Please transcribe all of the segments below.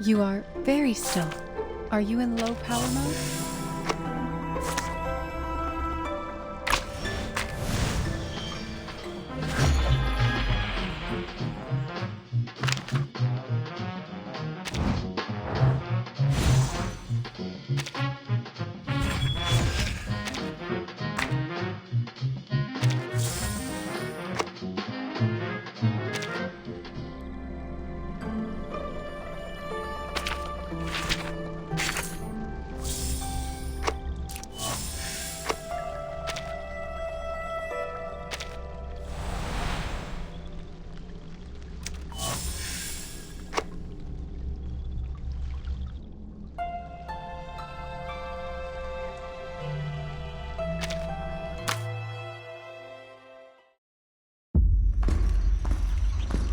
You are very still. Are you in low power mode?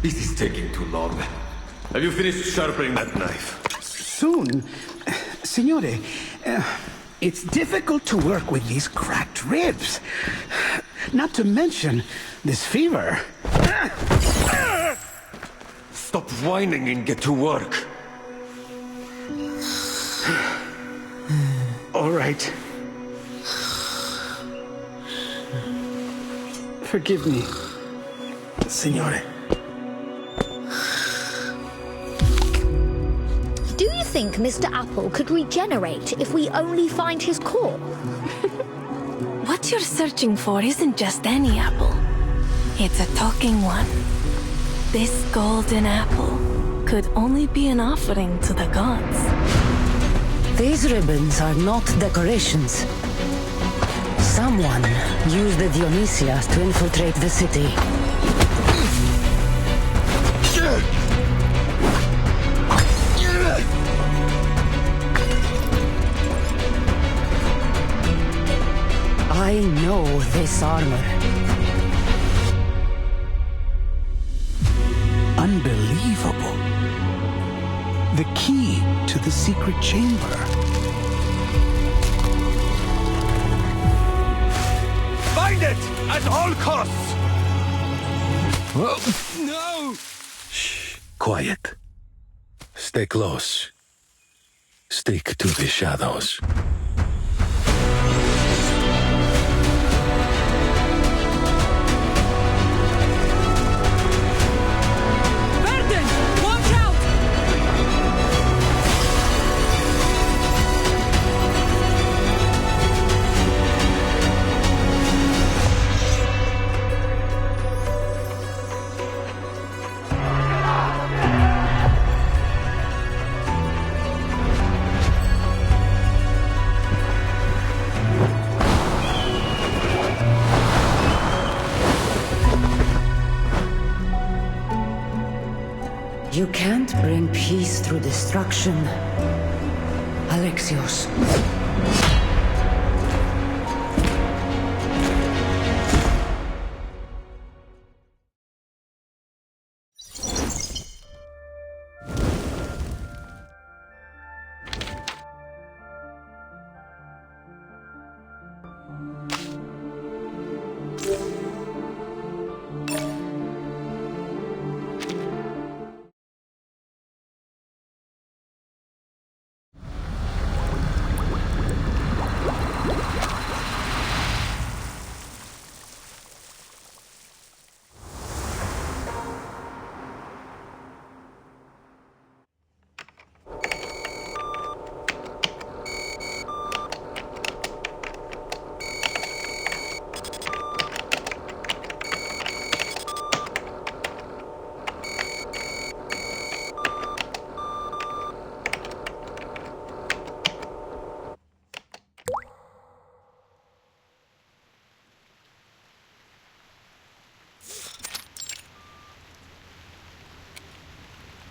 This is taking too long. Have you finished sharpening that knife? Soon. Signore, it's difficult to work with these cracked ribs. Not to mention this fever. Stop whining and get to work. All right. Forgive me, Signore. Do you think Mr. Apple could regenerate if we only find his core? What you're searching for isn't just any apple. It's a talking one. This golden apple could only be an offering to the gods. These ribbons are not decorations. Someone used the Dionysias to infiltrate the city. I know this armor. Unbelievable. The key to the secret chamber. Find it! At all costs! No! Shh. Quiet. Stay close. Stick to the shadows. You can't bring peace through destruction, Alexios.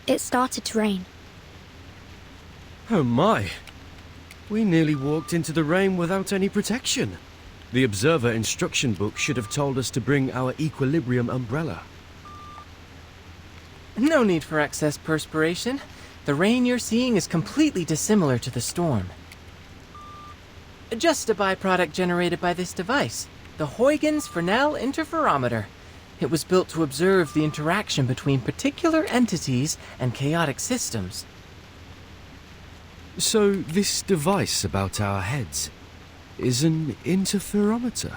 It started to rain. Oh my! We nearly walked into the rain without any protection. The observer instruction book should have told us to bring our equilibrium umbrella. No need for excess perspiration. The rain you're seeing is completely dissimilar to the storm. Just a byproduct generated by this device, the Huygens Fresnel interferometer. It was built to observe the interaction between particular entities and chaotic systems. So this device about our heads is an interferometer?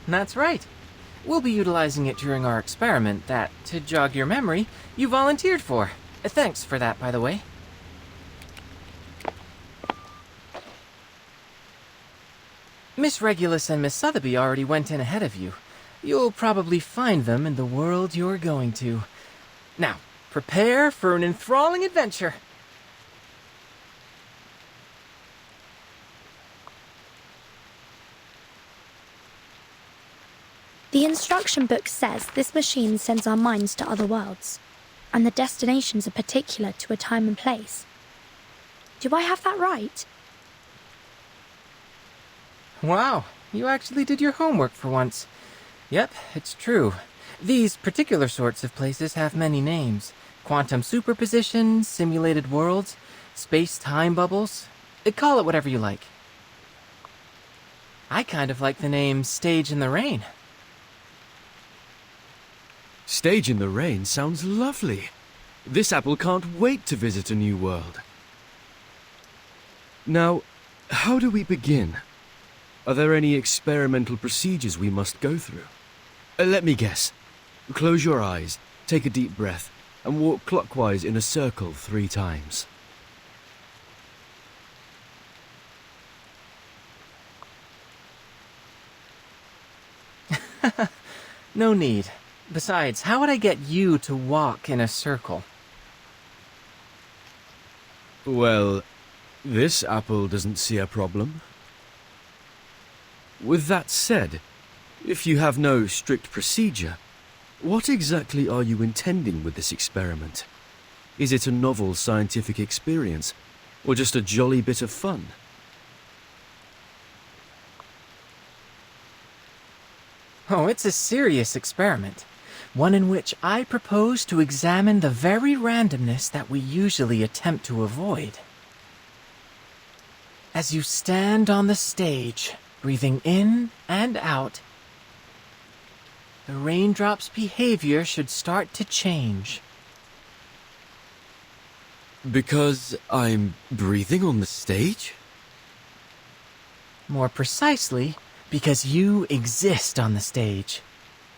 That's right. We'll be utilizing it during our experiment that, to jog your memory, you volunteered for. Thanks for that, by the way. Miss Regulus and Miss Sotheby already went in ahead of you. You'll probably find them in the world you're going to. Now, prepare for an enthralling adventure. The instruction book says this machine sends our minds to other worlds, and the destinations are particular to a time and place. Do I have that right? Wow, you actually did your homework for once. Yep, it's true. These particular sorts of places have many names. Quantum superposition, simulated worlds, space-time bubbles. Call it whatever you like. I kind of like the name Stage in the Rain. Stage in the rain sounds lovely. This apple can't wait to visit a new world. Now, how do we begin? Are there any experimental procedures we must go through? Let me guess. Close your eyes, take a deep breath, and walk clockwise in a circle 3 times. No need. Besides, how would I get you to walk in a circle? Well, this apple doesn't see a problem. With that said, if you have no strict procedure, what exactly are you intending with this experiment? Is it a novel scientific experience, or just a jolly bit of fun? Oh, it's a serious experiment. One in which I propose to examine the very randomness that we usually attempt to avoid. As you stand on the stage, breathing in and out, the raindrop's behavior should start to change. Because I'm breathing on the stage? More precisely, because you exist on the stage.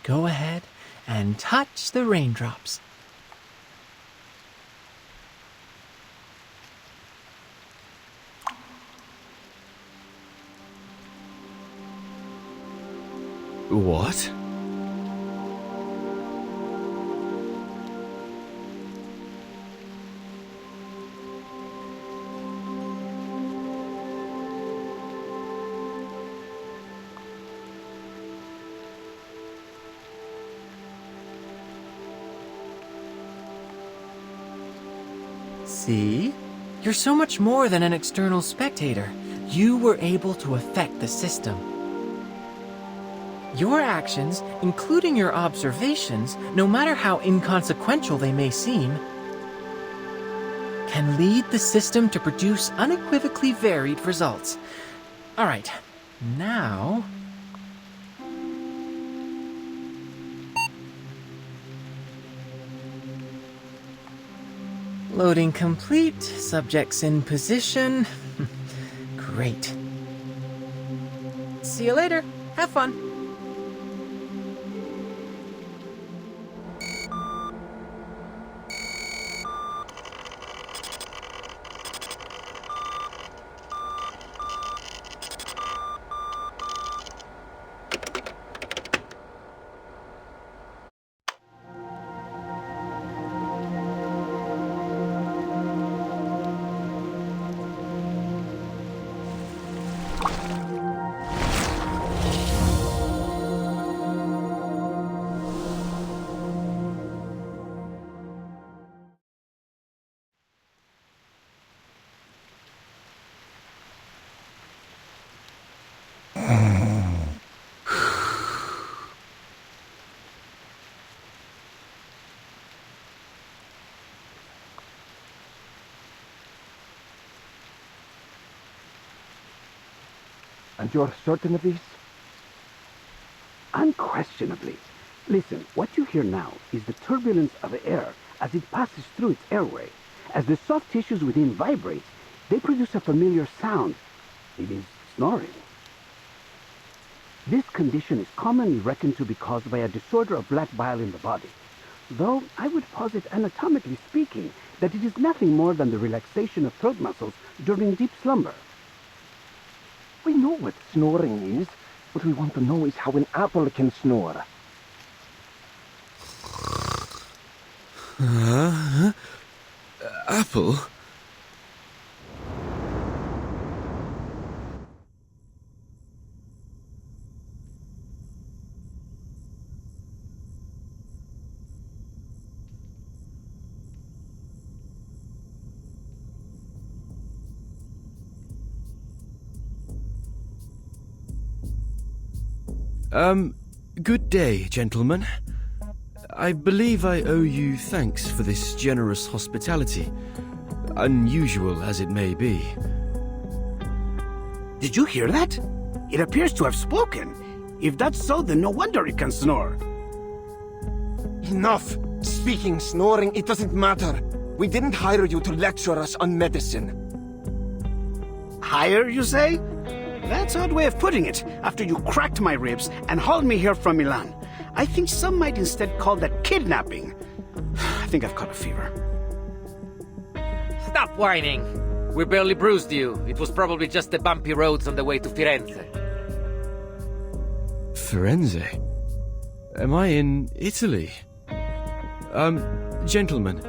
Go ahead and touch the raindrops. What? See? You're so much more than an external spectator. You were able to affect the system. Your actions, including your observations, no matter how inconsequential they may seem, can lead the system to produce unequivocally varied results. All right, now... Loading complete, subjects in position. Great. See you later. Have fun. And you're certain of this? Unquestionably. Listen, what you hear now is the turbulence of air as it passes through its airway. As the soft tissues within vibrate, they produce a familiar sound. It is snoring. This condition is commonly reckoned to be caused by a disorder of black bile in the body, though I would posit anatomically speaking that it is nothing more than the relaxation of throat muscles during deep slumber. We know what snoring is. What we want to know is how an apple can snore. Apple? Good day, gentlemen. I believe I owe you thanks for this generous hospitality, unusual as it may be. Did you hear that? It appears to have spoken. If that's so, then no wonder it can snore. Enough! Speaking, snoring, it doesn't matter. We didn't hire you to lecture us on medicine. Hire, you say? That's an odd way of putting it, after you cracked my ribs and hauled me here from Milan. I think some might instead call that kidnapping. I think I've caught a fever. Stop whining! We barely bruised you. It was probably just the bumpy roads on the way to Firenze. Firenze? Am I in Italy? Gentlemen,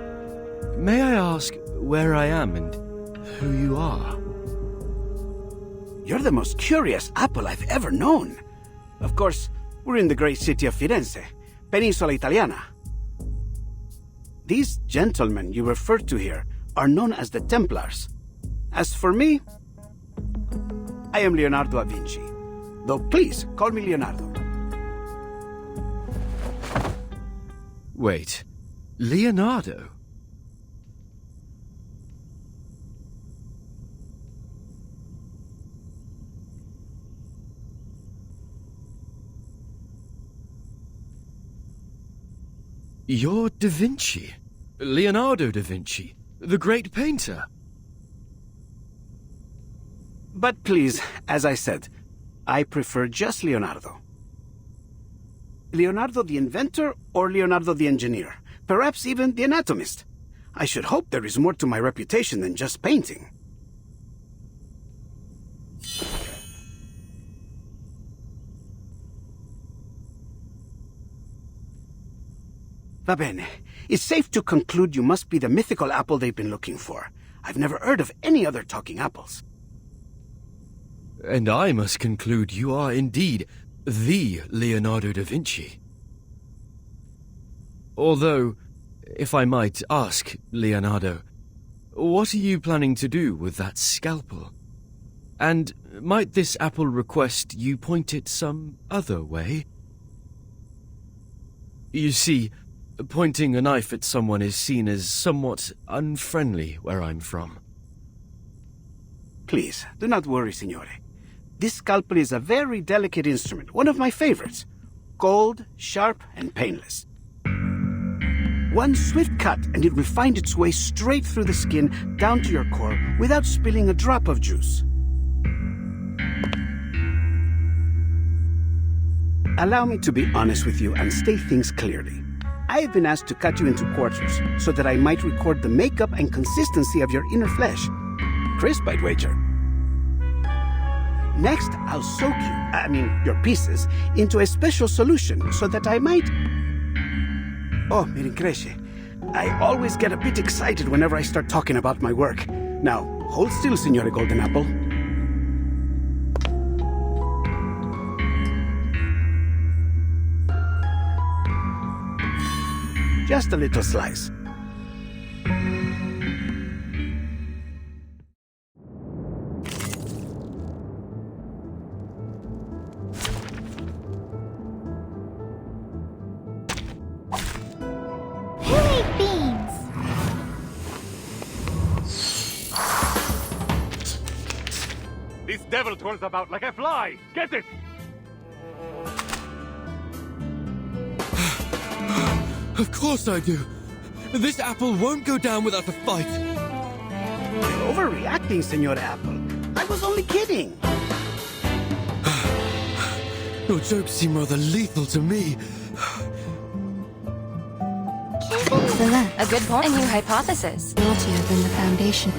may I ask where I am and who you are? You're the most curious apple I've ever known. Of course, we're in the great city of Firenze, Peninsula Italiana. These gentlemen you referred to here are known as the Templars. As for me, I am Leonardo da Vinci. Though please, call me Leonardo. Wait, Leonardo? You're Da Vinci. Leonardo da Vinci, the great painter. But please, as I said, I prefer just Leonardo. Leonardo the inventor or Leonardo the engineer? Perhaps even the anatomist. I should hope there is more to my reputation than just painting. Va bene. It's safe to conclude you must be the mythical apple they've been looking for. I've never heard of any other talking apples. And I must conclude you are indeed the Leonardo da Vinci. Although, if I might ask, Leonardo, what are you planning to do with that scalpel? And might this apple request you point it some other way? You see, pointing a knife at someone is seen as somewhat unfriendly where I'm from. Please, do not worry, signore. This scalpel is a very delicate instrument, one of my favorites. Cold, sharp, and painless. One swift cut and it will find its way straight through the skin down to your core without spilling a drop of juice. Allow me to be honest with you and state things clearly. I have been asked to cut you into quarters so that I might record the makeup and consistency of your inner flesh. Crisp, I'd wager. Next, I'll soak your pieces, into a special solution so that I might... Oh, mi rincresce. I always get a bit excited whenever I start talking about my work. Now, hold still, Signore Golden Apple. Just a little slice. Who ate beans? This devil twirls about like a fly! Get it! Of course I do. This apple won't go down without a fight. You're overreacting, Senor Apple. I was only kidding. Your jokes seem rather lethal to me. Excellent. A good point. A new hypothesis. Naughtier than the Foundation.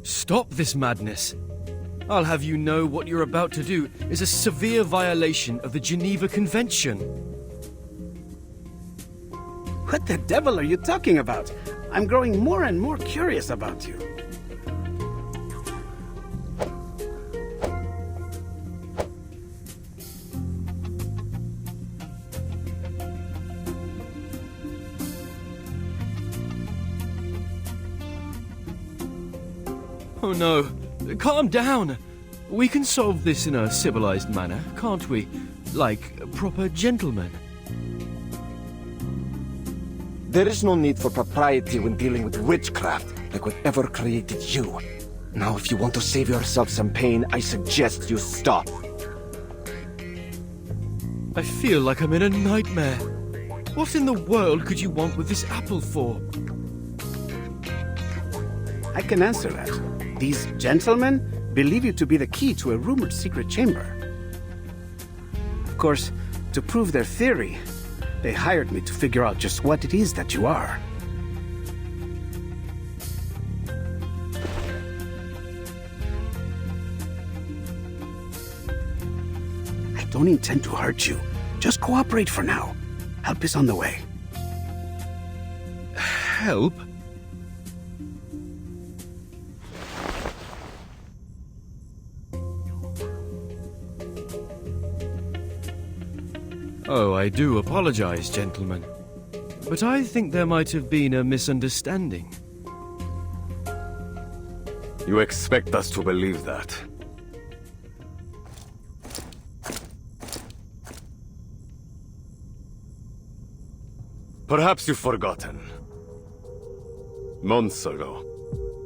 Stop this madness. I'll have you know what you're about to do is a severe violation of the Geneva Convention. What the devil are you talking about? I'm growing more and more curious about you. Oh no, calm down. We can solve this in a civilized manner, can't we? Like proper gentlemen. There is no need for propriety when dealing with witchcraft, like whatever created you. Now, if you want to save yourself some pain, I suggest you stop. I feel like I'm in a nightmare. What in the world could you want with this apple for? I can answer that. These gentlemen believe you to be the key to a rumored secret chamber. Of course, to prove their theory, they hired me to figure out just what it is that you are. I don't intend to hurt you. Just cooperate for now. Help is on the way. Help? Oh, I do apologize, gentlemen. But I think there might have been a misunderstanding. You expect us to believe that? Perhaps you've forgotten. Months ago,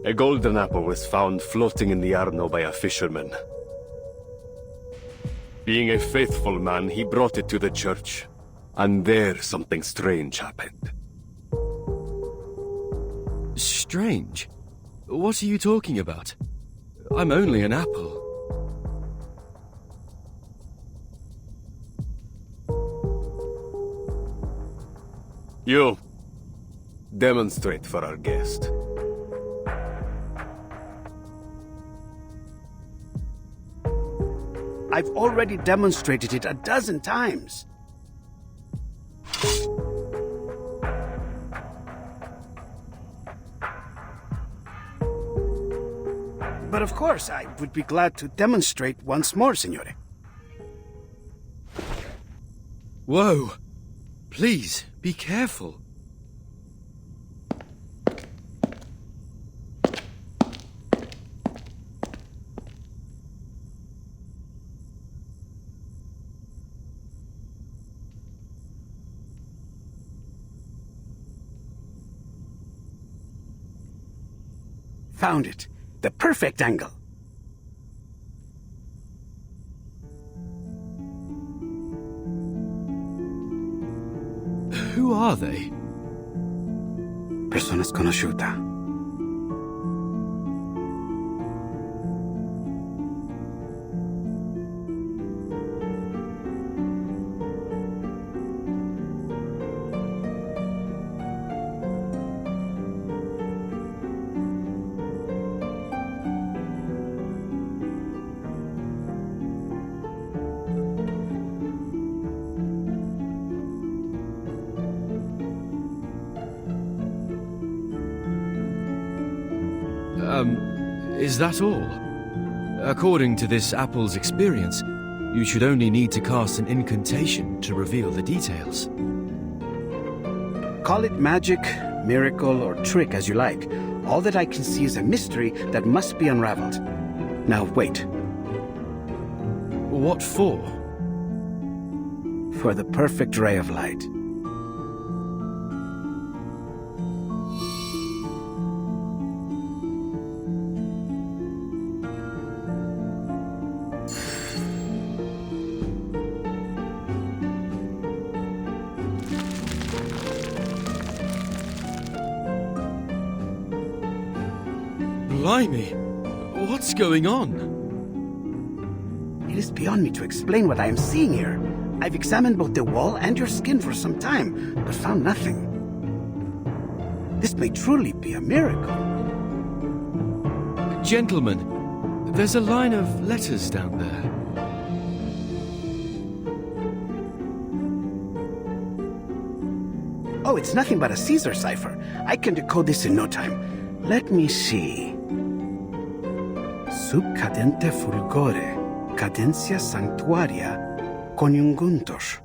a golden apple was found floating in the Arno by a fisherman. Being a faithful man, he brought it to the church. And there something strange happened. Strange? What are you talking about? I'm only an apple. You, demonstrate for our guest. I've already demonstrated it a dozen times. But of course, I would be glad to demonstrate once more, Signore. Whoa! Please, be careful. Found it. The perfect angle. Who are they? Persona sconosciuta. Is that all? According to this apple's experience, you should only need to cast an incantation to reveal the details. Call it magic, miracle, or trick as you like. All that I can see is a mystery that must be unraveled. Now wait. What for? For the perfect ray of light. Blimey! What's going on? It is beyond me to explain what I am seeing here. I've examined both the wall and your skin for some time, but found nothing. This may truly be a miracle. Gentlemen, there's a line of letters down there. Oh, it's nothing but a Caesar cipher. I can decode this in no time. Let me see. Sub cadente fulgore, cadencia sanctuaria, coniunguntos.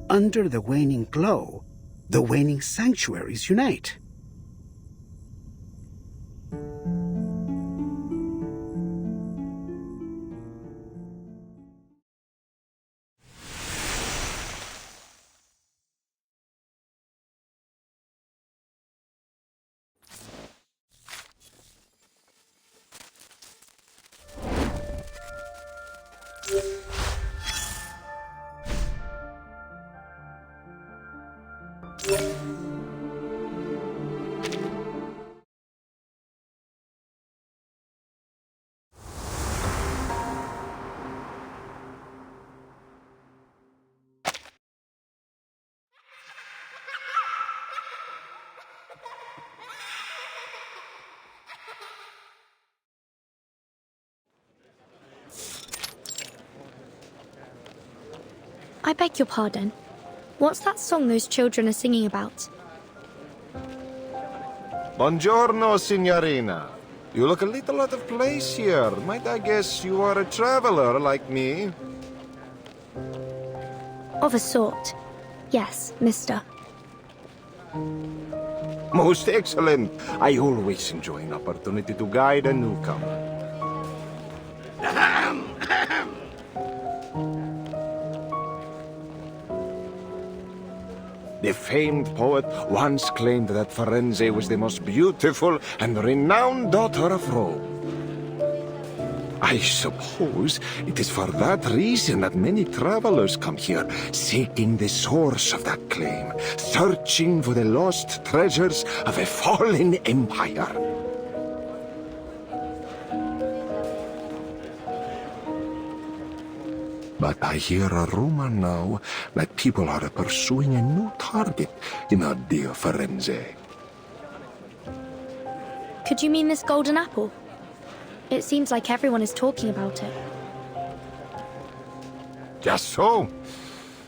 Under the waning glow, the waning sanctuaries unite. I beg your pardon. What's that song those children are singing about? Buongiorno, signorina. You look a little out of place here. Might I guess you are a traveler like me? Of a sort. Yes, mister. Most excellent. I always enjoy an opportunity to guide a newcomer. The famed poet once claimed that Firenze was the most beautiful and renowned daughter of Rome. I suppose it is for that reason that many travelers come here, seeking the source of that claim, searching for the lost treasures of a fallen empire. But I hear a rumor now that people are pursuing a new target in our dear Firenze. Could you mean this golden apple? It seems like everyone is talking about it. Just so.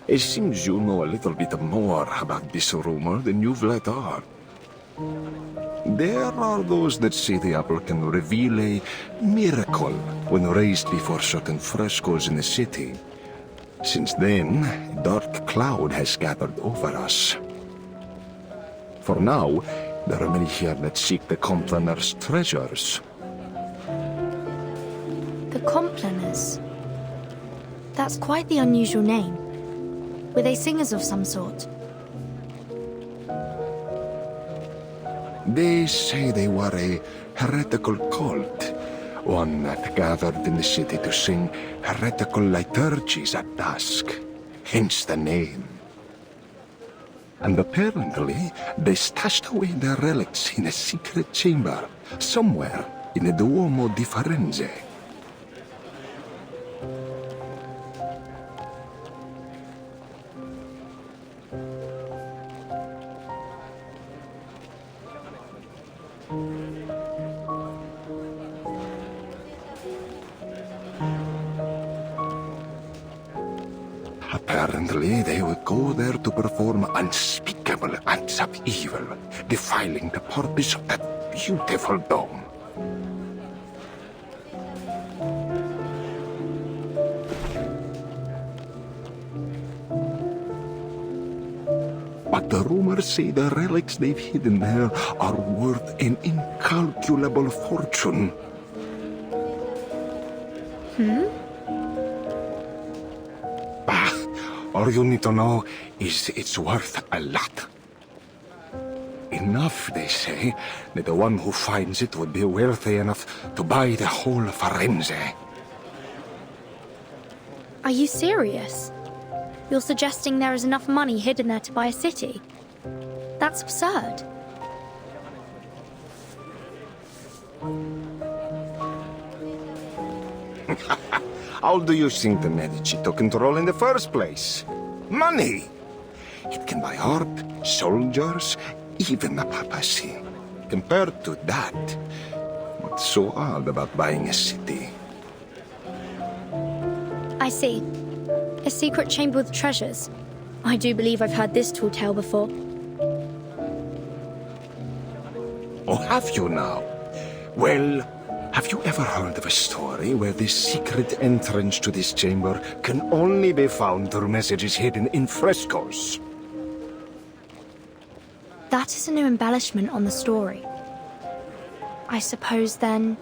It seems you know a little bit more about this rumor than you've let on. There are those that say the apple can reveal a miracle when raised before certain frescoes in the city. Since then, a dark cloud has gathered over us. For now, there are many here that seek the Complaners' treasures. The Complaners? That's quite the unusual name. Were they singers of some sort? They say they were a heretical cult, one that gathered in the city to sing heretical liturgies at dusk, hence the name. And apparently, they stashed away their relics in a secret chamber, somewhere in the Duomo di Firenze. Apparently, they would go there to perform unspeakable acts of evil, defiling the purpose of that beautiful dome. But the rumors say the relics they've hidden there are worth an incalculable fortune. All you need to know is it's worth a lot. Enough, they say, that the one who finds it would be wealthy enough to buy the whole Firenze. Are you serious? You're suggesting there is enough money hidden there to buy a city? That's absurd. How do you think the Medici took control in the first place? Money! It can buy art, soldiers, even the papacy. Compared to that, what's so odd about buying a city? I see. A secret chamber with treasures. I do believe I've heard this tall tale before. Oh, have you now? Well, have you ever heard of a story where the secret entrance to this chamber can only be found through messages hidden in frescoes? That is a new embellishment on the story. I suppose then...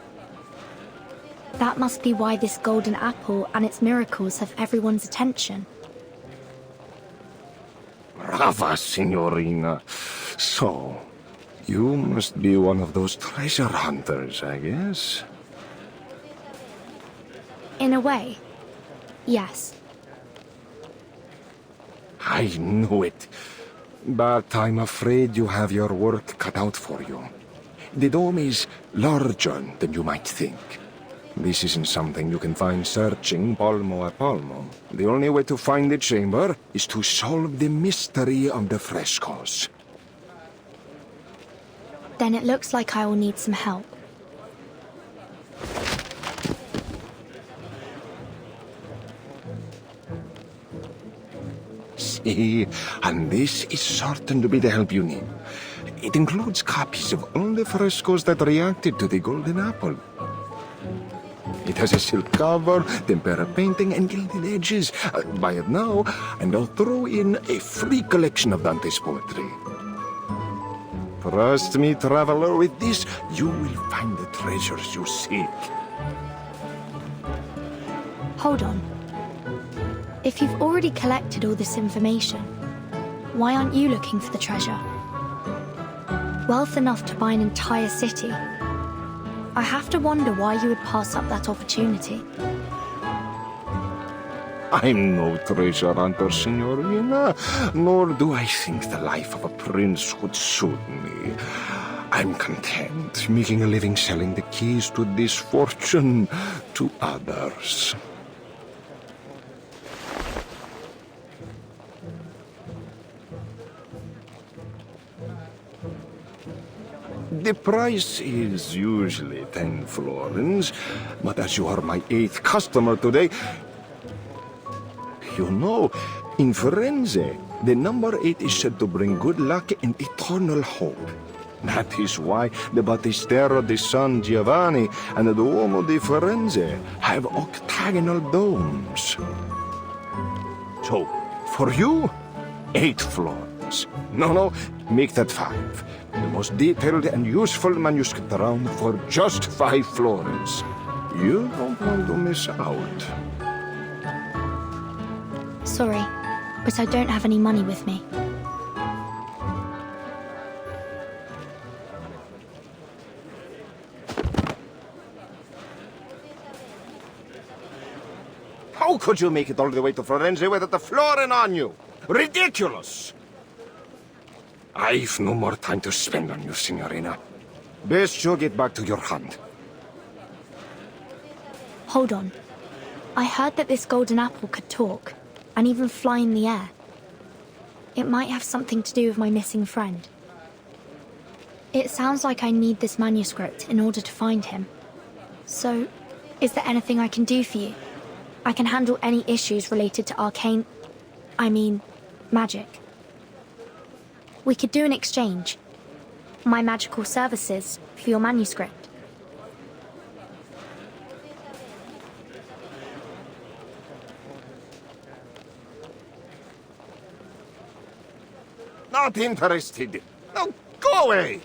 that must be why this golden apple and its miracles have everyone's attention. Brava, Signorina. So, you must be one of those treasure hunters, I guess? In a way, yes. I knew it. But I'm afraid you have your work cut out for you. The dome is larger than you might think. This isn't something you can find searching palmo a palmo. The only way to find the chamber is to solve the mystery of the frescoes. Then it looks like I will need some help. See, and this is certain to be the help you need. It includes copies of all the frescoes that reacted to the golden apple. It has a silk cover, tempera painting, and gilded edges. Buy it now, and I'll throw in a free collection of Dante's poetry. Trust me, traveler, with this, you will find the treasures you seek. Hold on. If you've already collected all this information, why aren't you looking for the treasure? Wealth enough to buy an entire city. I have to wonder why you would pass up that opportunity. I'm no treasure hunter, Signorina, nor do I think the life of a prince would suit me. I'm content making a living selling the keys to this fortune to others. The price is usually 10 florins, but as you are my 8th customer today, you know, in Firenze, the number 8 is said to bring good luck and eternal hope. That is why the Battistero di San Giovanni and the Duomo di Firenze have octagonal domes. So, for you, 8 florins. No, make that 5. The most detailed and useful manuscript around for just 5 florins. You don't want to miss out. Sorry, but I don't have any money with me. How could you make it all the way to Firenze without a florin on you? Ridiculous! I've no more time to spend on you, Signorina. Best you get back to your hunt. Hold on. I heard that this golden apple could talk, and even fly in the air. It might have something to do with my missing friend. It sounds like I need this manuscript in order to find him. So, is there anything I can do for you? I can handle any issues related to magic. We could do an exchange. My magical services for your manuscript. Not interested. Now, go away!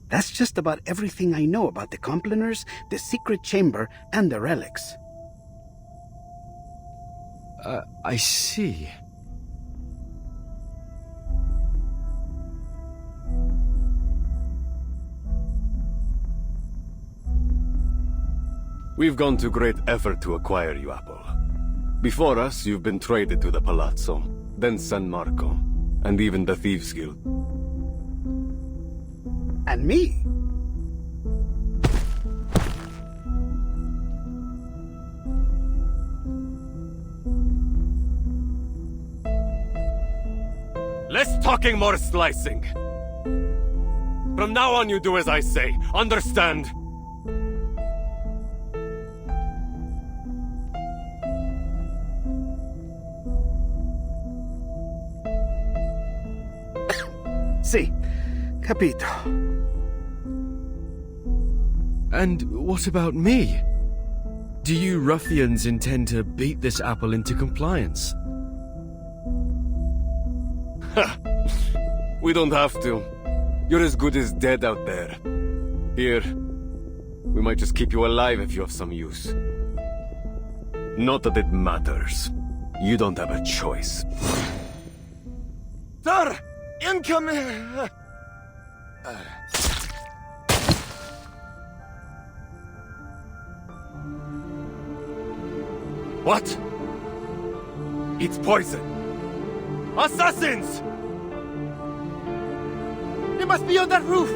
That's just about everything I know about the Complaners, the secret chamber, and the relics. I see. We've gone to great effort to acquire you, Apple. Before us, you've been traded to the Palazzo, then San Marco, and even the Thieves' Guild. And me? Less talking, more slicing. From now on, you do as I say. Understand? Sì, capito. And what about me? Do you ruffians intend to beat this apple into compliance? We don't have to. You're as good as dead out there. Here, we might just keep you alive if you have some use. Not that it matters. You don't have a choice. Sir! Incoming! What? It's poison! Assassins! They must be on that roof!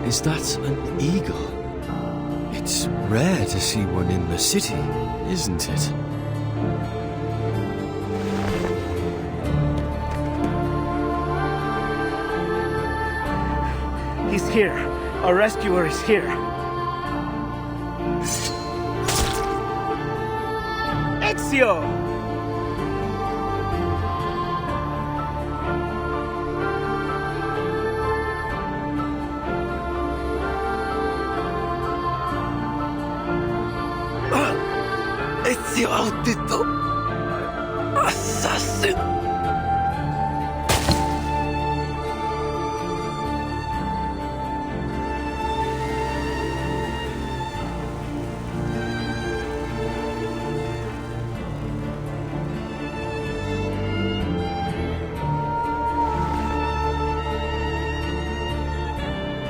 Is that an eagle? It's rare to see one in the city, isn't it? He's here. Our rescuer is here. Ezio! Ezio audito! Assassin!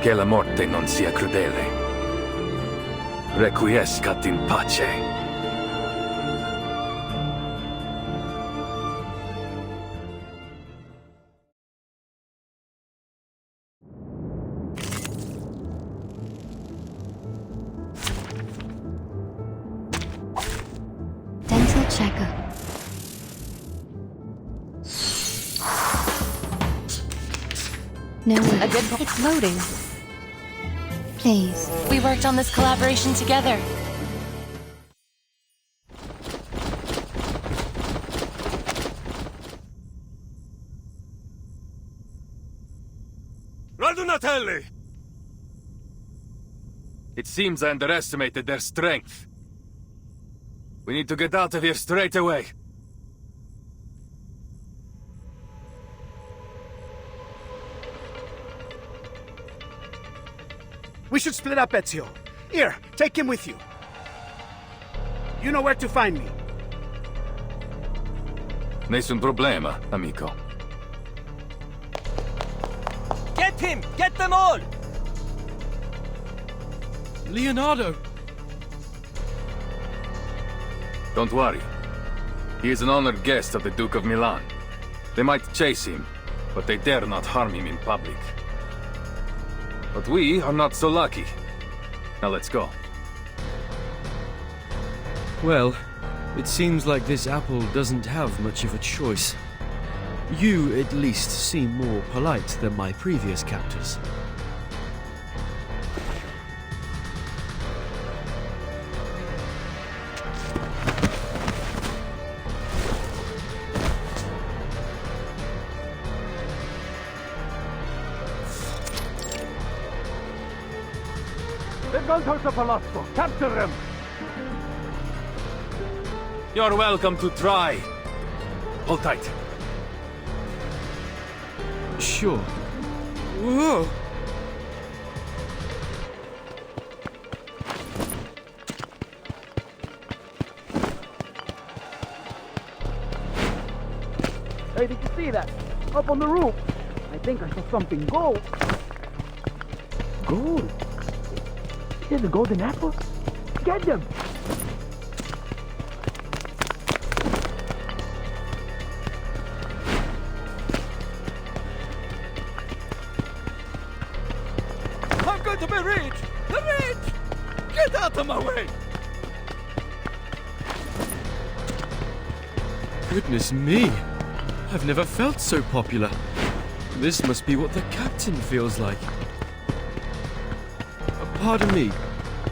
Che la morte non sia crudele. Requiescat in pace. Dental checker. No way. A good It's loading. Please. We worked on this collaboration together. Radunatelli! It seems I underestimated their strength. We need to get out of here straight away. We should split up, Ezio. Here, take him with you. You know where to find me. Nessun problema, amico. Get him! Get them all! Leonardo! Don't worry. He is an honored guest of the Duke of Milan. They might chase him, but they dare not harm him in public. But we are not so lucky. Now let's go. Well, it seems like this apple doesn't have much of a choice. You, at least, seem more polite than my previous captors. They've gone towards the palazzo. Capture them! You're welcome to try. Hold tight. Sure. Whoa! Hey, did you see that? Up on the roof. I think I saw something gold. Gold? Is it the golden apple? Get them! I'm going to be rich! The rich! Get out of my way! Goodness me! I've never felt so popular. This must be what the captain feels like. Pardon me,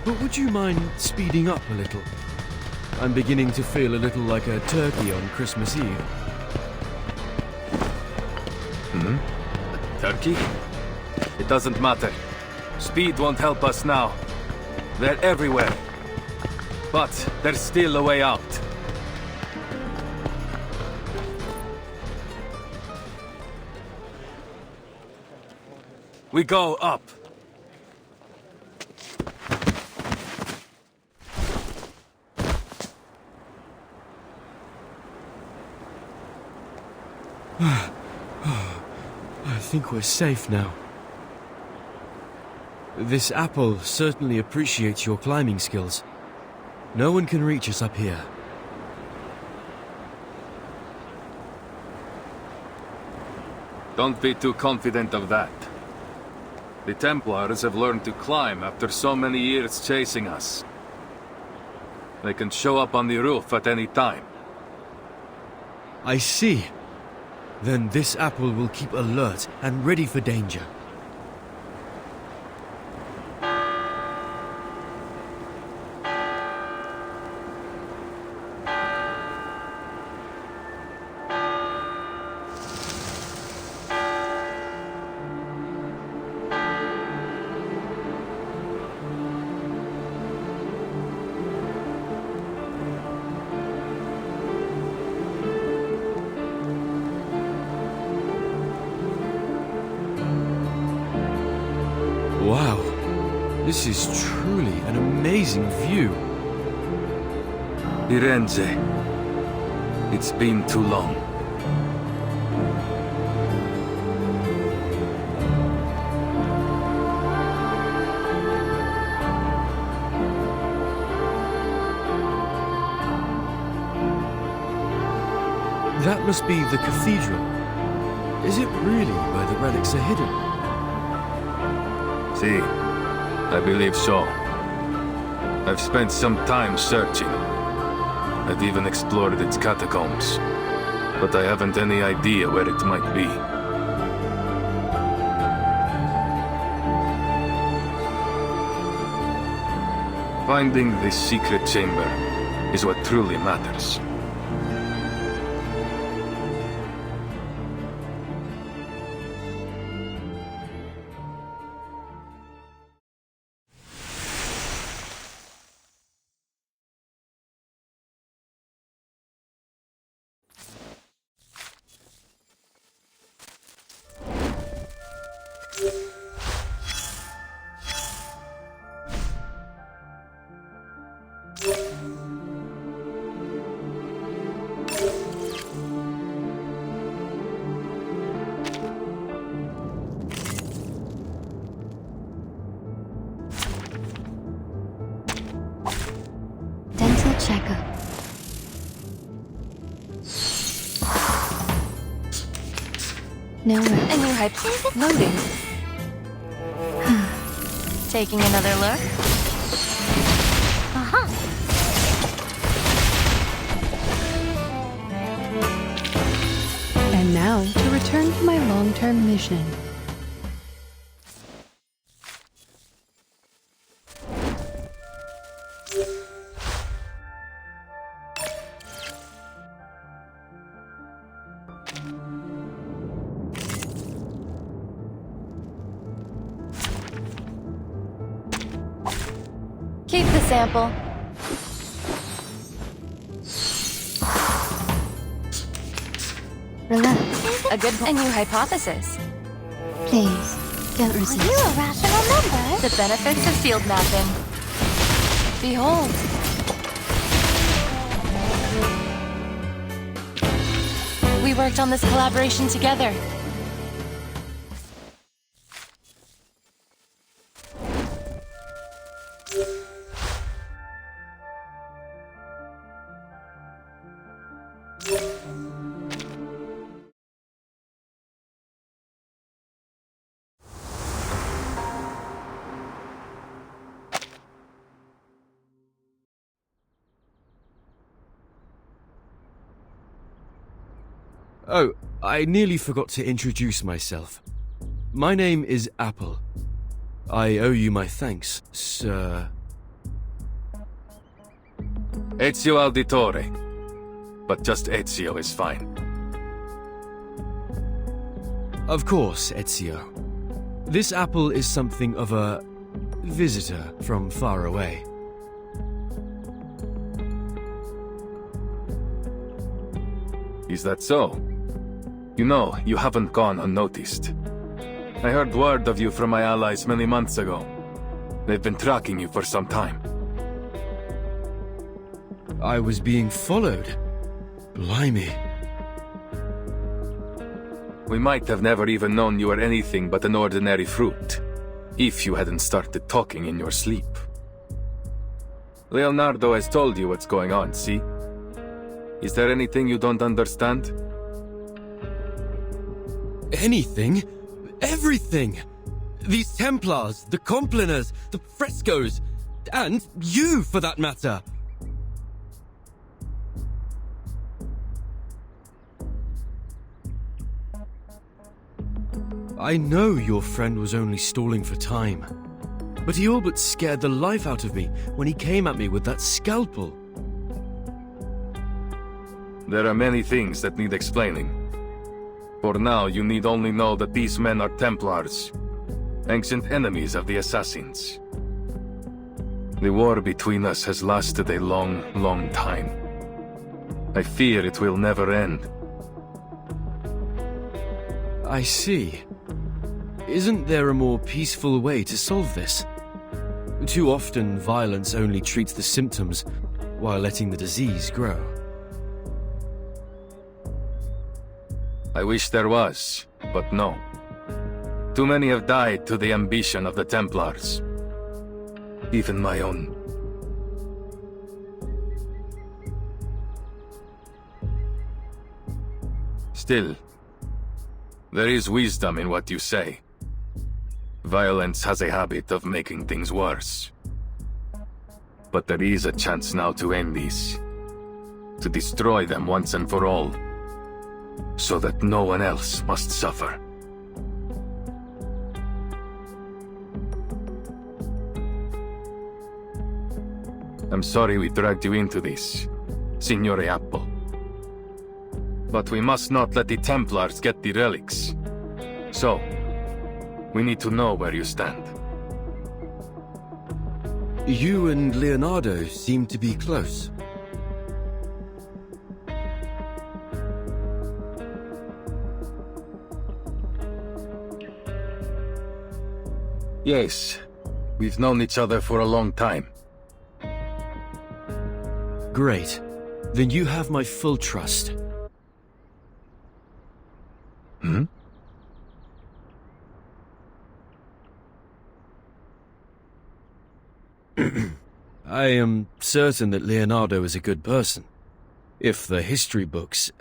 but would you mind speeding up a little? I'm beginning to feel a little like a turkey on Christmas Eve. Turkey? It doesn't matter. Speed won't help us now. They're everywhere. But there's still a way out. We go up. I think we're safe now. This apple certainly appreciates your climbing skills. No one can reach us up here. Don't be too confident of that. The Templars have learned to climb after so many years chasing us. They can show up on the roof at any time. I see. Then this apple will keep alert and ready for danger. Wow, this is truly an amazing view. Firenze. It's been too long. That must be the cathedral. Is it really where the relics are hidden? See, I believe so. I've spent some time searching. I've even explored its catacombs. But I haven't any idea where it might be. Finding this secret chamber is what truly matters. Dental checkup. Nowhere. A new hypothesis loading. Taking another look. And now, to return to my long-term mission. Keep the sample. Relax. A new hypothesis. Please, don't resist. Are you a rational member? The benefits of field mapping. Behold. We worked on this collaboration together. Oh, I nearly forgot to introduce myself. My name is Apple. I owe you my thanks, sir. Ezio Auditore. But just Ezio is fine. Of course, Ezio. This apple is something of a visitor from far away. Is that so? You know, you haven't gone unnoticed. I heard word of you from my allies many months ago. They've been tracking you for some time. I was being followed. Blimey. We might have never even known you were anything but an ordinary fruit, if you hadn't started talking in your sleep. Leonardo has told you what's going on, see? Is there anything you don't understand? Anything? Everything! These Templars, the Compliners, the frescoes, and you, for that matter! I know your friend was only stalling for time, but he all but scared the life out of me when he came at me with that scalpel. There are many things that need explaining. For now, you need only know that these men are Templars, ancient enemies of the Assassins. The war between us has lasted a long, long time. I fear it will never end. I see. Isn't there a more peaceful way to solve this? Too often, violence only treats the symptoms while letting the disease grow. I wish there was, but no. Too many have died to the ambition of the Templars. Even my own. Still, there is wisdom in what you say. Violence has a habit of making things worse. But there is a chance now to end these. To destroy them once and for all. So that no one else must suffer. I'm sorry we dragged you into this, Signore Apple. But we must not let the Templars get the relics. So, we need to know where you stand. You and Leonardo seem to be close. Yes, we've known each other for a long time. Great. Then you have my full trust. Hmm? I am certain that Leonardo is a good person. If the history books,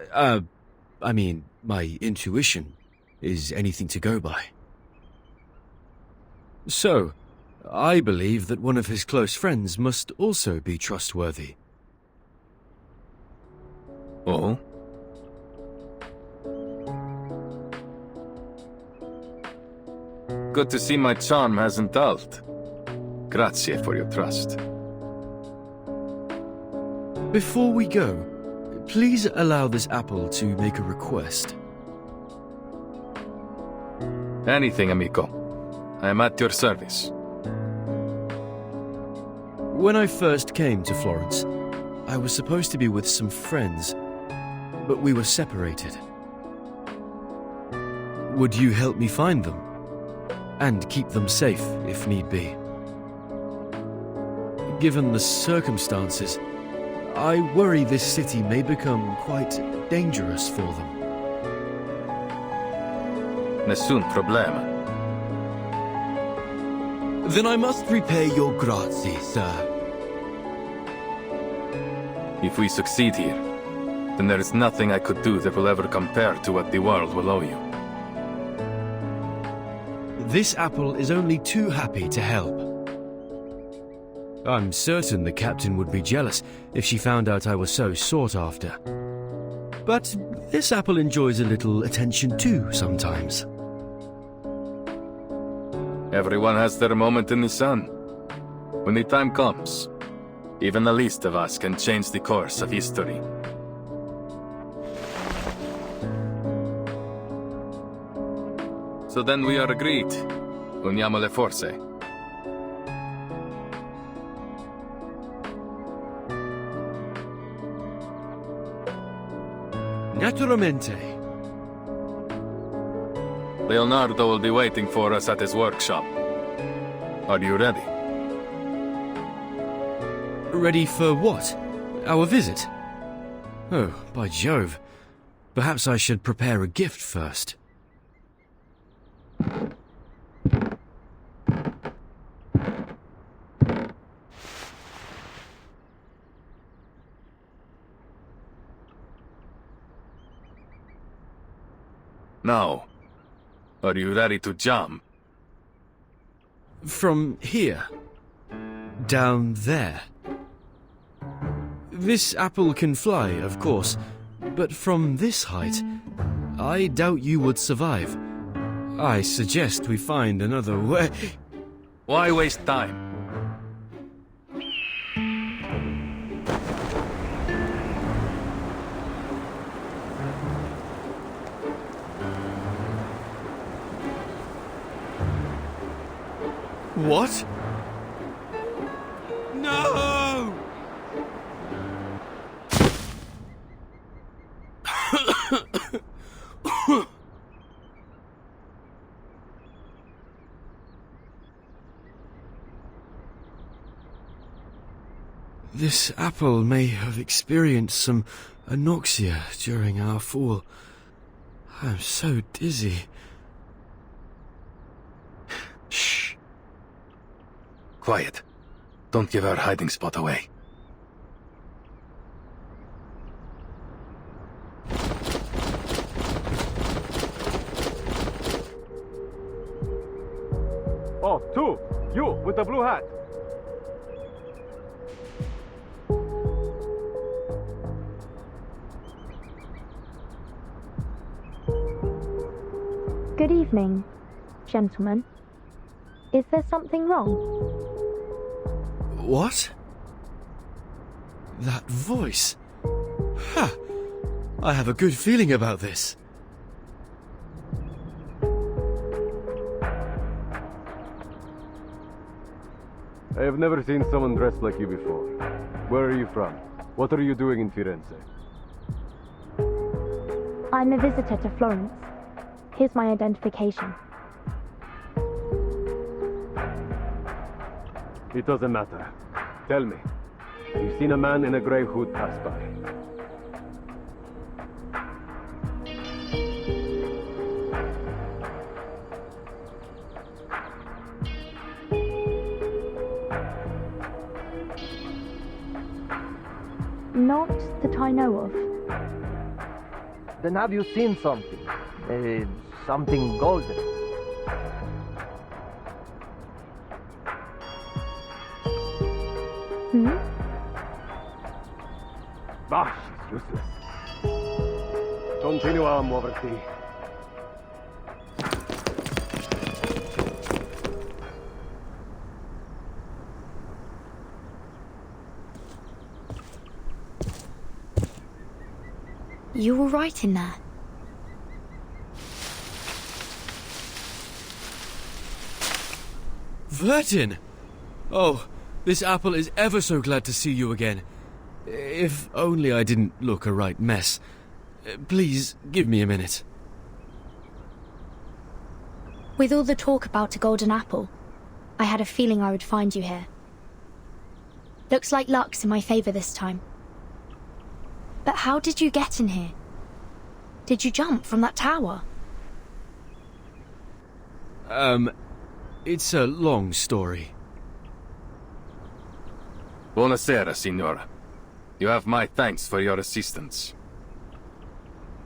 my intuition, is anything to go by. So, I believe that one of his close friends must also be trustworthy. Oh? Good to see my charm hasn't dulled. Grazie for your trust. Before we go, please allow this apple to make a request. Anything, amico. I am at your service. When I first came to Florence, I was supposed to be with some friends, but we were separated. Would you help me find them? And keep them safe, if need be. Given the circumstances, I worry this city may become quite dangerous for them. Nessun problema. Then I must repay your grazie, sir. If we succeed here, then there is nothing I could do that will ever compare to what the world will owe you. This apple is only too happy to help. I'm certain the captain would be jealous if she found out I was so sought after. But this apple enjoys a little attention too, sometimes. Everyone has their moment in the sun. When the time comes, even the least of us can change the course of history. So then we are agreed. Uniamo le forze. Naturalmente. Leonardo will be waiting for us at his workshop. Are you ready? Ready for what? Our visit? Oh, by Jove. Perhaps I should prepare a gift first. Now, are you ready to jump? From here. Down there. This apple can fly, of course, but from this height, I doubt you would survive. I suggest we find another way. Why waste time? What? No! This apple may have experienced some anoxia during our fall. I'm so dizzy. Shh. Quiet. Don't give our hiding spot away. Oh, two! You, with the blue hat! Good evening, gentlemen. Is there something wrong? What? That voice? Ha! I have a good feeling about this. I have never seen someone dressed like you before. Where are you from? What are you doing in Firenze? I'm a visitor to Florence. Here's my identification. It doesn't matter. Tell me, you've seen a man in a grey hood pass by. Not that I know of. Then have you seen something? Something golden? Bah, she's useless. Continua a muoverti. You were right in there. Vertin! Oh, this apple is ever so glad to see you again. If only I didn't look a right mess. Please, give me a minute. With all the talk about a golden apple, I had a feeling I would find you here. Looks like luck's in my favor this time. But how did you get in here? Did you jump from that tower? It's a long story. Buonasera, signora. You have my thanks for your assistance.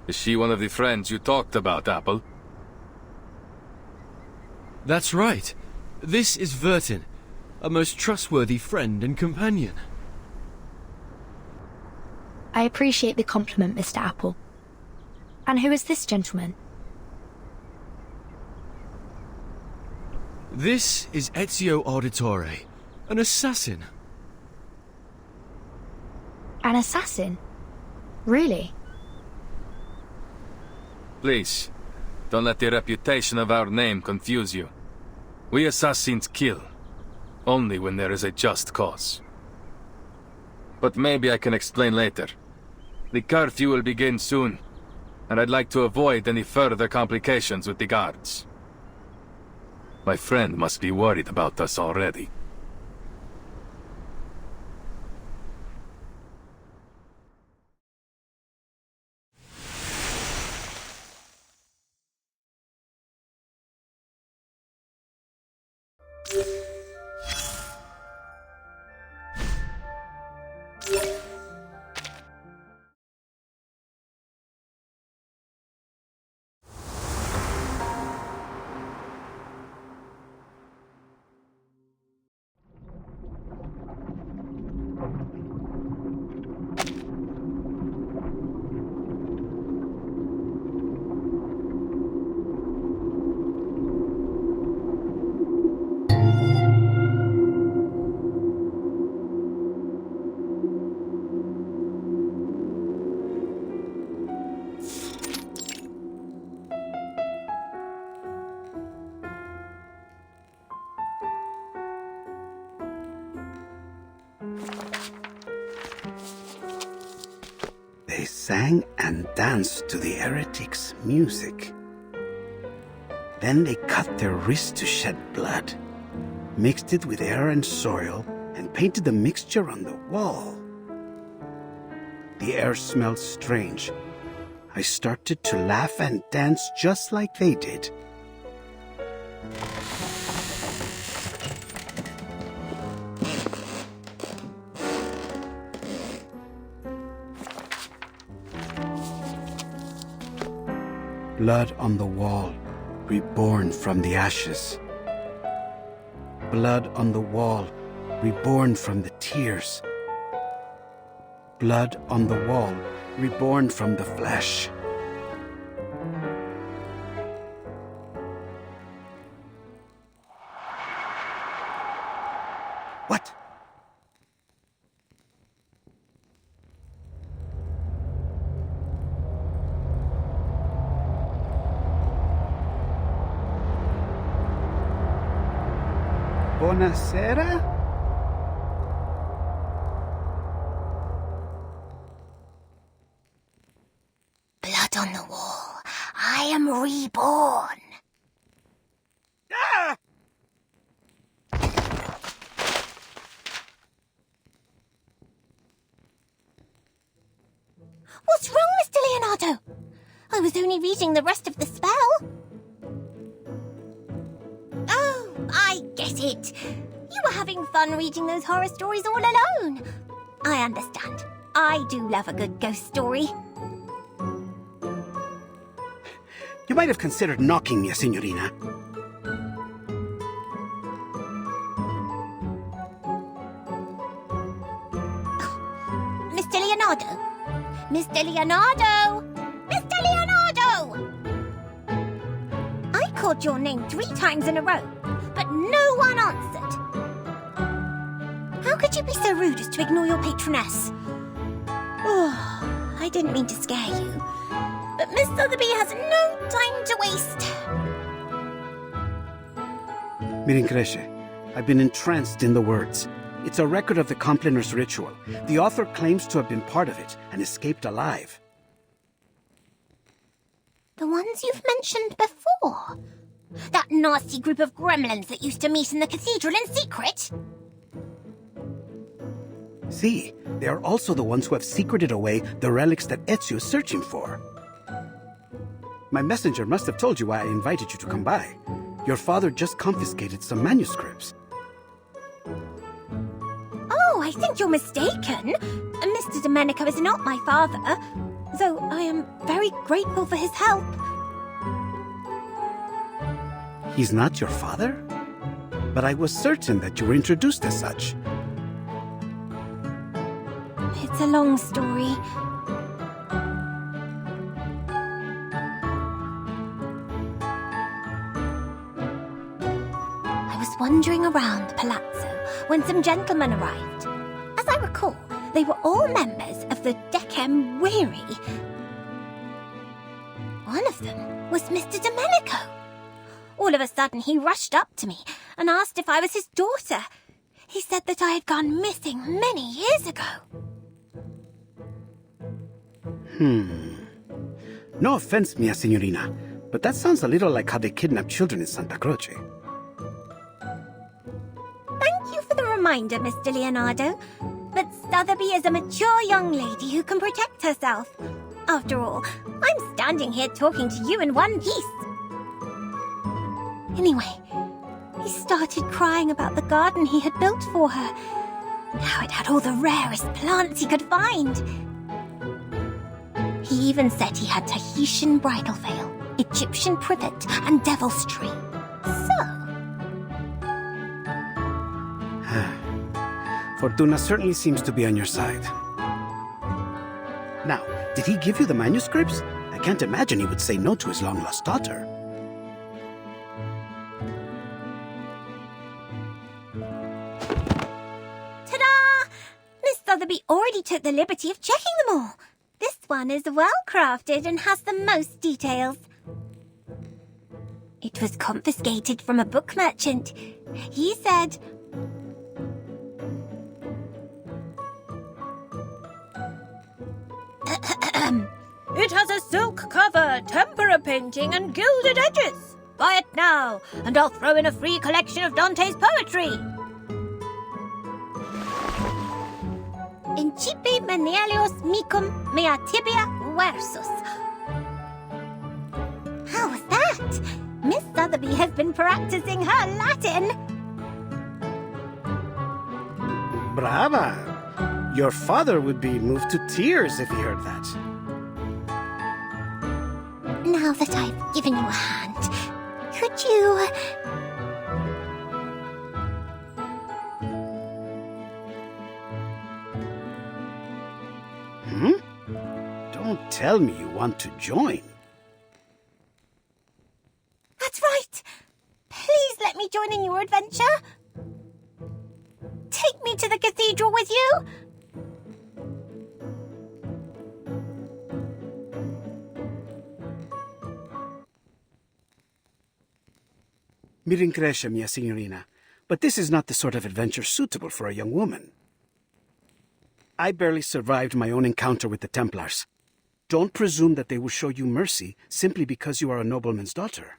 Is she one of the friends you talked about, Apple? That's right. This is Vertin, a most trustworthy friend and companion. I appreciate the compliment, Mr. Apple. And who is this gentleman? This is Ezio Auditore, an assassin. An assassin? Really? Please, don't let the reputation of our name confuse you. We assassins kill, only when there is a just cause. But maybe I can explain later. The curfew will begin soon, and I'd like to avoid any further complications with the guards. My friend must be worried about us already. They sang and danced to the heretics' music. Then they cut their wrists to shed blood, mixed it with air and soil, and painted the mixture on the wall. The air smelled strange. I started to laugh and dance just like they did. Blood on the wall, reborn from the ashes. Blood on the wall, reborn from the tears. Blood on the wall, reborn from the flesh. What? Buonasera? Blood on the wall. I am reborn. Ah! What's wrong, Mr. Leonardo? I was only reading the rest of the spell. Oh, I get it. You were having fun reading those horror stories all alone. I understand. I do love a good ghost story. You might have considered knocking me, Signorina. Mr. Leonardo! Mr. Leonardo! Mr. Leonardo! I called your name 3 times in a row, but no one answered. How could you be so rude as to ignore your patroness? Oh, I didn't mean to scare you, but Miss Sotheby has no time to waste. Mi rincresce. I've been entranced in the words. It's a record of the Compliners ritual. The author claims to have been part of it and escaped alive. The ones you've mentioned before? That nasty group of gremlins that used to meet in the cathedral in secret? See, they are also the ones who have secreted away the relics that Ezio is searching for. My messenger must have told you why I invited you to come by. Your father just confiscated some manuscripts. Oh, I think you're mistaken. Mr. Domenico is not my father, though I am very grateful for his help. He's not your father? But I was certain that you were introduced as such. It's a long story. wandering around the palazzo when some gentlemen arrived. As I recall, they were all members of the Decem Weary. One of them was Mr. Domenico. All of a sudden, he rushed up to me and asked if I was his daughter. He said that I had gone missing many years ago. No offense, mia signorina, but that sounds a little like how they kidnap children in Santa Croce. Thank you for the reminder, Mr. Leonardo. But Sotheby is a mature young lady who can protect herself. After all, I'm standing here talking to you in one piece. Anyway, he started crying about the garden he had built for her, and how it had all the rarest plants he could find. He even said he had Tahitian bridal veil, Egyptian privet, and devil's tree. Fortuna certainly seems to be on your side. Now, did he give you the manuscripts? I can't imagine he would say no to his long-lost daughter. Ta-da! Miss Sotheby already took the liberty of checking them all. This one is well crafted and has the most details. It was confiscated from a book merchant. He said, "It has a silk cover, tempera painting, and gilded edges. Buy it now, and I'll throw in a free collection of Dante's poetry." Incipe menelios micum mea tibia versus. How was that? Miss Sotheby has been practicing her Latin. Brava! Your father would be moved to tears if he heard that. Now that I've given you a hand, could you... Don't tell me you want to join. That's right! Please let me join in your adventure. Take me to the cathedral with you. Mi rincresce, mia signorina, but this is not the sort of adventure suitable for a young woman. I barely survived my own encounter with the Templars. Don't presume that they will show you mercy simply because you are a nobleman's daughter.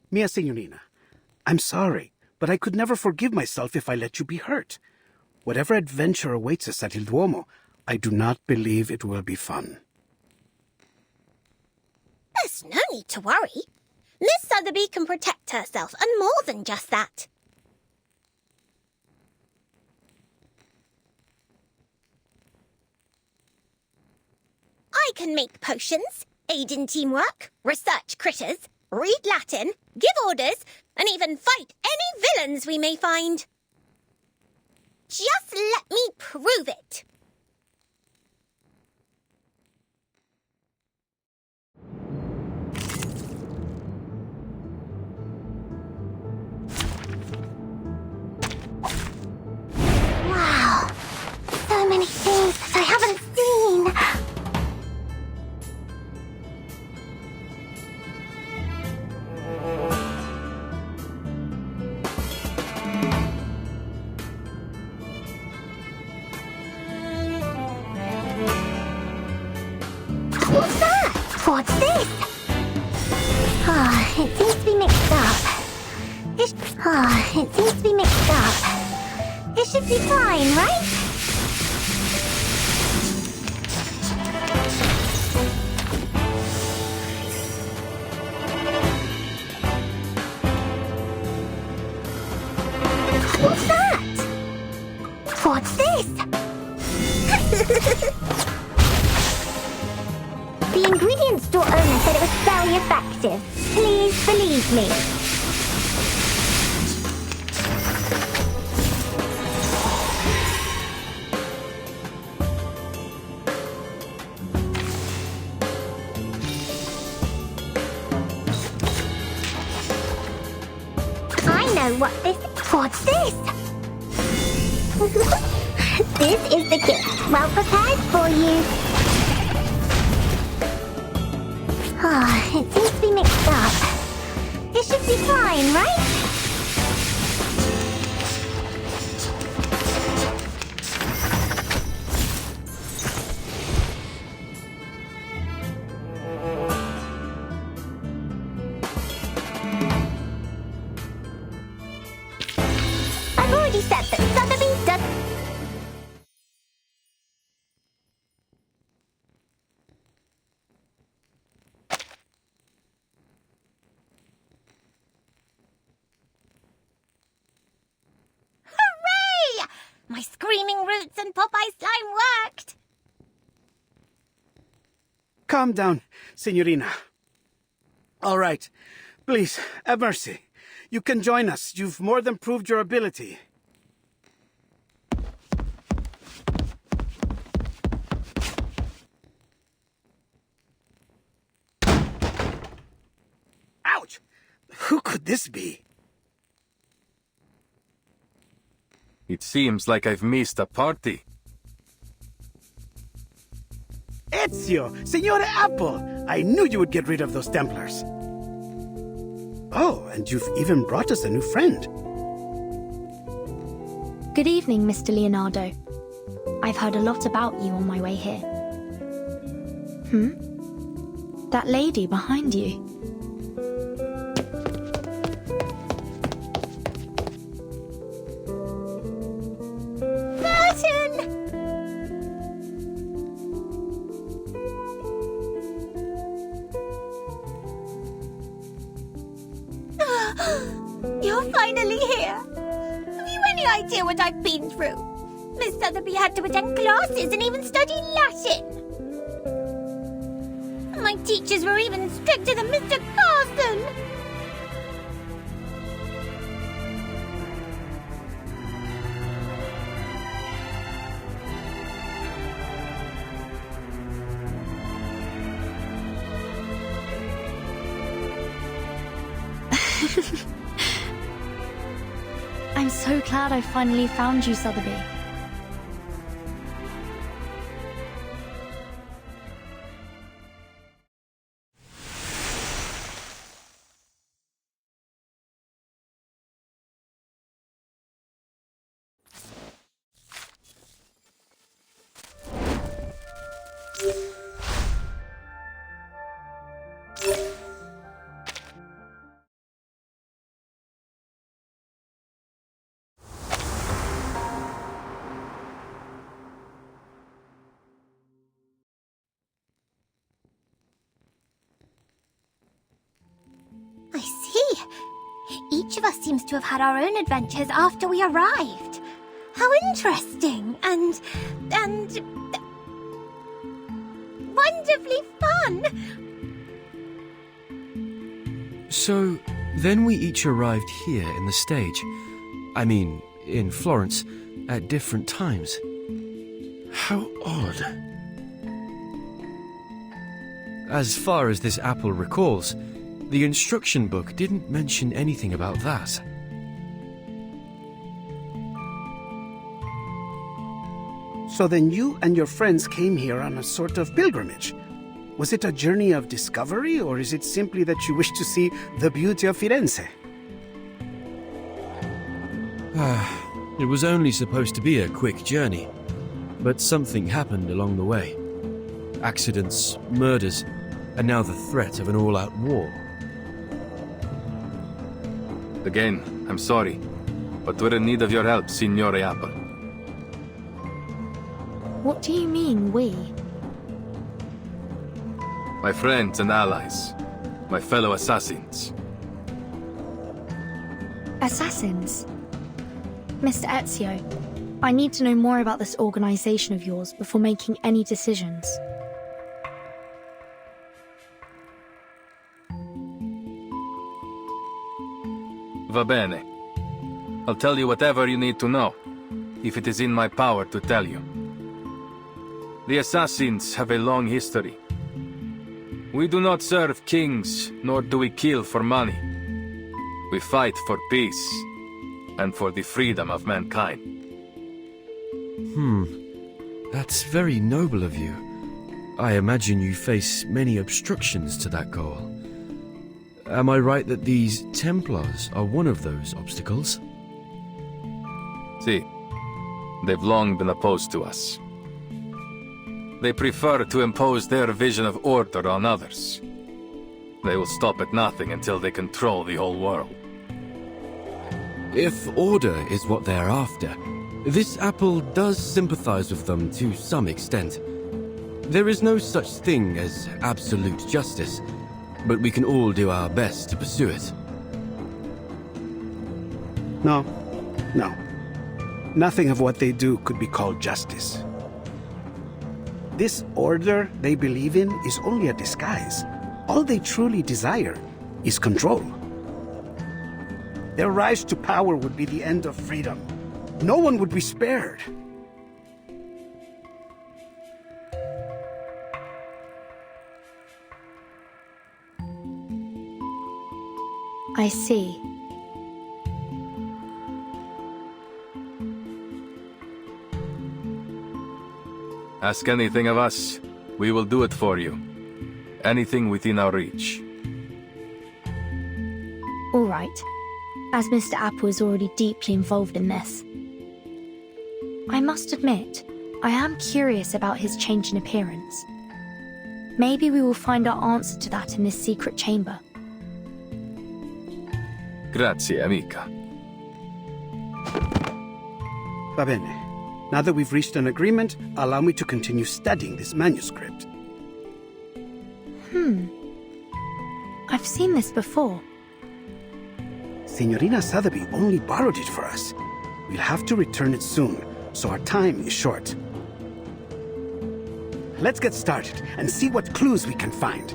Mia signorina, I'm sorry, but I could never forgive myself if I let you be hurt. Whatever adventure awaits us at Il Duomo, I do not believe it will be fun. There's no need to worry. Miss Sotheby can protect herself, and more than just that. I can make potions, aid in teamwork, research critters, read Latin, give orders, and even fight any villains we may find. Just let me prove it. Wow, so many things that I haven't seen. What's that? What's this? It seems to be mixed up. It seems to be mixed up. It should be fine, right? What's that? What's this? The ingredient store owner said it was very effective. Please believe me. I know what this... What's this? This is the gift. Well prepared for you. It seems to be mixed up. This should be fine, right? I've already said that Sotheby's does... Hooray! My screaming roots and Popeye slime worked! Calm down, Signorina. All right. Please, have mercy. You can join us. You've more than proved your ability. Ouch! Who could this be? It seems like I've missed a party. Ezio! Signore Apple! I knew you would get rid of those Templars. Oh, and you've even brought us a new friend. Good evening, Mr. Leonardo. I've heard a lot about you on my way here. That lady behind you. You're finally here. Have you any idea what I've been through? Miss Sotheby had to attend classes and even study Latin. My teachers were even stricter than Mr. Carson. I'm so glad I finally found you, Sotheby. I see. Each of us seems to have had our own adventures after we arrived. How interesting and wonderfully fun. So, then we each arrived here in the stage. I mean, in Florence, at different times. How odd. As far as this apple recalls, the instruction book didn't mention anything about that. So then you and your friends came here on a sort of pilgrimage. Was it a journey of discovery, or is it simply that you wish to see the beauty of Firenze? It was only supposed to be a quick journey, but something happened along the way. Accidents, murders, and now the threat of an all-out war. Again, I'm sorry, but we're in need of your help, Signore Apple. What do you mean, we? My friends and allies. My fellow assassins. Assassins? Mr. Ezio, I need to know more about this organization of yours before making any decisions. Va bene. I'll tell you whatever you need to know, if it is in my power to tell you. The assassins have a long history. We do not serve kings, nor do we kill for money. We fight for peace, and for the freedom of mankind. That's very noble of you. I imagine you face many obstructions to that goal. Am I right that these Templars are one of those obstacles? See, they've long been opposed to us. They prefer to impose their vision of order on others. They will stop at nothing until they control the whole world. If order is what they're after, this apple does sympathize with them to some extent. There is no such thing as absolute justice, but we can all do our best to pursue it. No. Nothing of what they do could be called justice. This order they believe in is only a disguise. All they truly desire is control. Their rise to power would be the end of freedom. No one would be spared. I see. Ask anything of us, we will do it for you. Anything within our reach. All right. As Mr. Apple is already deeply involved in this. I must admit, I am curious about his change in appearance. Maybe we will find our answer to that in this secret chamber. Grazie, amica. Va bene. Now that we've reached an agreement, allow me to continue studying this manuscript. I've seen this before. Signorina Sotheby only borrowed it for us. We'll have to return it soon, so our time is short. Let's get started and see what clues we can find.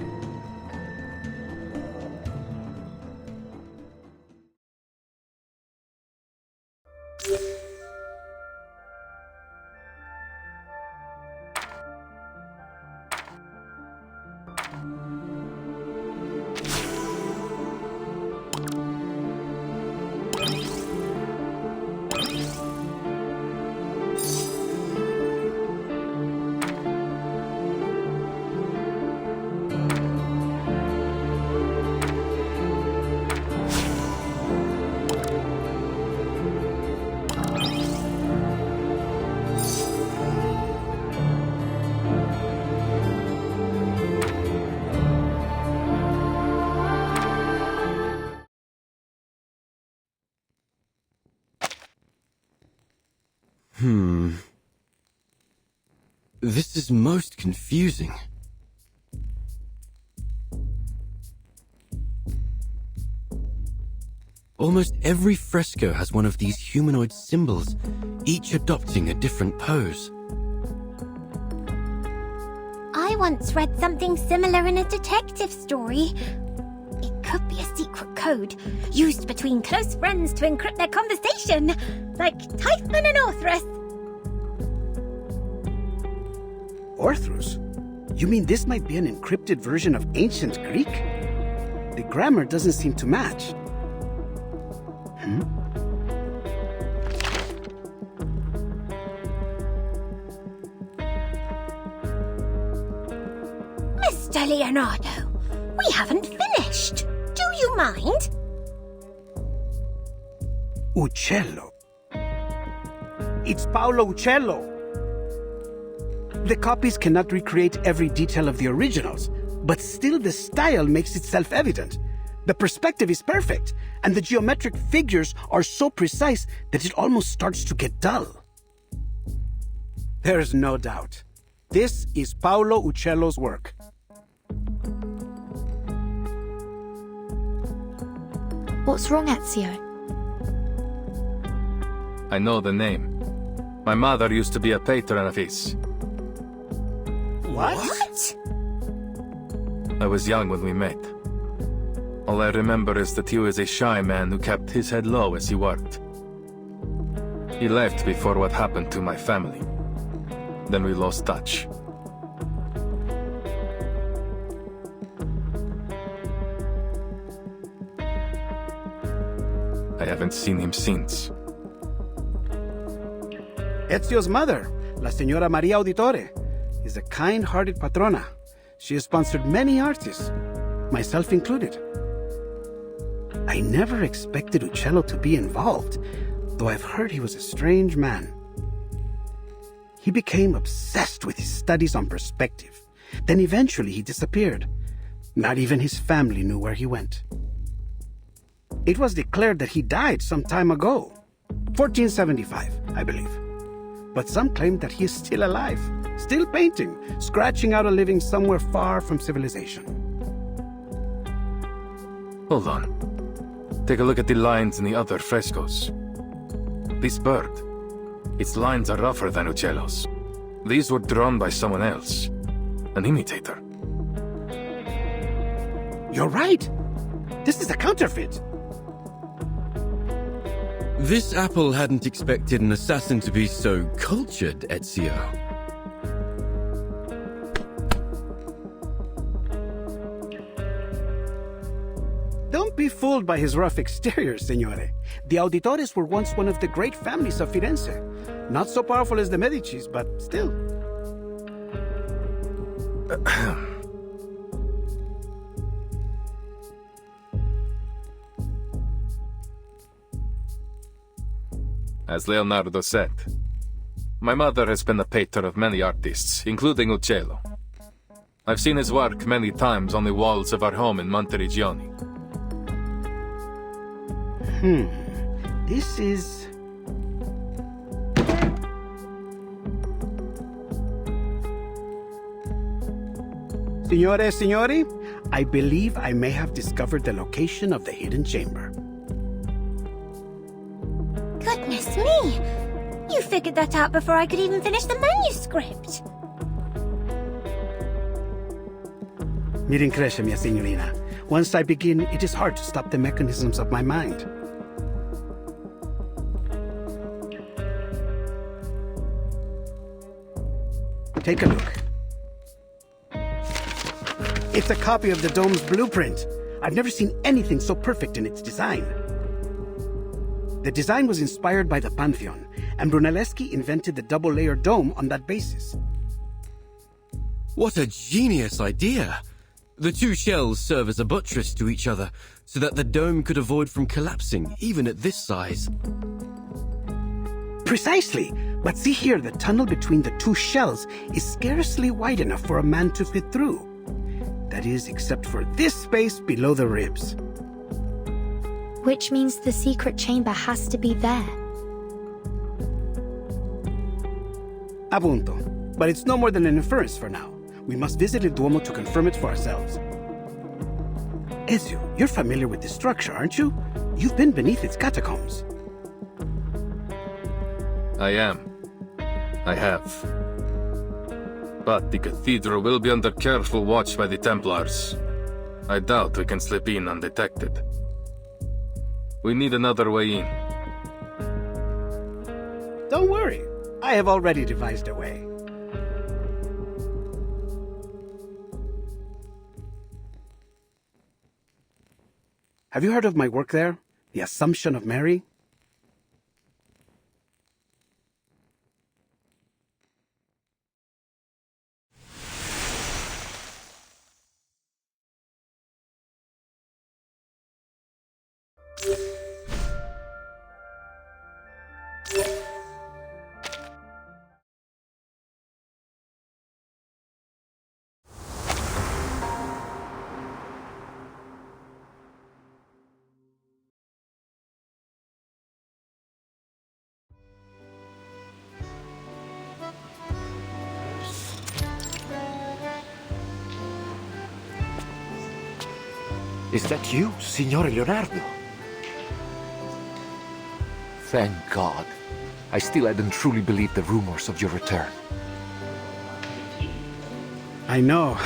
This is most confusing. Almost every fresco has one of these humanoid symbols, each adopting a different pose. I once read something similar in a detective story. It could be a secret code, used between close friends to encrypt their conversation, like Typhon and Orthrus. Orthrus? You mean this might be an encrypted version of ancient Greek? The grammar doesn't seem to match. Mr. Leonardo, we haven't finished. Do you mind? Uccello. It's Paolo Uccello. The copies cannot recreate every detail of the originals, but still the style makes itself evident. The perspective is perfect, and the geometric figures are so precise that it almost starts to get dull. There's no doubt. This is Paolo Uccello's work. What's wrong, Ezio? I know the name. My mother used to be a patron of his. What? I was young when we met. All I remember is that he was a shy man who kept his head low as he worked. He left before what happened to my family. Then we lost touch. I haven't seen him since. Ezio's mother, La Señora Maria Auditore, is a kind-hearted patrona. She has sponsored many artists, myself included. I never expected Uccello to be involved, though I've heard he was a strange man. He became obsessed with his studies on perspective. Then eventually he disappeared. Not even his family knew where he went. It was declared that he died some time ago, 1475, I believe. But some claim that he is still alive, still painting, scratching out a living somewhere far from civilization. Hold on. Take a look at the lines in the other frescoes. This bird, its lines are rougher than Uccello's. These were drawn by someone else, an imitator. You're right. This is a counterfeit. This apple hadn't expected an assassin to be so cultured, Ezio. Don't be fooled by his rough exterior, Signore. The Auditores were once one of the great families of Firenze. Not so powerful as the Medicis, but still. As Leonardo said, my mother has been a patron of many artists, including Uccello. I've seen his work many times on the walls of our home in Monteriggioni. This is... Signori, I believe I may have discovered the location of the hidden chamber. Goodness me! You figured that out before I could even finish the manuscript. Mi rincresce, mia signorina. Once I begin, it is hard to stop the mechanisms of my mind. Take a look. It's a copy of the dome's blueprint. I've never seen anything so perfect in its design. The design was inspired by the Pantheon, and Brunelleschi invented the double-layer dome on that basis. What a genius idea! The two shells serve as a buttress to each other, so that the dome could avoid from collapsing, even at this size. Precisely! But see here, the tunnel between the two shells is scarcely wide enough for a man to fit through. That is, except for this space below the ribs. Which means the secret chamber has to be there. Appunto. But it's no more than an inference for now. We must visit the Duomo to confirm it for ourselves. Ezio, you're familiar with this structure, aren't you? You've been beneath its catacombs. I am. I have. But the cathedral will be under careful watch by the Templars. I doubt we can slip in undetected. We need another way in. Don't worry. I have already devised a way. Have you heard of my work there? The Assumption of Mary? Is that you, Signore Leonardo? Thank God. I still hadn't truly believed the rumors of your return. I know.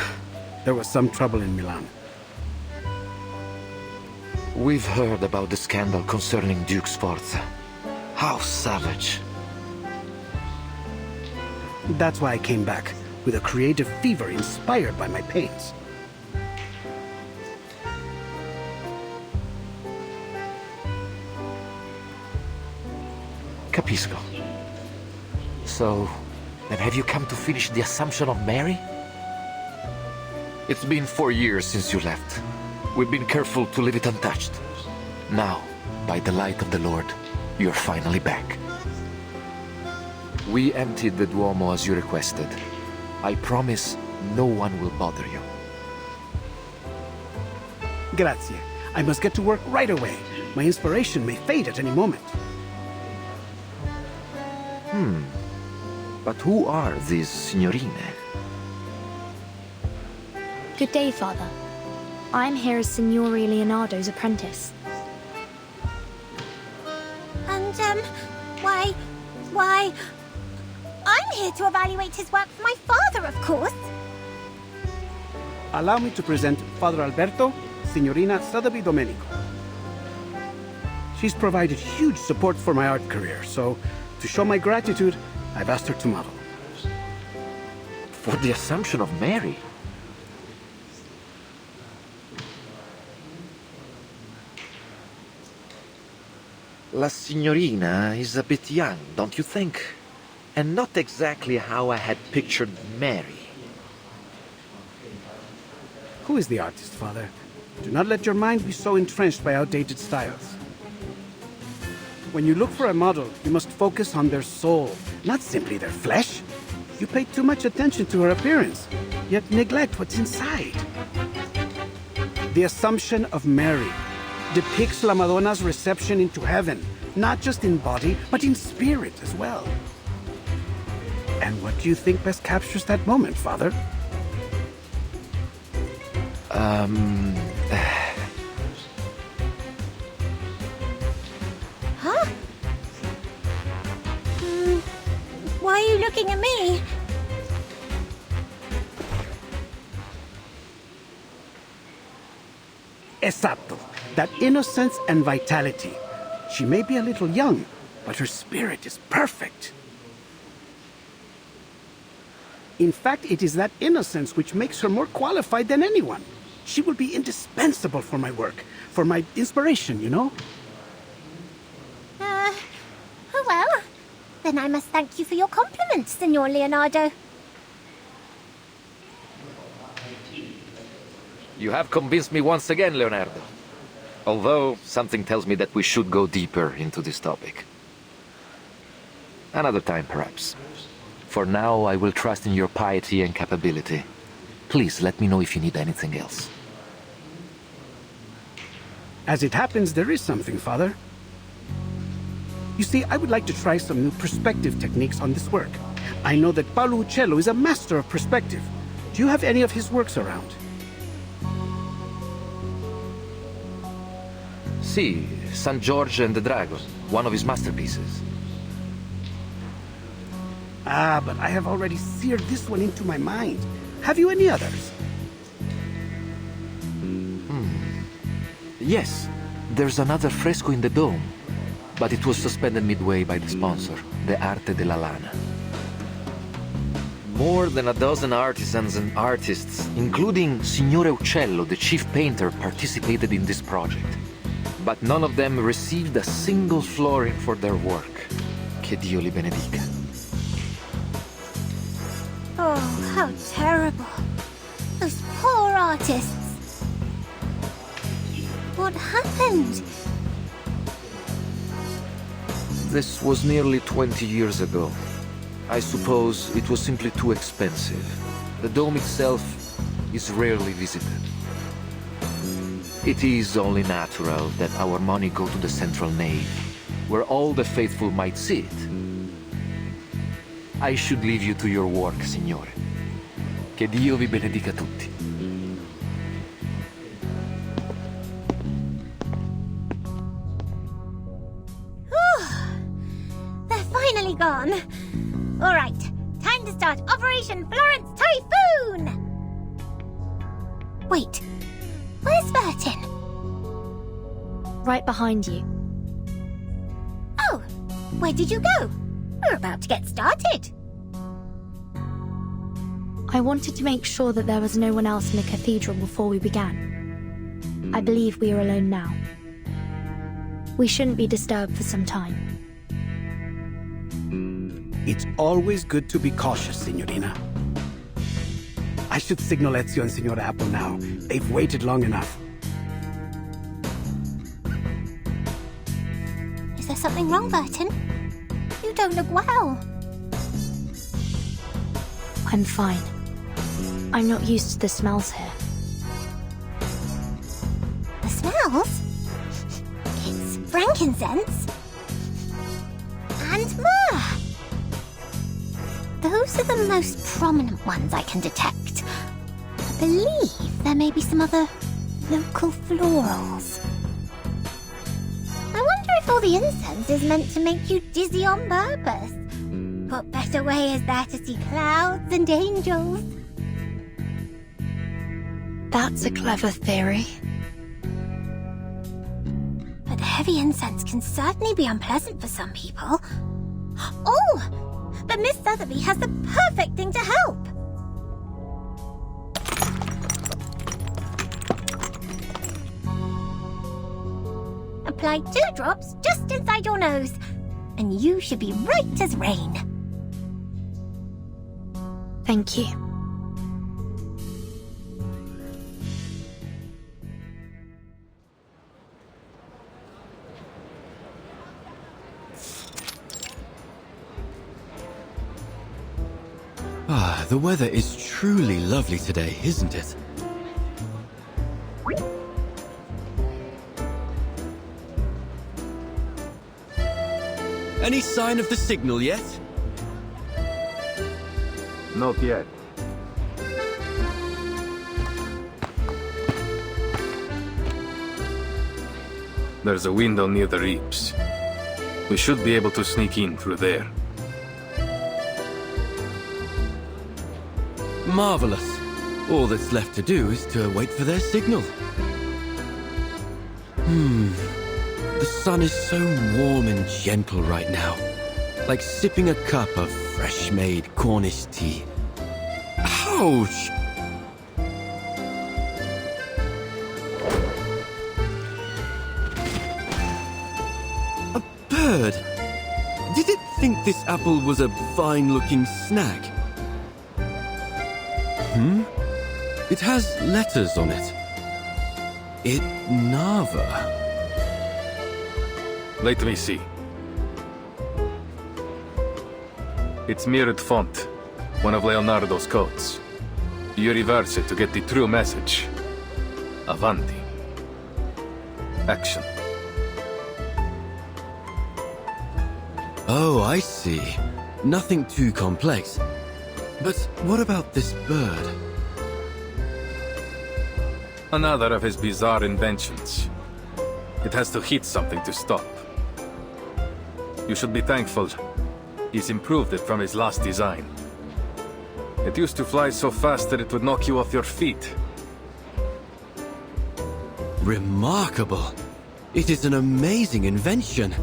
There was some trouble in Milan. We've heard about the scandal concerning Duke Sforza. How savage. That's why I came back, with a creative fever inspired by my pains. Capisco. So, then have you come to finish the Assumption of Mary? It's been 4 years since you left. We've been careful to leave it untouched. Now, by the light of the Lord, you're finally back. We emptied the Duomo as you requested. I promise no one will bother you. Grazie. I must get to work right away. My inspiration may fade at any moment. But who are these signorine? Good day, Father. I'm here as Signore Leonardo's apprentice. And, why... I'm here to evaluate his work for my father, of course. Allow me to present Father Alberto, Signorina Sotheby Domenico. She's provided huge support for my art career, so to show my gratitude, I've asked her to model. For the Assumption of Mary? La signorina is a bit young, don't you think? And not exactly how I had pictured Mary. Who is the artist, Father? Do not let your mind be so entrenched by outdated styles. When you look for a model, you must focus on their soul, not simply their flesh. You pay too much attention to her appearance, yet neglect what's inside. The Assumption of Mary depicts La Madonna's reception into heaven, not just in body, but in spirit as well. And what do you think best captures that moment, Father? Huh? Why are you looking at me? Esatto. That innocence and vitality. She may be a little young, but her spirit is perfect. In fact, it is that innocence which makes her more qualified than anyone. She will be indispensable for my work, for my inspiration, you know? Oh well. Then I must thank you for your compliments, Signor Leonardo. You have convinced me once again, Leonardo. Although, something tells me that we should go deeper into this topic. Another time, perhaps. For now, I will trust in your piety and capability. Please let me know if you need anything else. As it happens, there is something, Father. You see, I would like to try some new perspective techniques on this work. I know that Paolo Uccello is a master of perspective. Do you have any of his works around? See, San George and the Dragon, one of his masterpieces. Ah, but I have already seared this one into my mind. Have you any others? Yes, there's another fresco in the dome, but it was suspended midway by the sponsor, the Arte della Lana. More than a dozen artisans and artists, including Signore Uccello, the chief painter, participated in this project. But none of them received a single florin for their work. Che Dio li benedica. Oh, how terrible. Those poor artists. What happened? This was nearly 20 years ago. I suppose it was simply too expensive. The dome itself is rarely visited. It is only natural that our money go to the central nave, where all the faithful might see it. I should leave you to your work, Signore. Che Dio vi benedica tutti. They're finally gone. All right, time to start Operation Florence Typhoon! Wait, where's Vertin? Right behind you. Oh, where did you go? We're about to get started. I wanted to make sure that there was no one else in the cathedral before we began. I believe we are alone now. We shouldn't be disturbed for some time. It's always good to be cautious, Signorina. I should signal Ezio and Signora Apple now. They've waited long enough. Is there something wrong, Burton? You don't look well. I'm fine. I'm not used to the smells here. The smells? It's frankincense. And myrrh. Those are the most prominent ones I can detect. I believe there may be some other local florals. I wonder if all the incense is meant to make you dizzy on purpose. What better way is there to see clouds and angels? That's a clever theory. But heavy incense can certainly be unpleasant for some people. Oh! But Miss Sotheby has the perfect thing to help! Apply 2 drops just inside your nose, and you should be right as rain. Thank you. Ah, the weather is truly lovely today, isn't it? Any sign of the signal yet? Not yet. There's a window near the reaps. We should be able to sneak in through there. Marvelous. All that's left to do is to wait for their signal. The sun is so warm and gentle right now. Like sipping a cup of fresh-made Cornish tea. Ouch! A bird! Did it think this apple was a fine-looking snack? It has letters on it. Nava. Let me see. It's mirrored font, one of Leonardo's codes. You reverse it to get the true message. Avanti. Action. Oh, I see. Nothing too complex. But what about this bird? Another of his bizarre inventions. It has to hit something to stop. You should be thankful. He's improved it from his last design. It used to fly so fast that it would knock you off your feet. Remarkable. It is an amazing invention.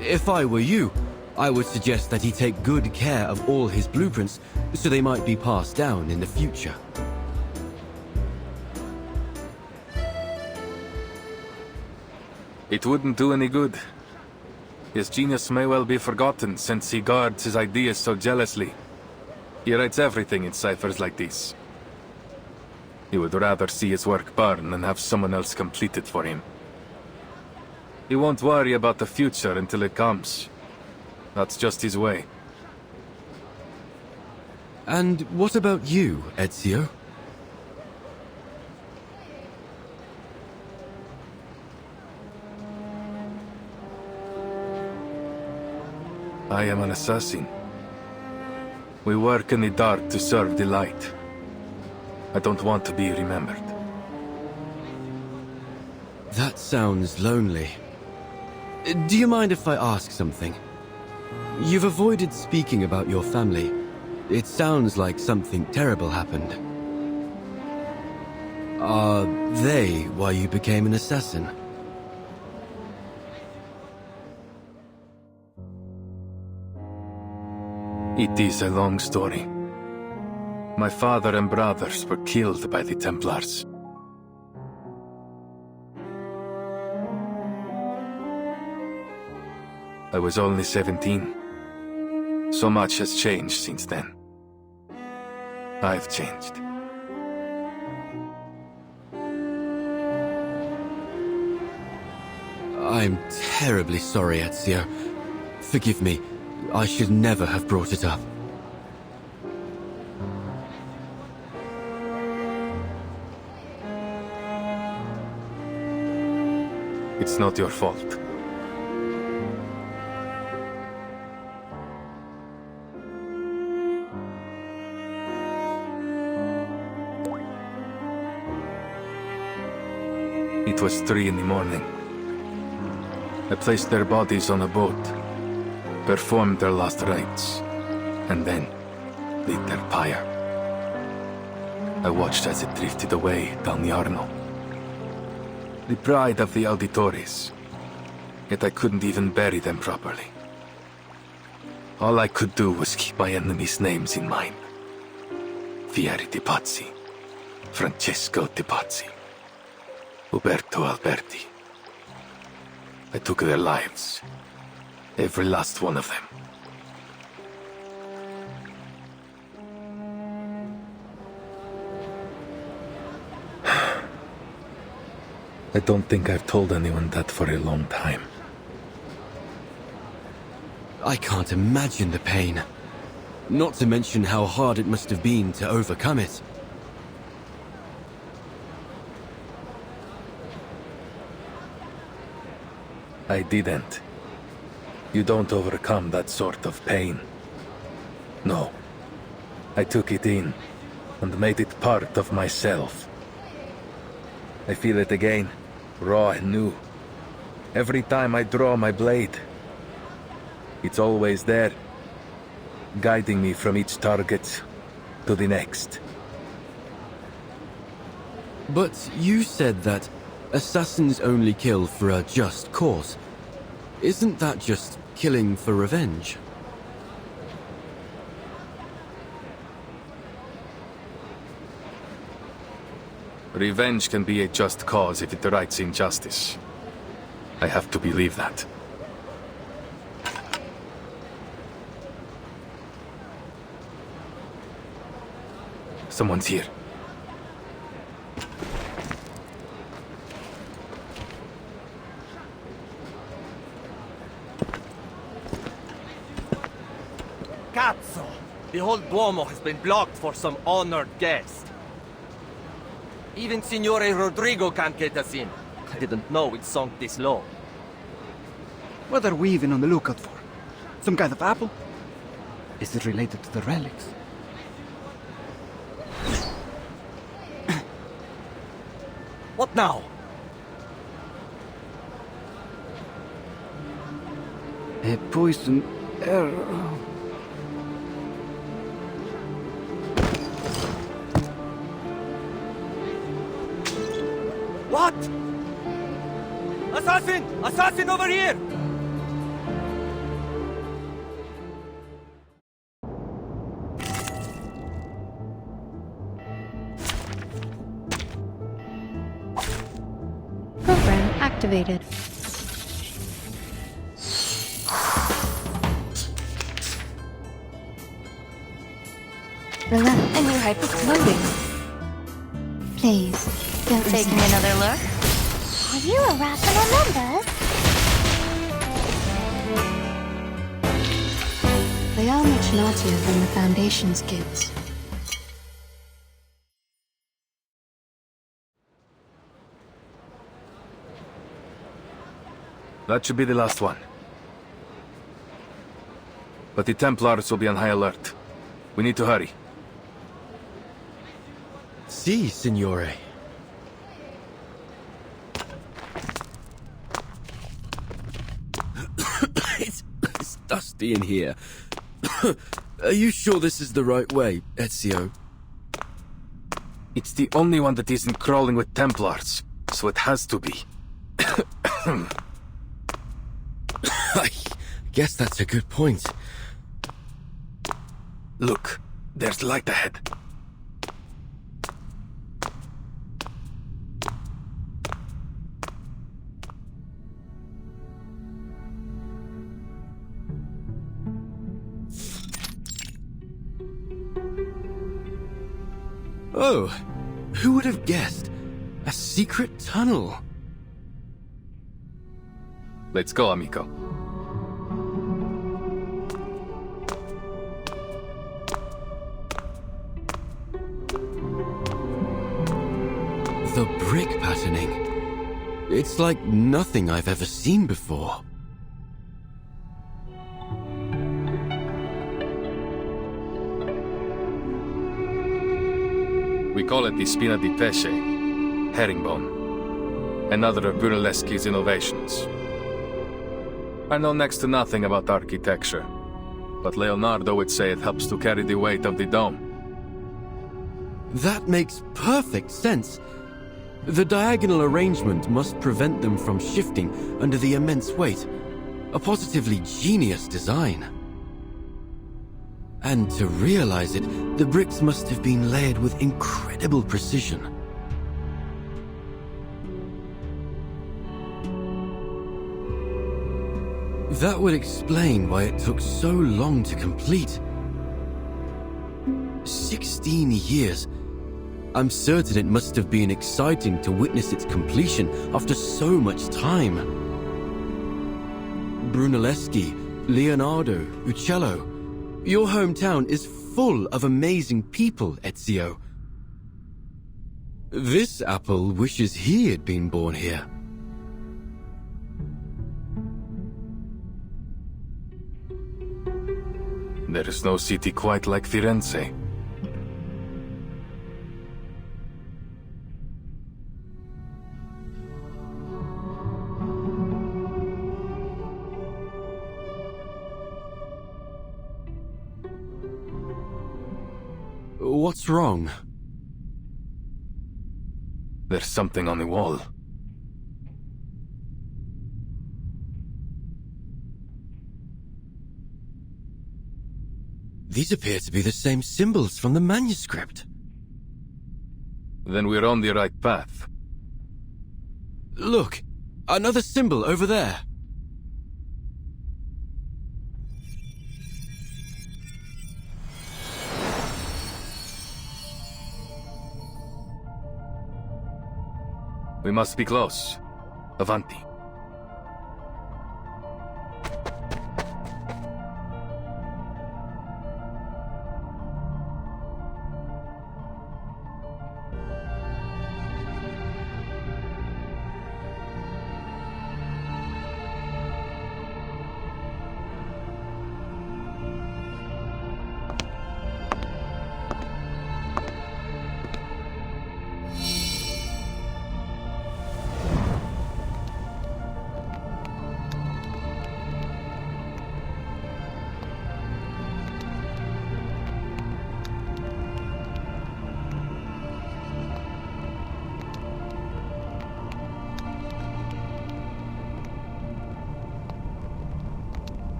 If I were you, I would suggest that he take good care of all his blueprints so they might be passed down in the future. It wouldn't do any good. His genius may well be forgotten since he guards his ideas so jealously. He writes everything in ciphers like this. He would rather see his work burn than have someone else complete it for him. He won't worry about the future until it comes. That's just his way. And what about you, Ezio? I am an assassin. We work in the dark to serve the light. I don't want to be remembered. That sounds lonely. Do you mind if I ask something? You've avoided speaking about your family. It sounds like something terrible happened. Are they why you became an assassin? It is a long story. My father and brothers were killed by the Templars. I was only 17. So much has changed since then. I've changed. I'm terribly sorry, Ezio. Forgive me. I should never have brought it up. It's not your fault. It was 3 in the morning. I placed their bodies on a boat, performed their last rites, and then lit their pyre. I watched as it drifted away down the Arno. The pride of the auditores. Yet I couldn't even bury them properly. All I could do was keep my enemies' names in mind. Fieri de Pazzi, Francesco de Pazzi, Uberto Alberti. I took their lives. Every last one of them. I don't think I've told anyone that for a long time. I can't imagine the pain. Not to mention how hard it must have been to overcome it. I didn't. You don't overcome that sort of pain. No. I took it in and made it part of myself. I feel it again, raw and new. Every time I draw my blade. It's always there, guiding me from each target to the next. But you said that assassins only kill for a just cause. Isn't that just killing for revenge? Revenge can be a just cause if it rights injustice. I have to believe that. Someone's here. Cazzo! The whole Duomo has been blocked for some honored guest. Even Signore Rodrigo can't get us in. I didn't know it sunk this low. What are we even on the lookout for? Some kind of apple? Is it related to the relics? What now? A poison arrow. What? Assassin! Assassin over here! Program activated. Relax. A new hyper loading. Please, don't Taking resist. another look? Are you a rat and a members? They are much naughtier than the Foundation's kids. That should be the last one. But the Templars will be on high alert. We need to hurry. Si, signore. It's dusty in here. Are you sure this is the right way, Ezio? It's the only one that isn't crawling with Templars, so it has to be. I guess that's a good point. Look, there's light ahead. Oh, who would have guessed? A secret tunnel. Let's go, amico. The brick patterning. It's like nothing I've ever seen before. We call it the spina di pesce, herringbone, another of Brunelleschi's innovations. I know next to nothing about architecture, but Leonardo would say it helps to carry the weight of the dome. That makes perfect sense. The diagonal arrangement must prevent them from shifting under the immense weight. A positively genius design. And to realize it, the bricks must have been layered with incredible precision. That would explain why it took so long to complete. 16 years. I'm certain it must have been exciting to witness its completion after so much time. Brunelleschi, Leonardo, Uccello. Your hometown is full of amazing people, Ezio. This apple wishes he had been born here. There is no city quite like Firenze. What's wrong? There's something on the wall. These appear to be the same symbols from the manuscript. Then we're on the right path. Look, another symbol over there. We must be close. Avanti.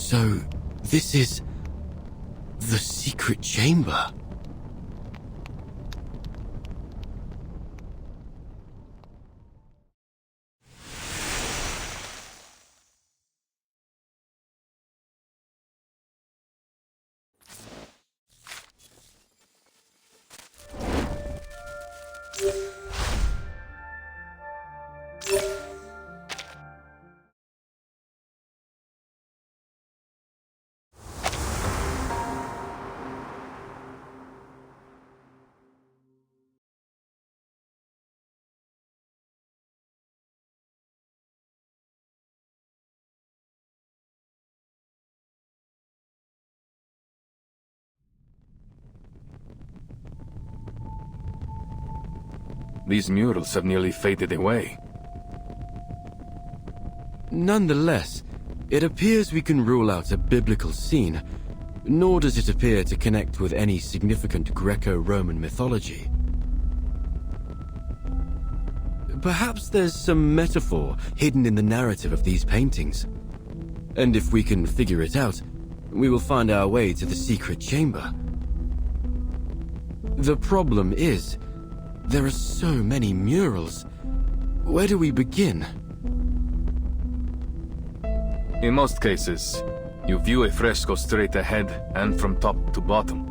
So, this is the secret chamber. These murals have nearly faded away. Nonetheless, it appears we can rule out a biblical scene, nor does it appear to connect with any significant Greco-Roman mythology. Perhaps there's some metaphor hidden in the narrative of these paintings. And if we can figure it out, we will find our way to the secret chamber. The problem is, there are so many murals. Where do we begin? In most cases, you view a fresco straight ahead and from top to bottom.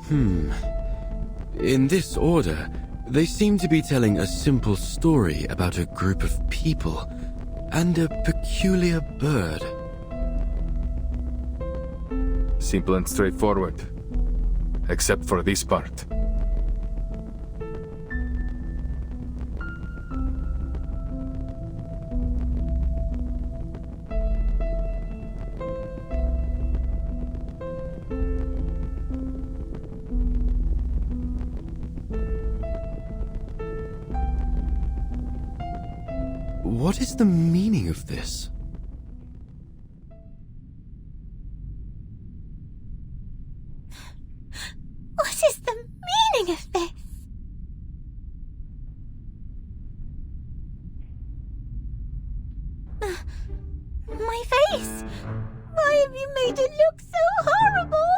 In this order, they seem to be telling a simple story about a group of people and a peculiar bird. Simple and straightforward. Except for this part. What is the meaning of this? What is the meaning of this? My face! Why have you made it look so horrible?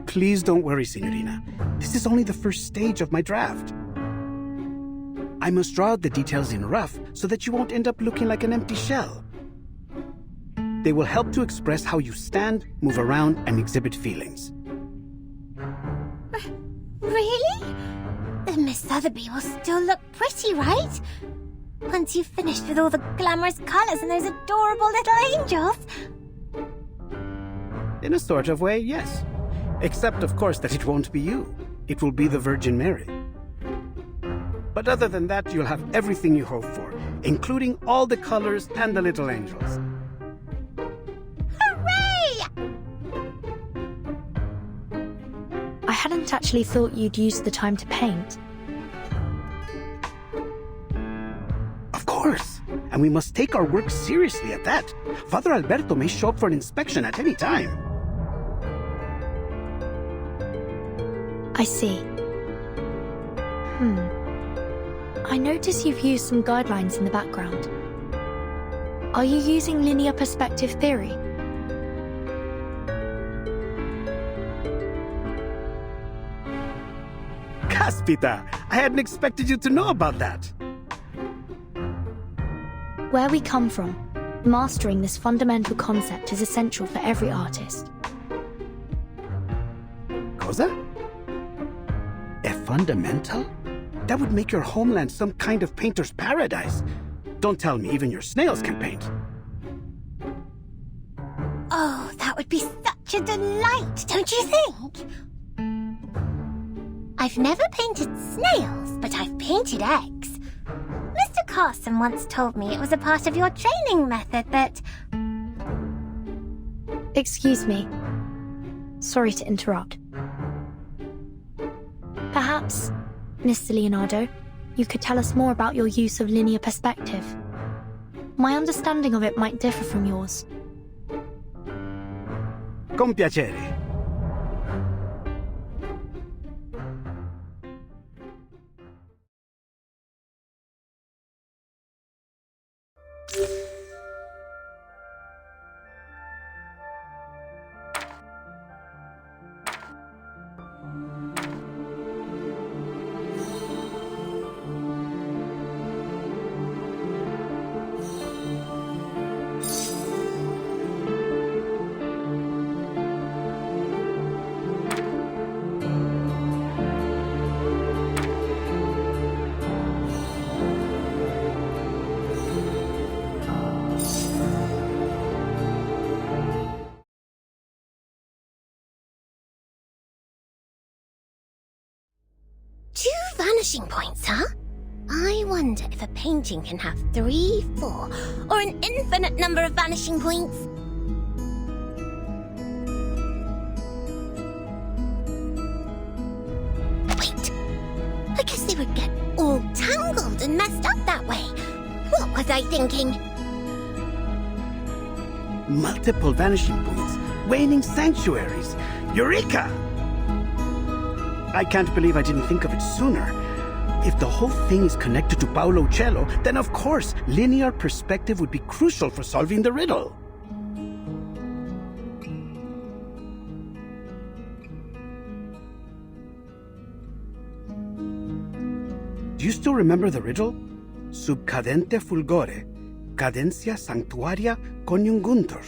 Please don't worry, Signorina. This is only the first stage of my draft. I must draw out the details in rough so that you won't end up looking like an empty shell. They will help to express how you stand, move around, and exhibit feelings. Really? Then Miss Sotheby will still look pretty, right? Once you've finished with all the glamorous colours and those adorable little angels. In a sort of way, yes. Except, of course, that it won't be you. It will be the Virgin Mary. But other than that, you'll have everything you hope for, including all the colors and the little angels. Hooray! I hadn't actually thought you'd use the time to paint. Of course. And we must take our work seriously at that. Father Alberto may show up for an inspection at any time. I see. I notice you've used some guidelines in the background. Are you using linear perspective theory? Caspita, I hadn't expected you to know about that. Where we come from, mastering this fundamental concept is essential for every artist. Cosa? A fundamental? That would make your homeland some kind of painter's paradise. Don't tell me even your snails can paint. Oh, that would be such a delight, don't you think? I've never painted snails, but I've painted eggs. Mr. Carson once told me it was a part of your training method that... Excuse me. Sorry to interrupt. Perhaps, Mr. Leonardo, you could tell us more about your use of linear perspective. My understanding of it might differ from yours. Con piacere. Vanishing points, huh? I wonder if a painting can have 3, 4, or an infinite number of vanishing points. Wait, I guess they would get all tangled and messed up that way. What was I thinking? Multiple vanishing points, waning sanctuaries. Eureka! I can't believe I didn't think of it sooner. If the whole thing is connected to Paolo Cello, then of course, linear perspective would be crucial for solving the riddle. Do you still remember the riddle? sub cadente fulgore, cadencia sanctuaria coniunguntur.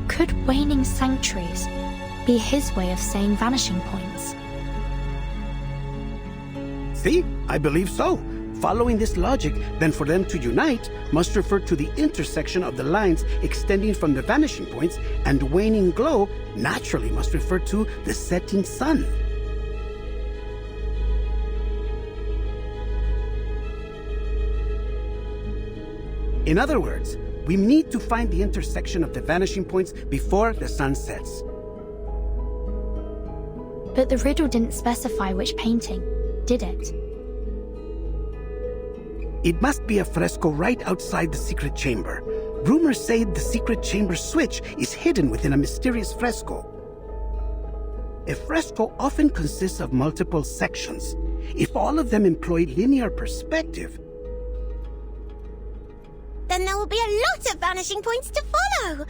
Could waning sanctuaries be his way of saying vanishing points? See, I believe so. Following this logic, then for them to unite must refer to the intersection of the lines extending from the vanishing points, and waning glow naturally must refer to the setting sun. In other words, we need to find the intersection of the vanishing points before the sun sets. But the riddle didn't specify which painting, did it? It must be a fresco right outside the secret chamber. Rumors say the secret chamber switch is hidden within a mysterious fresco. A fresco often consists of multiple sections. If all of them employ linear perspective, then there will be a lot of vanishing points to follow.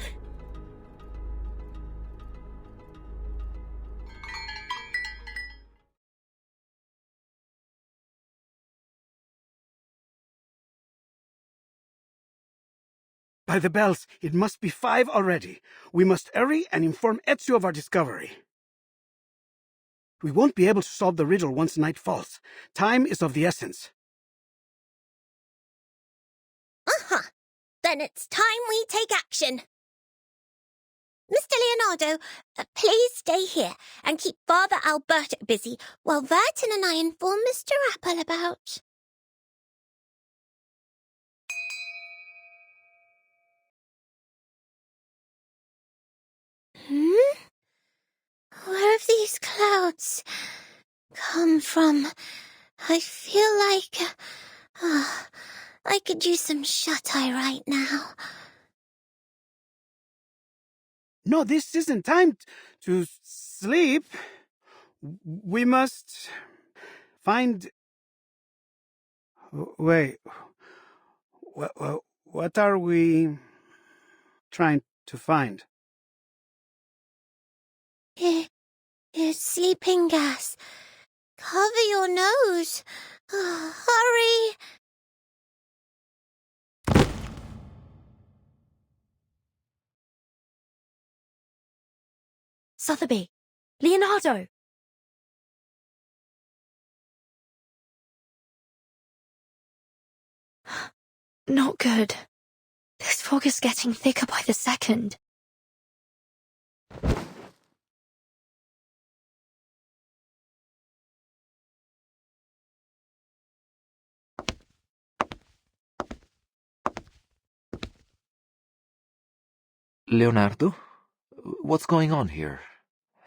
by the bells, it must be 5 already. We must hurry and inform Ezio of our discovery. We won't be able to solve the riddle once night falls. Time is of the essence. Then it's time we take action. Mr. Leonardo, please stay here and keep Father Alberto busy while Vertin and I inform Mr. Apple about... Where have these clouds come from? I feel like... I could use some shut-eye right now. No, this isn't time to sleep. We must find... Wait. What are we trying to find? It's sleeping gas. Cover your nose. Hurry. Sotheby! Leonardo! Not good. This fog is getting thicker by the second. Leonardo? What's going on here?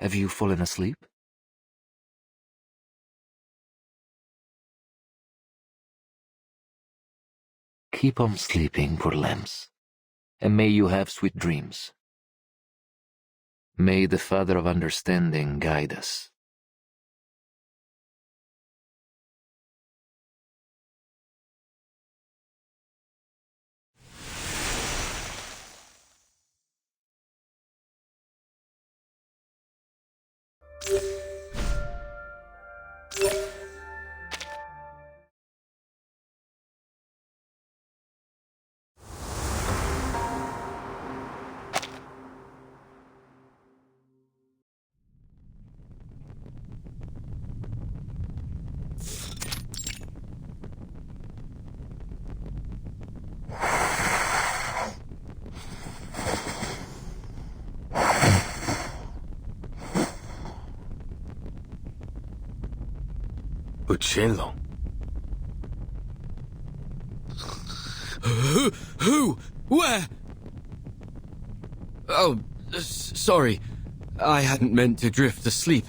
Have you fallen asleep? Keep on sleeping, poor lambs, and may you have sweet dreams. May the Father of Understanding guide us. Uccello. Who? Where? Oh, sorry. I hadn't meant to drift asleep.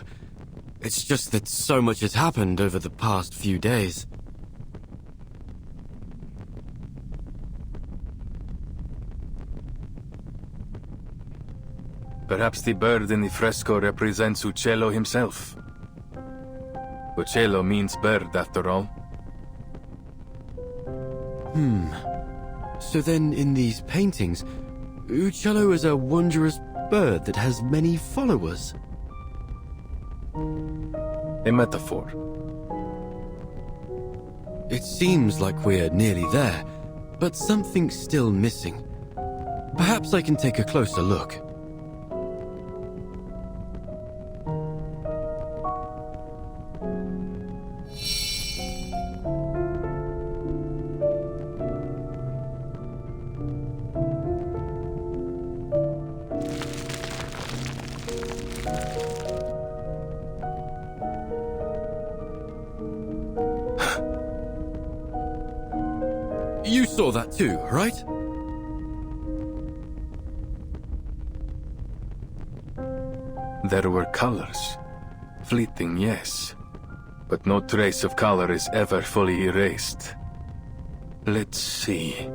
It's just that so much has happened over the past few days. Perhaps the bird in the fresco represents Uccello himself. Uccello means bird, after all. So then, in these paintings, Uccello is a wondrous bird that has many followers. A metaphor. It seems like we're nearly there, but something's still missing. Perhaps I can take a closer look. You saw that too, right? There were colors. Fleeting, yes. But no trace of color is ever fully erased. Let's see.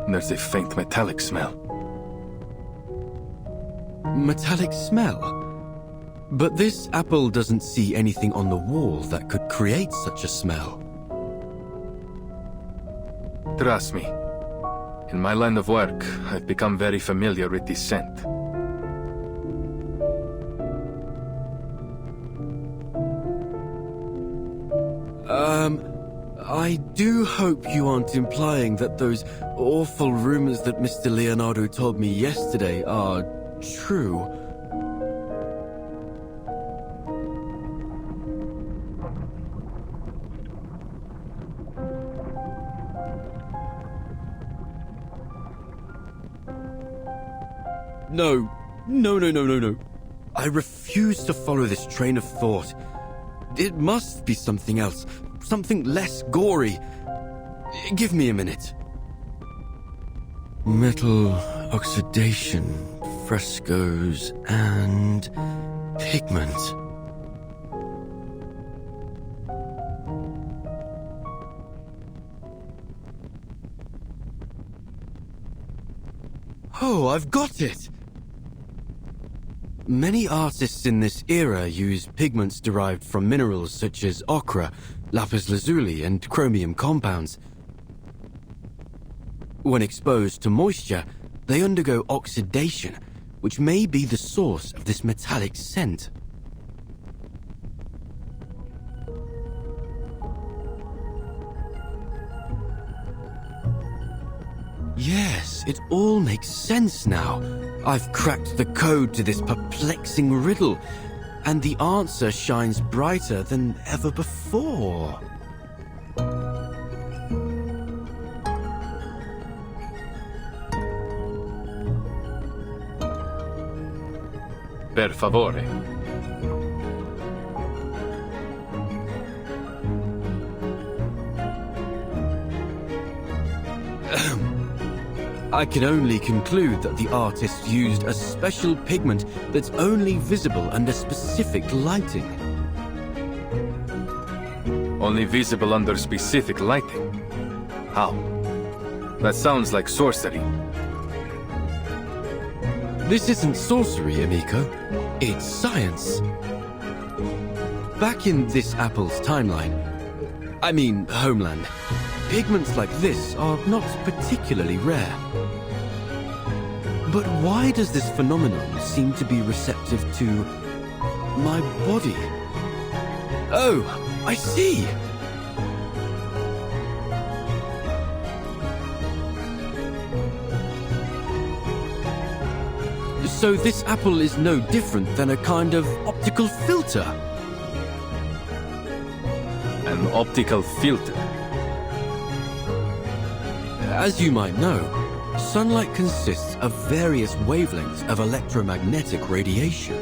There's a faint metallic smell. Metallic smell? But this apple doesn't see anything on the wall that could create such a smell. Trust me. In my line of work, I've become very familiar with this scent. I do hope you aren't implying that those awful rumors that Mr. Leonardo told me yesterday are true. No. I refuse to follow this train of thought. It must be something else, something less gory. Give me a minute. Metal oxidation, frescoes, and pigment. Oh, I've got it! Many artists in this era use pigments derived from minerals such as ochre, lapis lazuli, and chromium compounds. When exposed to moisture, they undergo oxidation, which may be the source of this metallic scent. Yes, it all makes sense now. I've cracked the code to this perplexing riddle, and the answer shines brighter than ever before. Per favore. I can only conclude that the artist used a special pigment that's only visible under specific lighting. Only visible under specific lighting? How? That sounds like sorcery. This isn't sorcery, amico. It's science. Back in this apple's timeline, I mean homeland, pigments like this are not particularly rare. But why does this phenomenon seem to be receptive to my body? Oh, I see! So this apple is no different than a kind of optical filter. An optical filter? As you might know, sunlight consists of various wavelengths of electromagnetic radiation.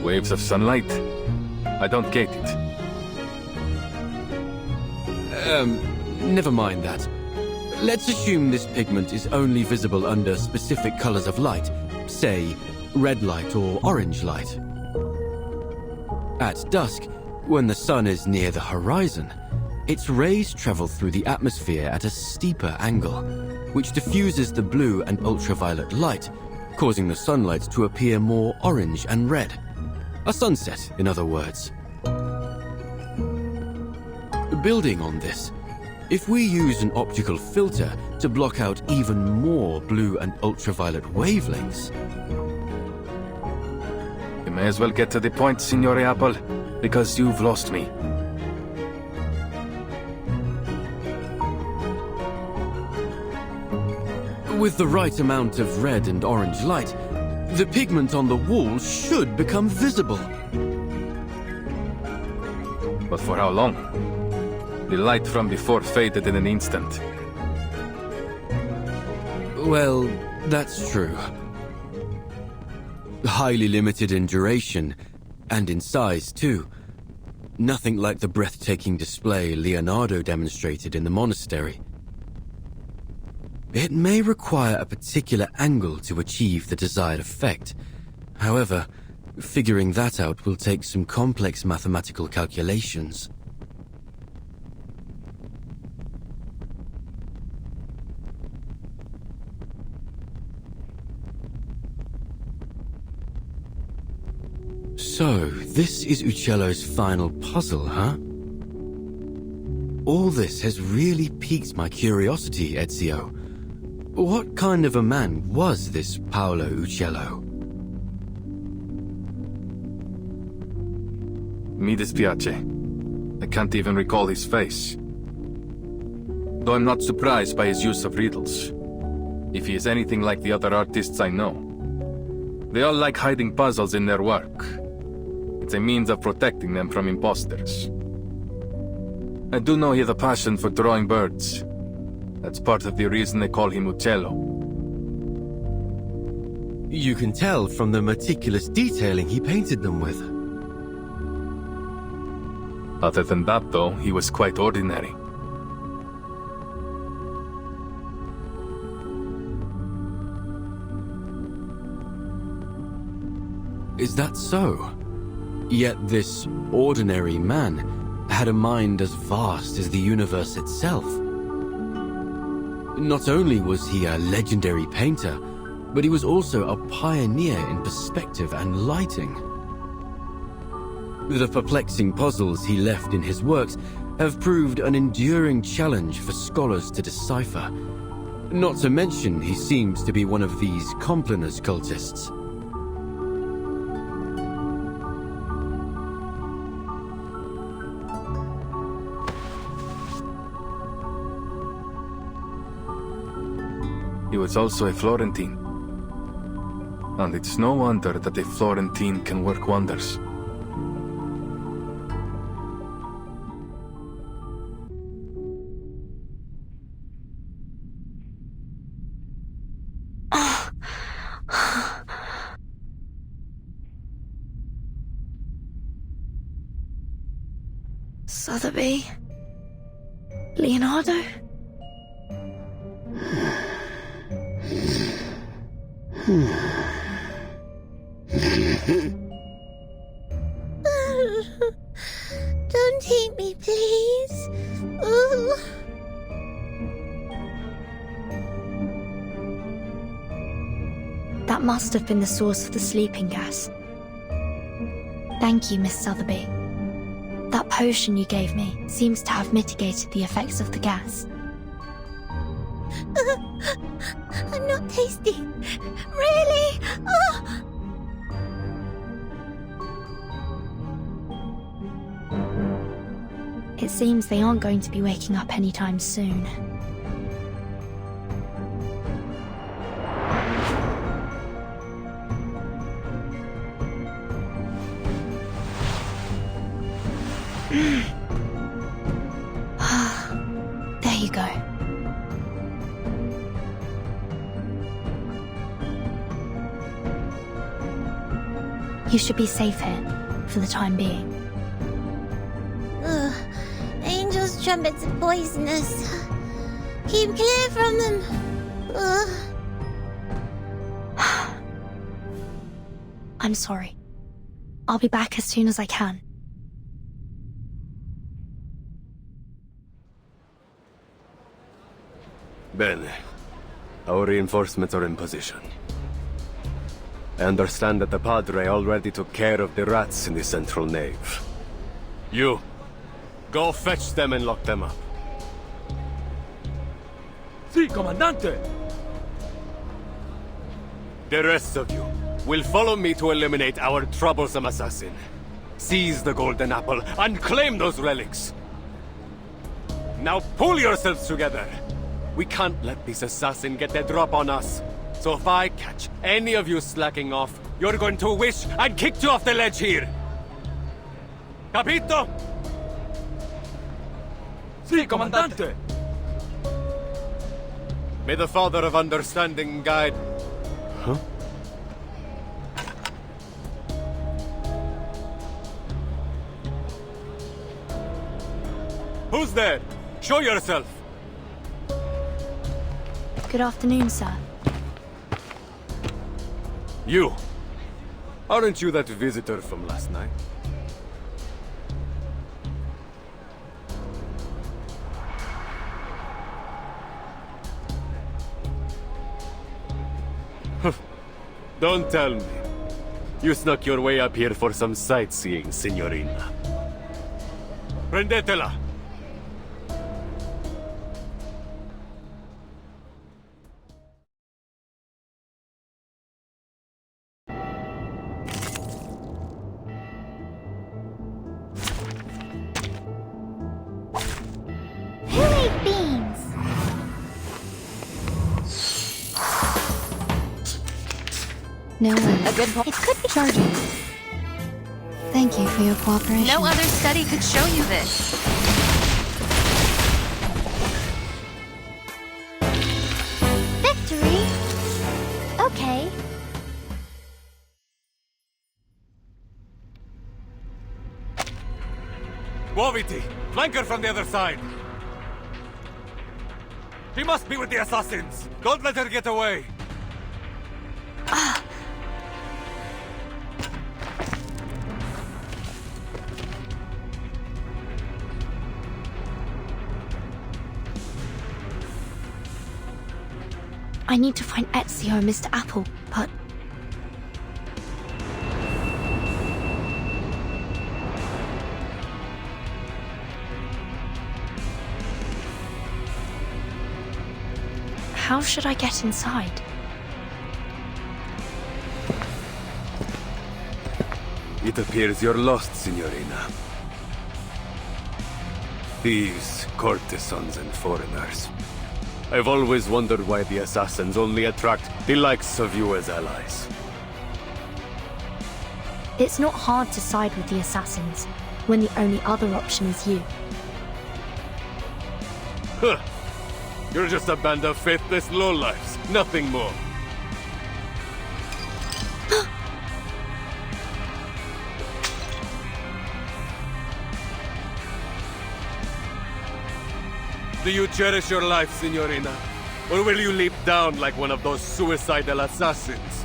Waves of sunlight? I don't get it. Never mind that. Let's assume this pigment is only visible under specific colors of light, say, red light or orange light. At dusk, when the sun is near the horizon, its rays travel through the atmosphere at a steeper angle, which diffuses the blue and ultraviolet light, causing the sunlight to appear more orange and red. A sunset, in other words. Building on this, If we use an optical filter to block out even more blue and ultraviolet wavelengths... You may as well get to the point, Signore Apple, because you've lost me. With the right amount of red and orange light, the pigment on the walls should become visible. But for how long? The light from before faded in an instant. Well, that's true. Highly limited in duration, and in size too. Nothing like the breathtaking display Leonardo demonstrated in the monastery. It may require a particular angle to achieve the desired effect. However, figuring that out will take some complex mathematical calculations. So, this is Uccello's final puzzle, huh? All this has really piqued my curiosity, Ezio. What kind of a man was this Paolo Uccello? Mi dispiace. I can't even recall his face. Though I'm not surprised by his use of riddles. If he is anything like the other artists I know. They all like hiding puzzles in their work. It's a means of protecting them from imposters. I do know he has a passion for drawing birds. That's part of the reason they call him Uccello. You can tell from the meticulous detailing he painted them with. Other than that, though, he was quite ordinary. Is that so? Yet this ordinary man had a mind as vast as the universe itself. Not only was he a legendary painter, but he was also a pioneer in perspective and lighting. The perplexing puzzles he left in his works have proved an enduring challenge for scholars to decipher. Not to mention he seems to be one of these Compliners cultists. He was also a Florentine. And it's no wonder that a Florentine can work wonders. Sotheby? Leonardo? Don't eat me, please. Ooh. That must have been the source of the sleeping gas. Thank you, Miss Sotheby. That potion you gave me seems to have mitigated the effects of the gas. I'm not tasty. Really? Oh. It seems they aren't going to be waking up anytime soon. There you go. You should be safe here, for the time being. Ugh. Angels' trumpets are poisonous. Keep clear from them. Ugh. I'm sorry. I'll be back as soon as I can. Bene. Our reinforcements are in position. I understand that the Padre already took care of the rats in the central nave. You, go fetch them and lock them up. Si, Comandante! The rest of you will follow me to eliminate our troublesome assassin. Seize the golden apple and claim those relics. Now pull yourselves together. We can't let this assassin get the drop on us. So if I catch any of you slacking off, you're going to wish I'd kicked you off the ledge here. Capito? Si, Comandante! May the Father of Understanding guide... Huh? Who's there? Show yourself! Good afternoon, sir. You! Aren't you that visitor from last night? Don't tell me. You snuck your way up here for some sightseeing, signorina. Prendetela! Who ate beans? No one. A good point. It could be Charging. Thank you for your cooperation. No other study could show you this. victory. Okay. Guaviti! Flank her from the other side! She must be with the assassins! Don't let her get away! I need to find Ezio and Mr. Apple, but... How should I get inside? It appears you're lost, signorina. Thieves, courtesans, and foreigners. I've always wondered why the assassins only attract the likes of you as allies. It's not hard to side with the assassins, when the only other option is you. Huh. You're just a band of faithless lowlifes, nothing more. Do you cherish your life, signorina? Or will you leap down like one of those suicidal assassins?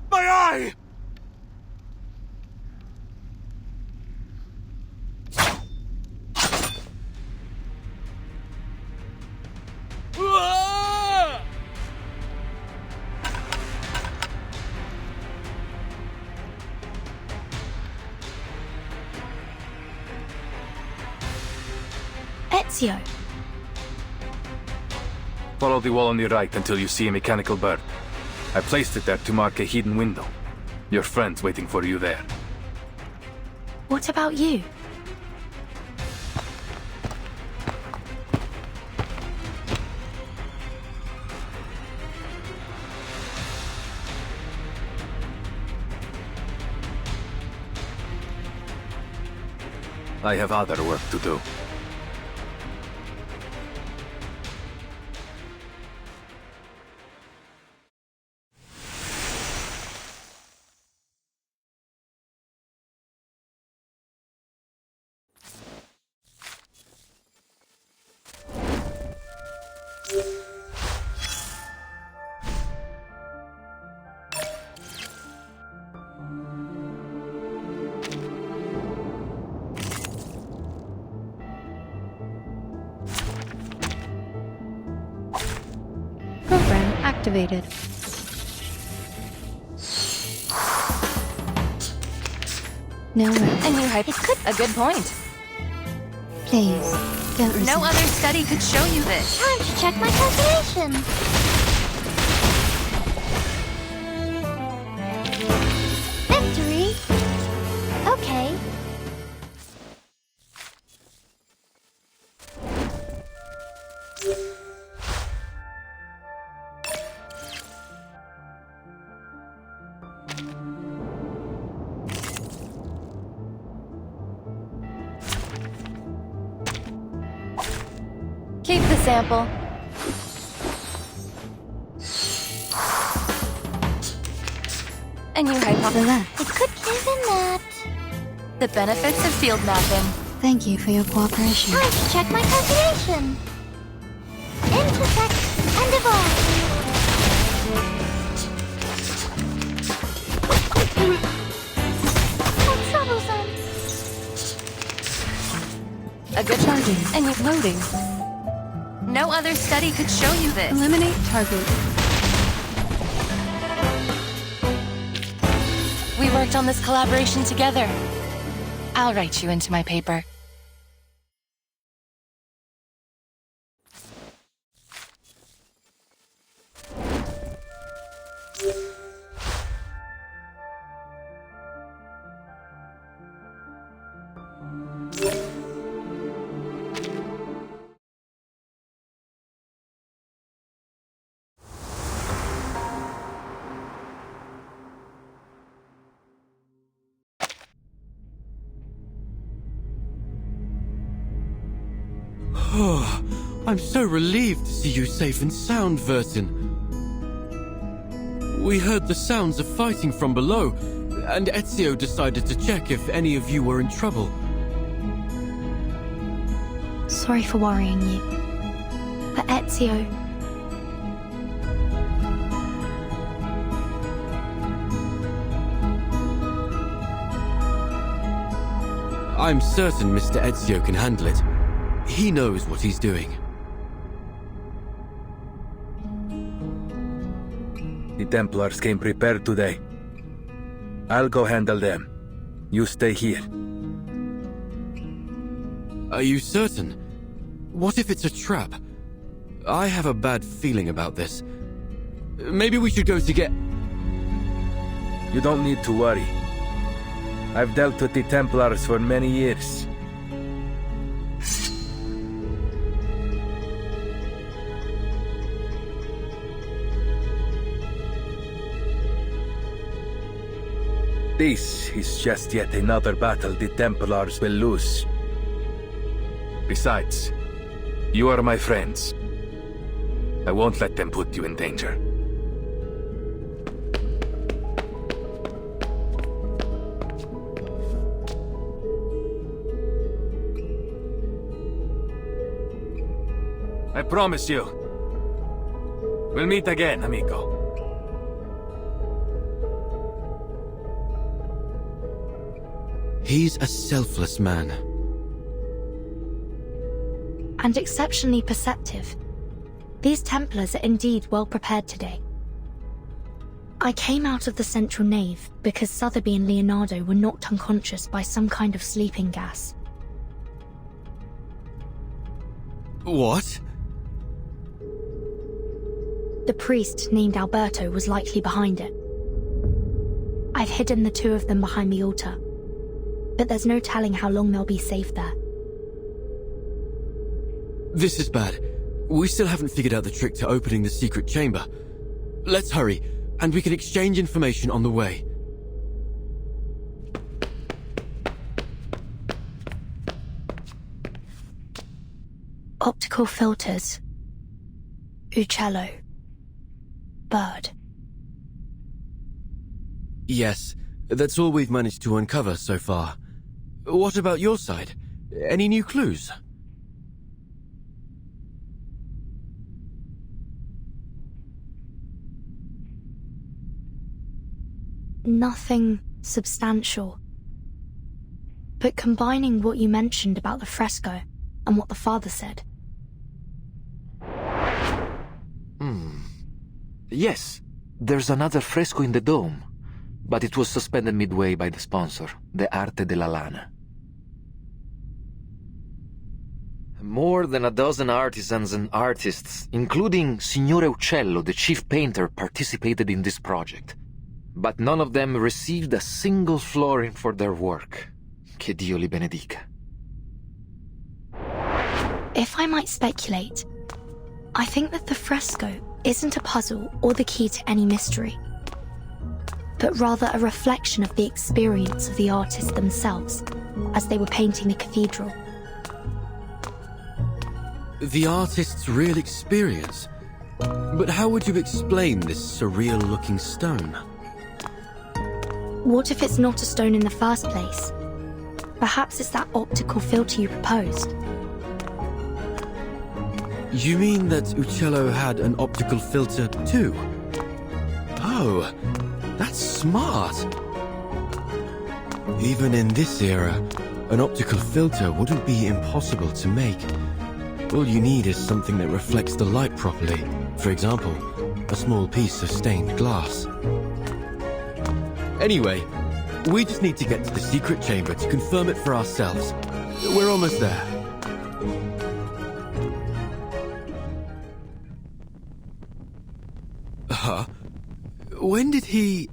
My eye! Ezio! Follow the wall on the right until you see a mechanical bird. I placed it there to mark a hidden window. Your friend's waiting for you there. What about you? I have other work to do. activated. Now rest. A new a good point. Please, don't resist. No other study could show you this. Time to check my calculation. Victory? Okay. Keep the sample. A new hypothesis. It could live in that. The benefits of field mapping. Thank you for your cooperation. Time to check my calculation. Intersect and divide. How troublesome. A good Charging. and you Loading. No other study could show you this. Eliminate target. We worked on this collaboration together. I'll write you into my paper. Oh, I'm so relieved to see you safe and sound, Vertin. We heard the sounds of fighting from below, and Ezio decided to check if any of you were in trouble. Sorry for worrying you. But Ezio... I'm certain Mr. Ezio can handle it. He knows what he's doing. The Templars came prepared today. I'll go handle them. You stay here. Are you certain? What if it's a trap? I have a bad feeling about this. Maybe we should go together. You don't need to worry. I've dealt with the Templars for many years. This is just yet another battle the Templars will lose. Besides, you are my friends. I won't let them put you in danger. I promise you. We'll meet again, amigo. He's a selfless man. and exceptionally perceptive. These Templars are indeed well prepared today. I came out of the central nave because Sotheby and Leonardo were knocked unconscious by some kind of sleeping gas. What? The priest named Alberto was likely behind it. I've hidden the two of them behind the altar, but there's no telling how long they'll be safe there. This is bad. We still haven't figured out the trick to opening the secret chamber. Let's hurry, and we can exchange information on the way. Optical filters. Uccello. Bird. Yes, that's all we've managed to uncover so far. What about your side? Any new clues? Nothing substantial. But combining what you mentioned about the fresco and what the father said. Yes, there's another fresco in the dome, but it was suspended midway by the sponsor, the Arte della Lana. More than a dozen artisans and artists, including Signore Uccello, the chief painter, participated in this project. But none of them received a single florin for their work. Che Dio li benedica. If I might speculate, I think that the fresco isn't a puzzle or the key to any mystery, but rather a reflection of the experience of the artists themselves as they were painting the cathedral. The artist's real experience? But how would you explain this surreal-looking stone? What if it's not a stone in the first place? Perhaps it's that optical filter you proposed. You mean that Uccello had an optical filter too? Oh, that's smart. Even in this era, an optical filter wouldn't be impossible to make. All you need is something that reflects the light properly. For example, a small piece of stained glass. Anyway, we just need to get to the secret chamber to confirm it for ourselves. We're almost there. Huh? When did he...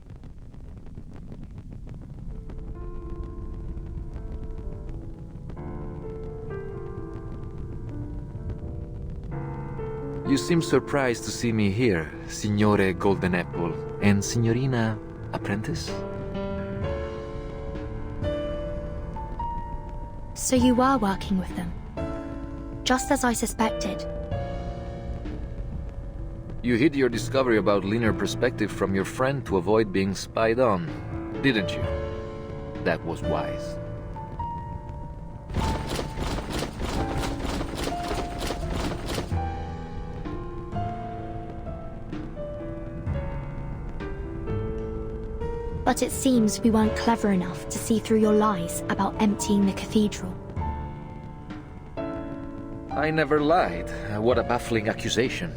You seem surprised to see me here, Signore Golden Apple, and Signorina Apprentice? So you were working with them, just as I suspected. You hid your discovery about linear perspective from your friend to avoid being spied on, didn't you? That was wise. But it seems we weren't clever enough to see through your lies about emptying the cathedral. I never lied. What a baffling accusation.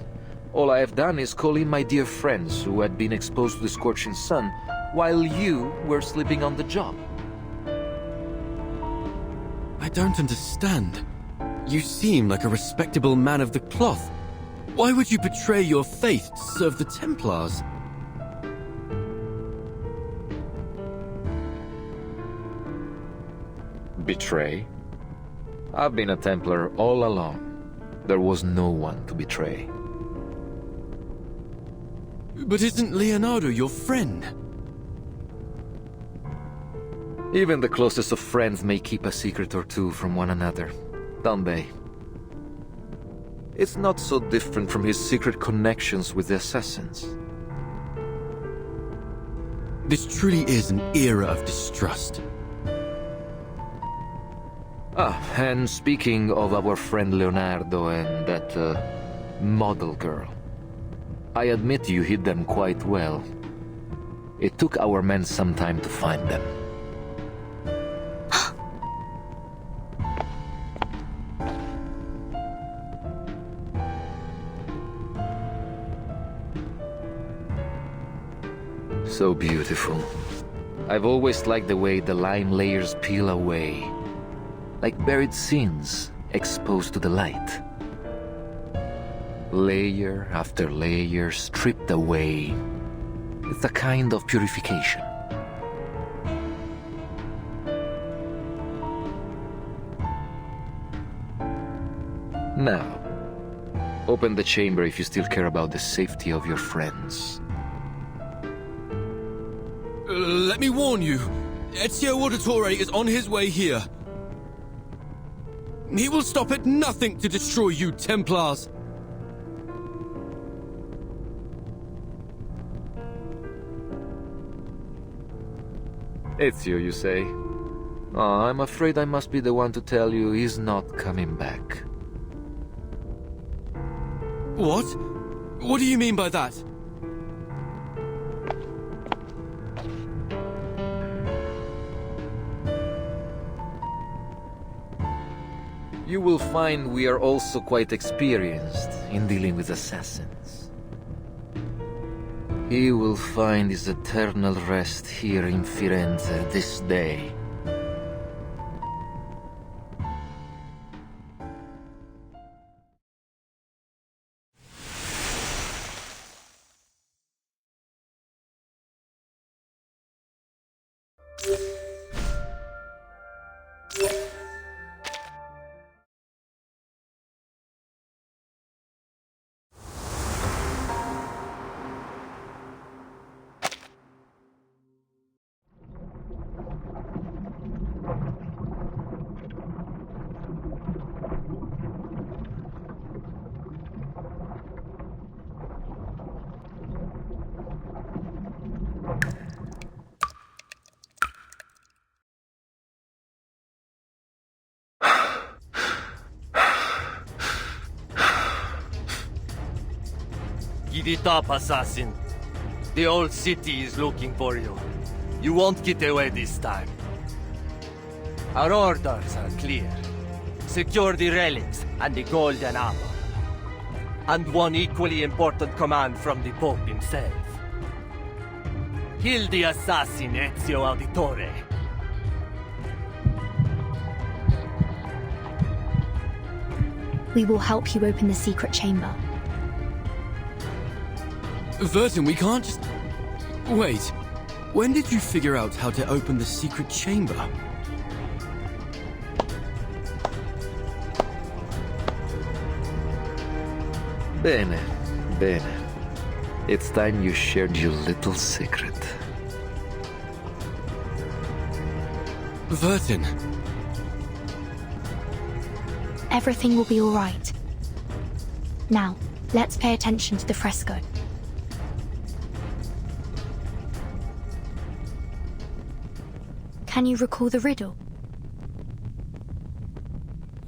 All I have done is call in my dear friends who had been exposed to the scorching sun while you were sleeping on the job. I don't understand. You seem like a respectable man of the cloth. Why would you betray your faith to serve the Templars? Betray? I've been a Templar all along. There was no one to betray. But isn't Leonardo your friend? Even the closest of friends may keep a secret or two from one another, don't they? It's not so different from his secret connections with the assassins. This truly is an era of distrust. And speaking of our friend Leonardo and that, model girl, I admit you hid them quite well. It took our men some time to find them. So beautiful. I've always liked the way the lime layers peel away, like buried sins exposed to the light. Layer after layer stripped away. It's a kind of purification. Now, open the chamber if you still care about the safety of your friends. Let me warn you, Ezio Auditore is on his way here. He will stop at nothing to destroy you, Templars. Ezio, you say? Oh, I'm afraid I must be the one to tell you he's not coming back. What? What do you mean by that? You will find we are also quite experienced in dealing with assassins. He will find his eternal rest here in Firenze this day. Get it up, assassin. The old city is looking for you. You won't get away this time. Our orders are clear. Secure the relics and the golden apple. And one equally important command from the Pope himself. Kill the assassin Ezio Auditore. We will help you open the secret chamber. Vertin, we can't just... Wait. When did you figure out how to open the secret chamber? Bene, bene. It's time you shared your little secret. Vertin. Everything will be all right. Now, let's pay attention to the fresco. Can you recall the riddle?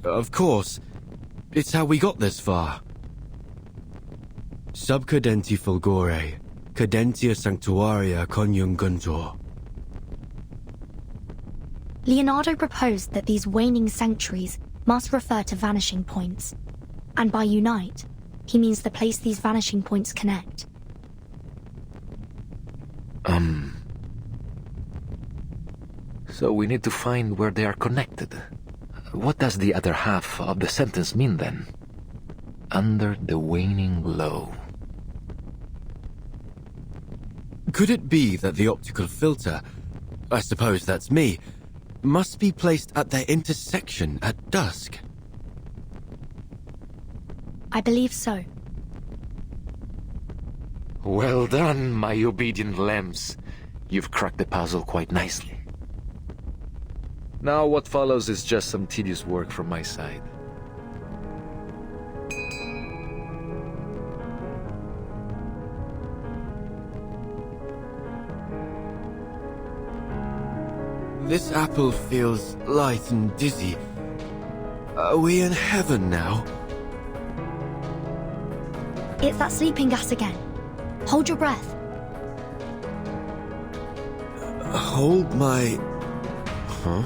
Of course. It's how we got this far. Sub cadenti fulgore, cadentia sanctuaria coniunguntur. Leonardo proposed that these waning sanctuaries must refer to vanishing points. And by unite, he means the place these vanishing points connect. So we need to find where they are connected. What does the other half of the sentence mean then? Under the waning glow. Could it be that the optical filter, I suppose that's me, must be placed at their intersection at dusk? I believe so. Well done, my obedient lambs. You've cracked the puzzle quite nicely. Now what follows is just some tedious work from my side. This apple feels light and dizzy. Are we in heaven now? It's that sleeping gas again. Hold your breath. Hold my... Huh?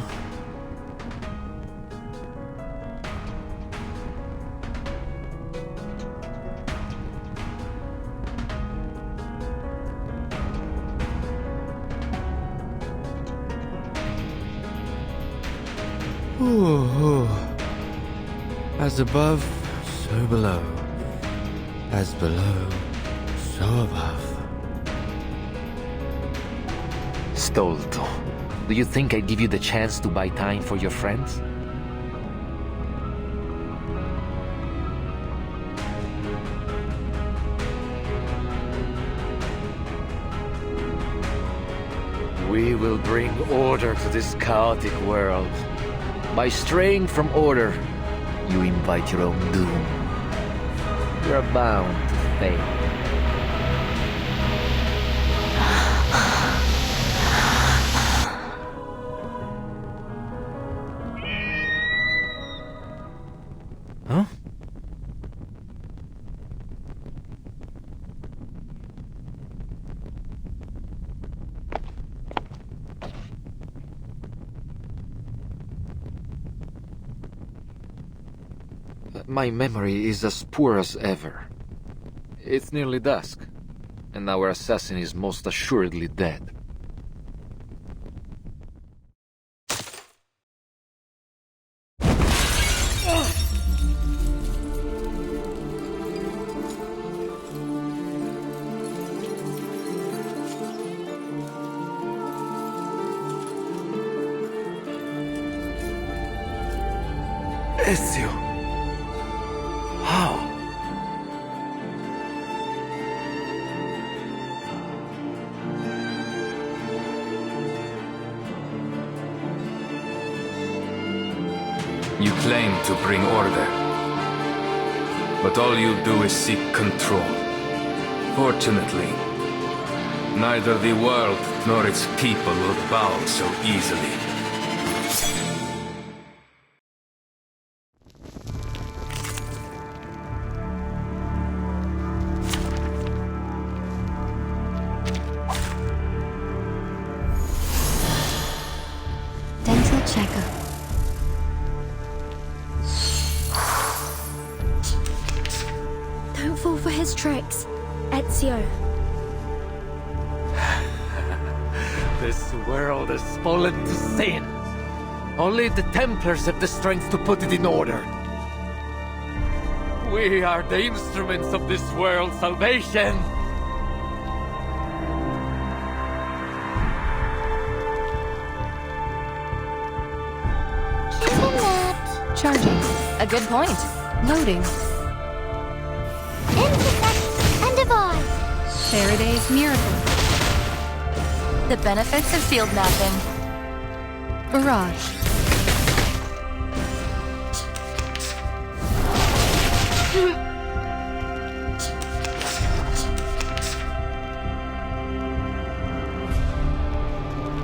Ooh. As above, so below. As below, so above. Stolto, do you think I give you the chance to buy time for your friends? We will bring order to this chaotic world. By straying from order, you invite your own doom. You're bound to fail. Huh? My memory is as poor as ever. It's nearly dusk. and our assassin is most assuredly dead. Ezio. How? You claim to bring order, but all you do is seek control. Fortunately, neither the world nor its people will bow so easily. Dental checkup. Don't fall for his tricks, Ezio. This world is fallen to sin. Only the Templars have the strength to put it in order. We are the instruments of this world's salvation. Charging. A good point. Loading. Intersect and divide. Faraday's miracle. The benefits of field mapping. Barrage.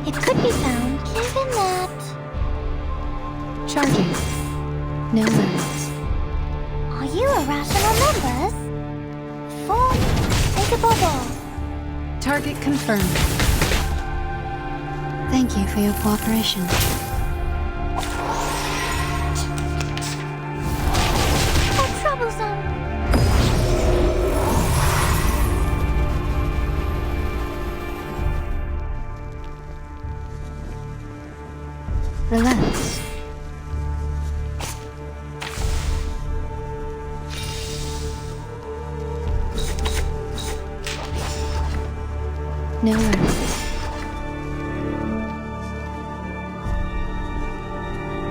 It could be found given that. Charging. No worries. Are you irrational numbers? 4 is a bubble. Target confirmed. Thank you for your cooperation. How troublesome. Relax. No worries.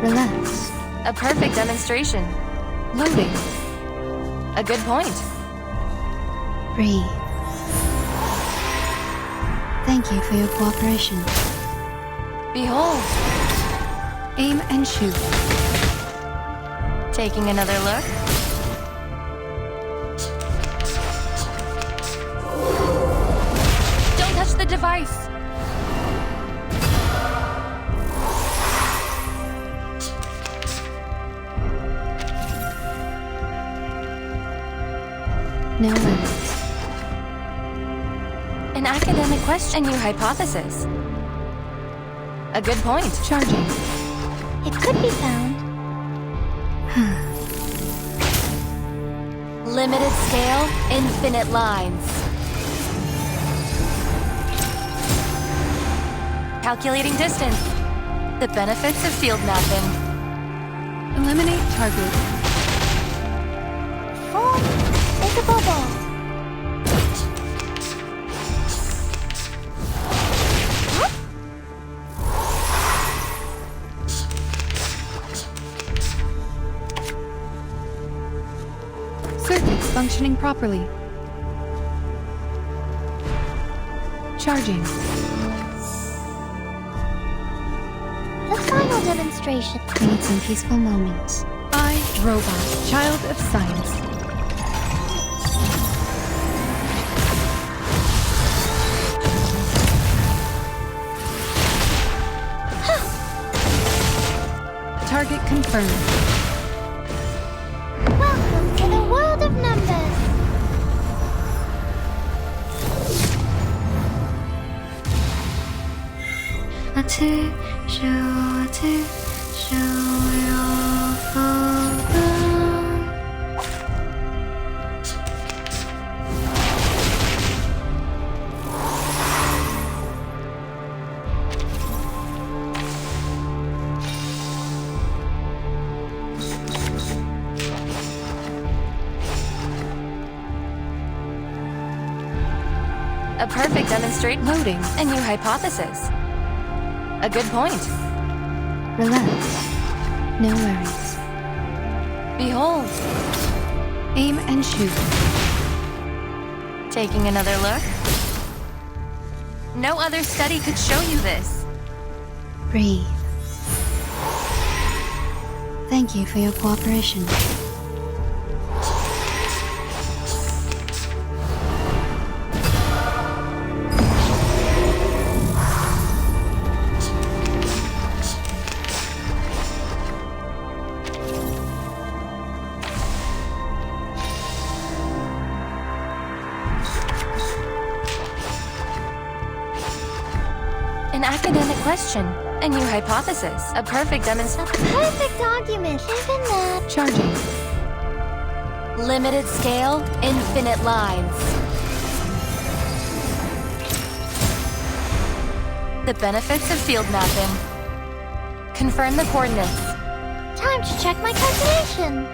Relax. A perfect demonstration. Loading. A good point. Breathe. Thank you for your cooperation. Behold. Aim and shoot. Taking another look. Don't touch the device. No worries. An academic question. A new hypothesis. A good point. Charging. It could be found. Limited scale, infinite lines. Calculating distance. The benefits of field mapping. Eliminate target. 4 is a bubble. Circuits functioning properly. Charging. The final demonstration. We need some peaceful moments. I, Robot, child of science. Target confirmed. Welcome to the world of numbers. A perfect demonstrate Loading. a new hypothesis. A good point. Relax. No worries. Behold, Aim and shoot. taking another look. No other study could show you this. Breathe. Thank you for your cooperation. An academic question. A new hypothesis. A perfect demonstration. Perfect argument, isn't that? Charging. Limited scale, infinite lines. The benefits of field mapping. Confirm the coordinates. Time to check my calculation.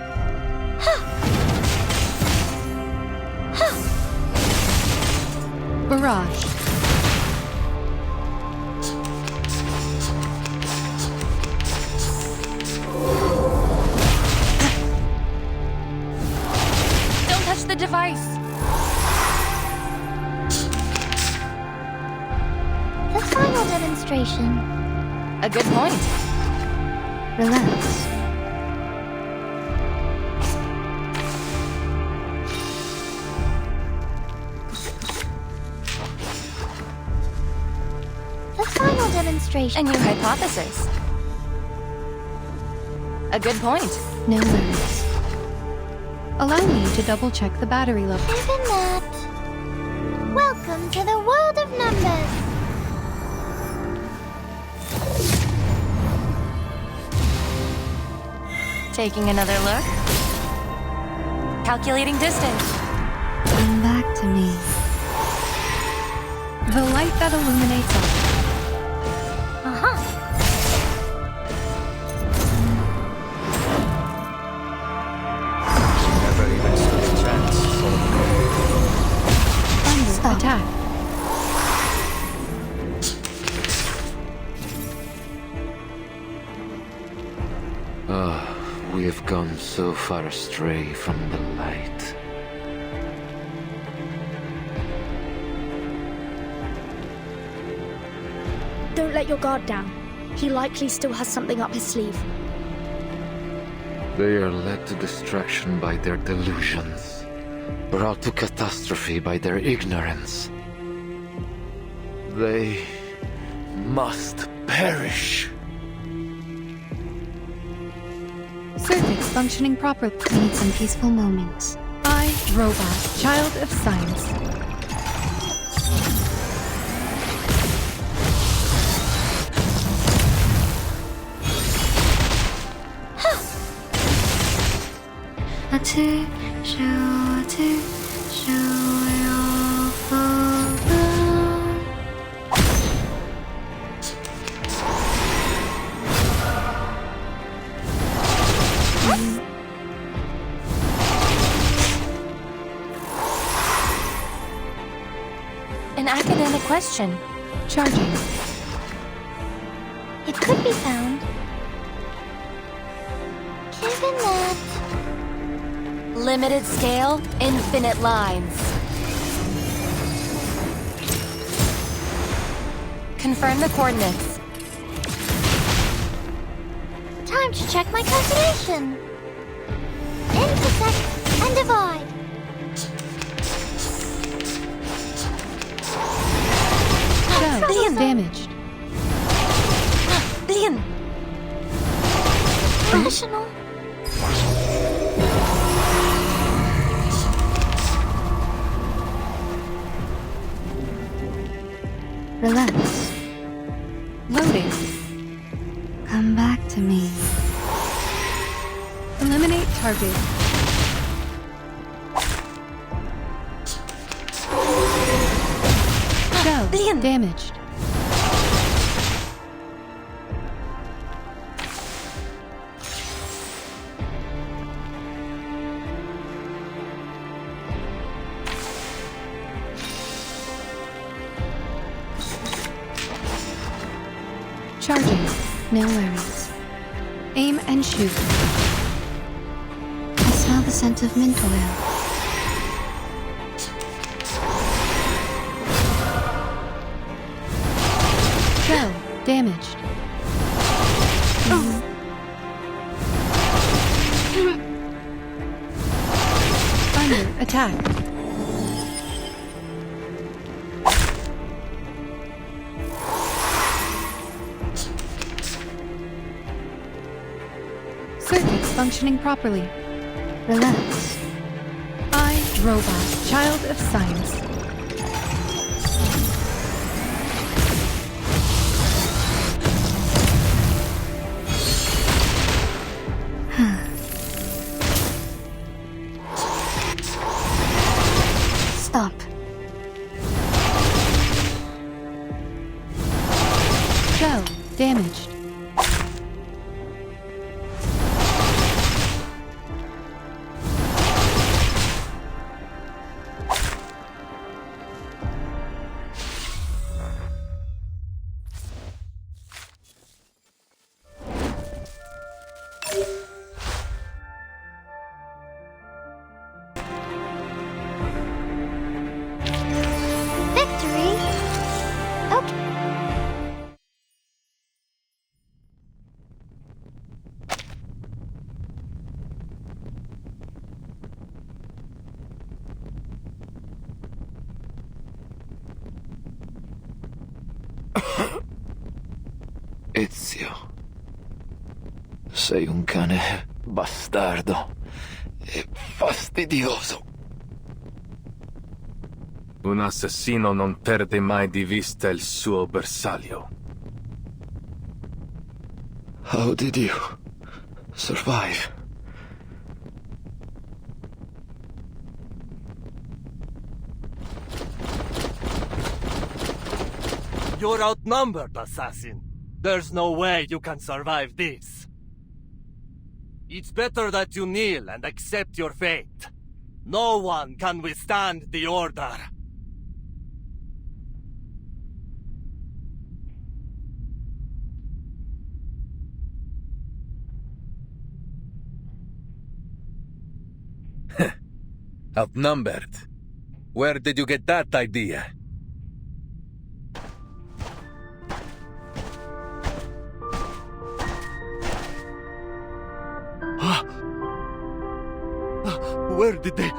Barrage. Don't touch the device. The final demonstration. A good point. Relax. The final demonstration. A new hypothesis. A good point. No worries. Allow me to double check the battery level. Isn't that? Welcome to the world of numbers. Taking another look. Calculating distance. Come back to me. The light that illuminates all. Never even stood a chance. Thunder attack. We have gone so far astray from the light. Don't let your guard down. He likely still has something up his sleeve. They are led to destruction by their delusions, brought to catastrophe by their ignorance. They must perish. Circuits functioning properly. We need some peaceful moments. I, Robot, Child of Science. An academic question. Charging. It could be found. Given that. Limited scale, infinite lines. Confirm the coordinates. Time to check my calculation. Intersect and divide. Shell damaged. Lian! Rational. Relax. Loading. Come back to me. Eliminate target. Shell damaged. No worries. Aim and shoot. I smell the scent of mint oil. Shell damaged. Under attack. Circuits functioning properly. Relax. I, Robot, Child of Science. Stop. Shell damaged. Victory? Okay. Ezio. Sei un cane bastardo e fastidioso. Un assassino non perde mai di vista il suo bersaglio. How did you survive? You're outnumbered, assassin. There's no way you can survive this. It's better that you kneel and accept your fate. No one can withstand the order. Outnumbered? Where did you get that idea? Where did they...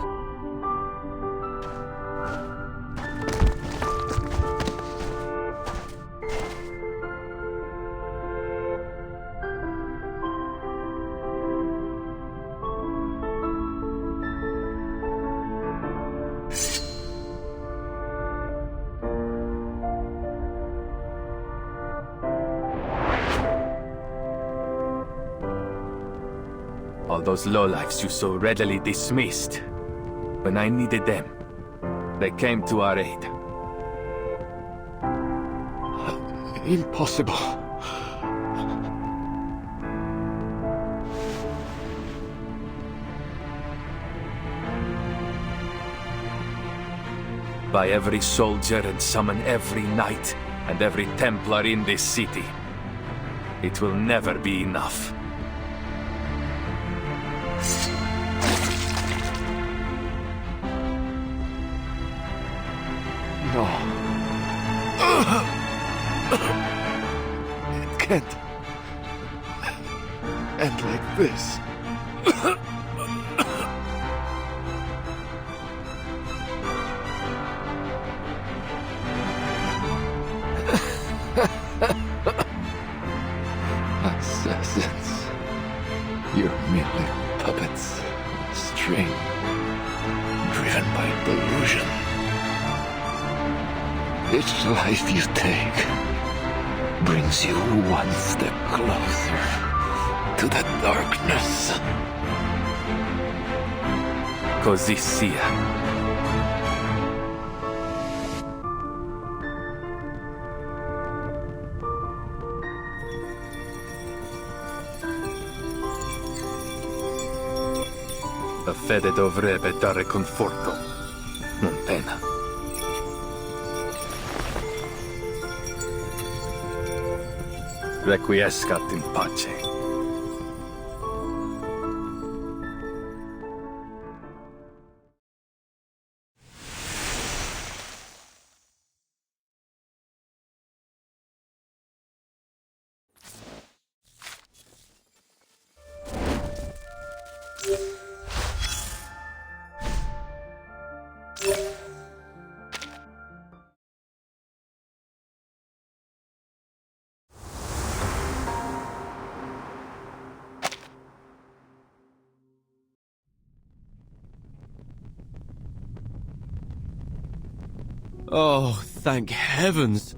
All those lowlifes you so readily dismissed. When I needed them, they came to our aid. Impossible. By every soldier and summon every knight and every Templar in this city. It will never be enough. No. It can't end like this. Assassins. You're merely puppets, string, driven by delusion. Each life you take brings you one step closer to the darkness. Così sia. La fede dovrebbe dare conforto, non pena. Requiescat in pace. Oh, thank heavens!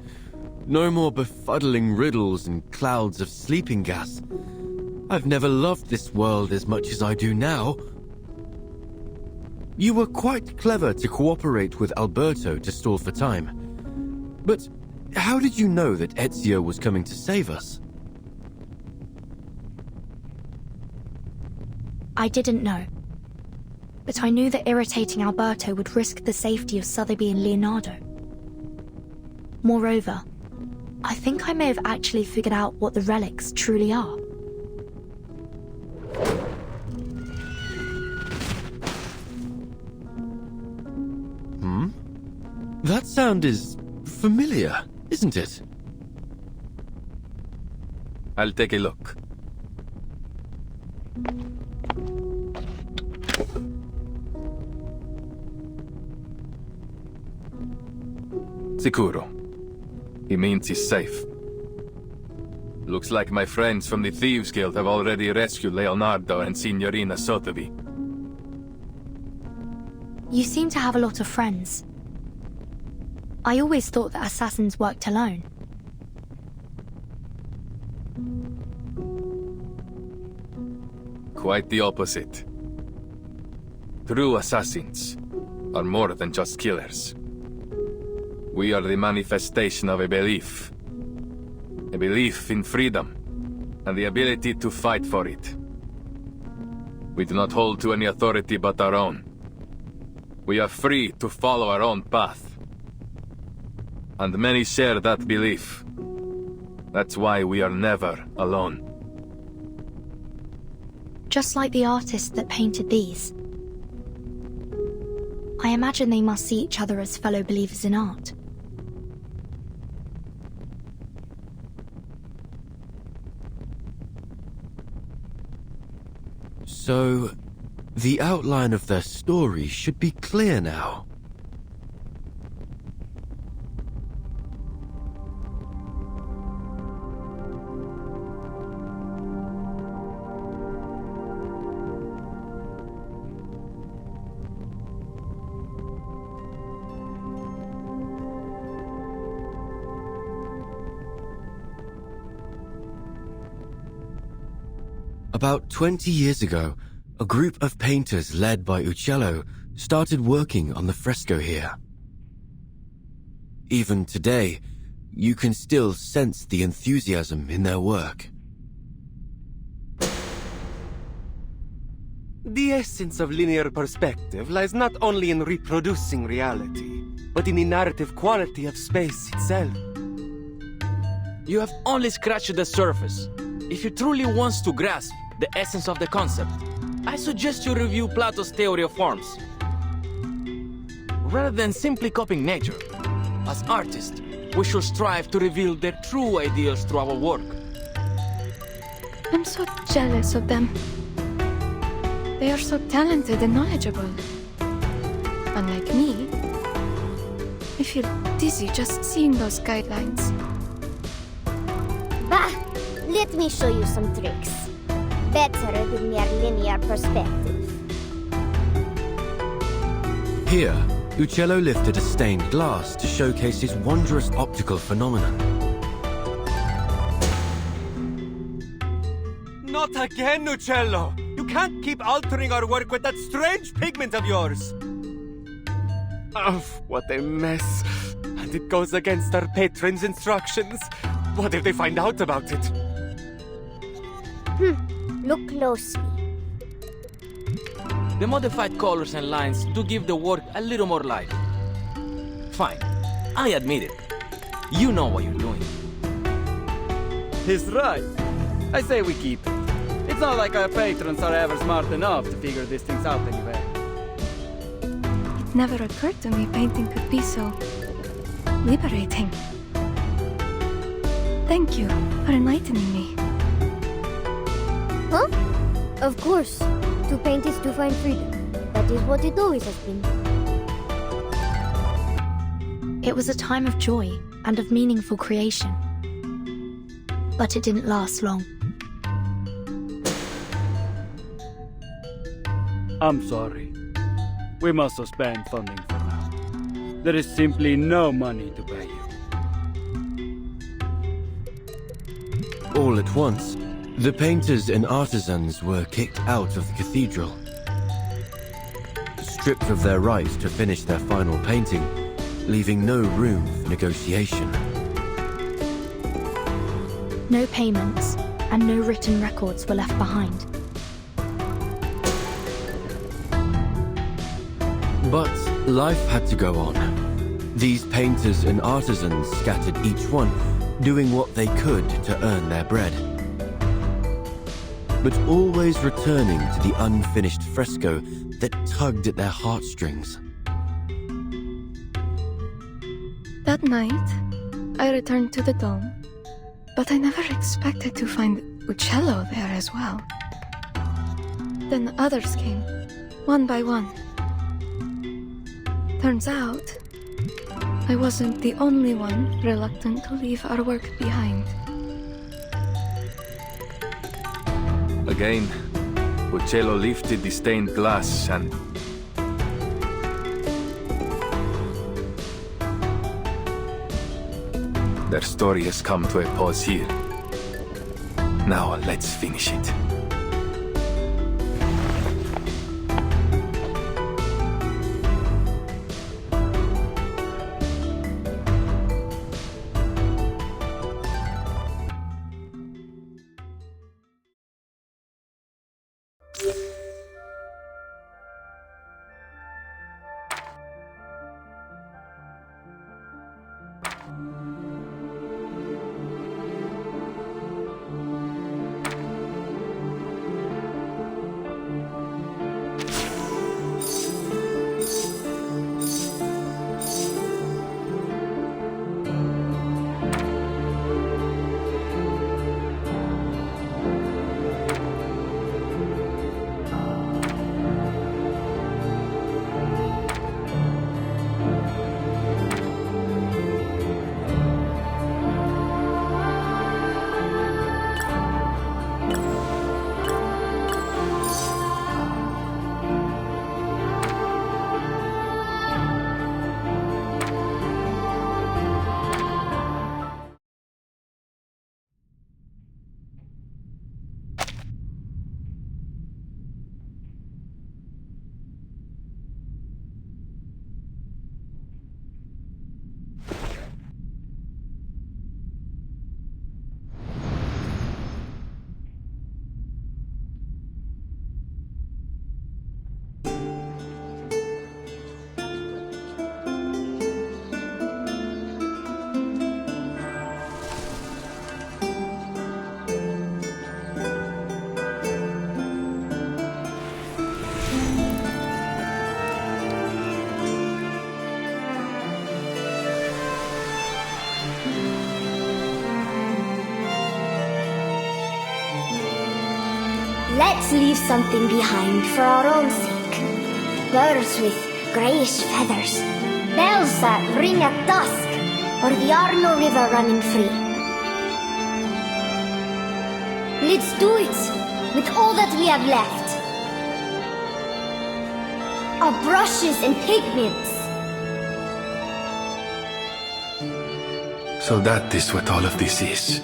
No more befuddling riddles and clouds of sleeping gas. I've never loved this world as much as I do now. You were quite clever to cooperate with Alberto to stall for time. But how did you know that Ezio was coming to save us? I didn't know. But I knew that irritating Alberto would risk the safety of Sotheby and Leonardo. Moreover, I think I may have actually figured out what the relics truly are. That sound is familiar, isn't it? I'll take a look. Sicuro. He means he's safe. Looks like my friends from the Thieves Guild have already rescued Leonardo and Signorina Sotheby. You seem to have a lot of friends. I always thought that assassins worked alone. Quite the opposite. True assassins are more than just killers. We are the manifestation of a belief. A belief in freedom, and the ability to fight for it. We do not hold to any authority but our own. We are free to follow our own path. And many share that belief. That's why we are never alone. Just like the artist that painted these. I imagine they must see each other as fellow believers in art. So, the outline of their story should be clear now. About 20 years ago, a group of painters led by Uccello started working on the fresco here. Even today, you can still sense the enthusiasm in their work. The essence of linear perspective lies not only in reproducing reality, but in the narrative quality of space itself. You have only scratched the surface. If you truly want to grasp the essence of the concept, I suggest you review Plato's theory of forms. Rather than simply copying nature, as artists, we should strive to reveal their true ideals through our work. I'm so jealous of them. They are so talented and knowledgeable. Unlike me, I feel dizzy just seeing those guidelines. Bah! Let me show you some tricks. Better than your linear perspective. Here, Uccello lifted a stained glass to showcase his wondrous optical phenomenon. Not again, Uccello! You can't keep altering our work with that strange pigment of yours! Oh, what a mess. And it goes against our patron's instructions. What if they find out about it? Look closely. The modified colors and lines do give the work a little more life. Fine, I admit it. You know what you're doing. He's right. I say we keep it. It's not like our patrons are ever smart enough to figure these things out anyway. It never occurred to me painting could be so liberating. Thank you for enlightening me. Huh? Of course. To paint is to find freedom. That is what it always has been. It was a time of joy and of meaningful creation. But it didn't last long. I'm sorry. We must suspend funding for now. There is simply no money to pay you. All at once, the painters and artisans were kicked out of the cathedral. Stripped of their right to finish their final painting, leaving no room for negotiation. No payments and no written records were left behind. But life had to go on. These painters and artisans scattered each one, doing what they could to earn their bread. But always returning to the unfinished fresco that tugged at their heartstrings. That night, I returned to the dome, but I never expected to find Uccello there as well. Then others came, one by one. Turns out, I wasn't the only one reluctant to leave our work behind. Again, Uccello lifted the stained glass and... Their story has come to a pause here. Now let's finish it. Let's leave something behind for our own sake. Birds with greyish feathers. Bells that ring at dusk. Or the Arno River running free. Let's do it with all that we have left. Our brushes and pigments. So that is what all of this is.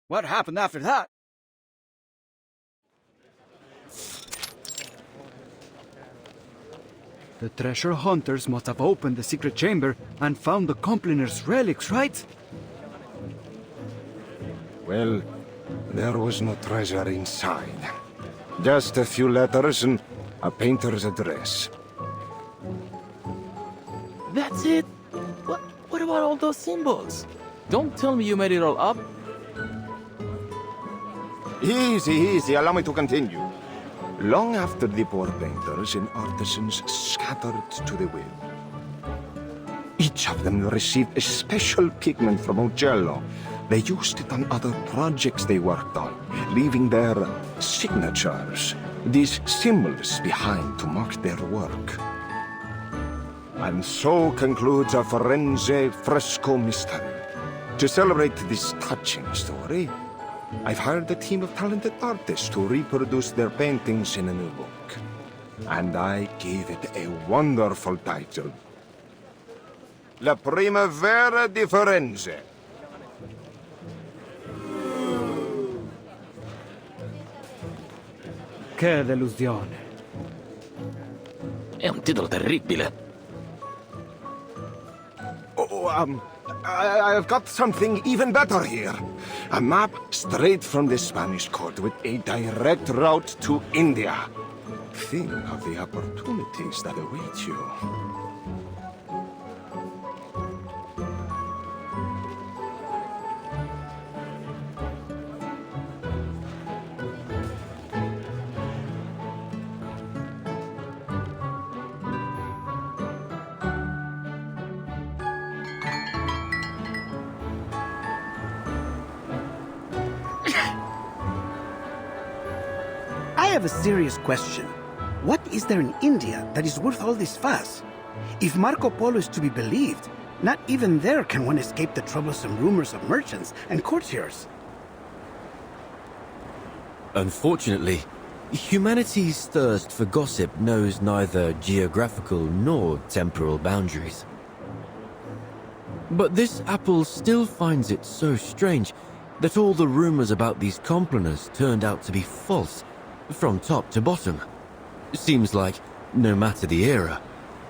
What happened after that? The treasure hunters must have opened the secret chamber and found the Compliner's relics, right? Well, there was no treasure inside. Just a few letters and a painter's address. That's it? What about all those symbols? Don't tell me you made it all up. Easy, easy. Allow me to continue. Long after the poor painters and artisans scattered to the wind, each of them received a special pigment from Uccello. They used it on other projects they worked on, leaving their signatures, these symbols behind to mark their work. And so concludes a Firenze fresco mystery. To celebrate this touching story, I've hired a team of talented artists to reproduce their paintings in a new book. And I gave it a wonderful title. La Primavera di Firenze. Che delusione. È un titolo terribile. I've got something even better here. A map straight from the Spanish court with a direct route to India. Think of the opportunities that await you. I have a serious question. What is there in India that is worth all this fuss? If Marco Polo is to be believed, not even there can one escape the troublesome rumors of merchants and courtiers. Unfortunately, humanity's thirst for gossip knows neither geographical nor temporal boundaries. But this apple still finds it so strange that all the rumors about these compliners turned out to be false, from top to bottom. Seems like, no matter the era,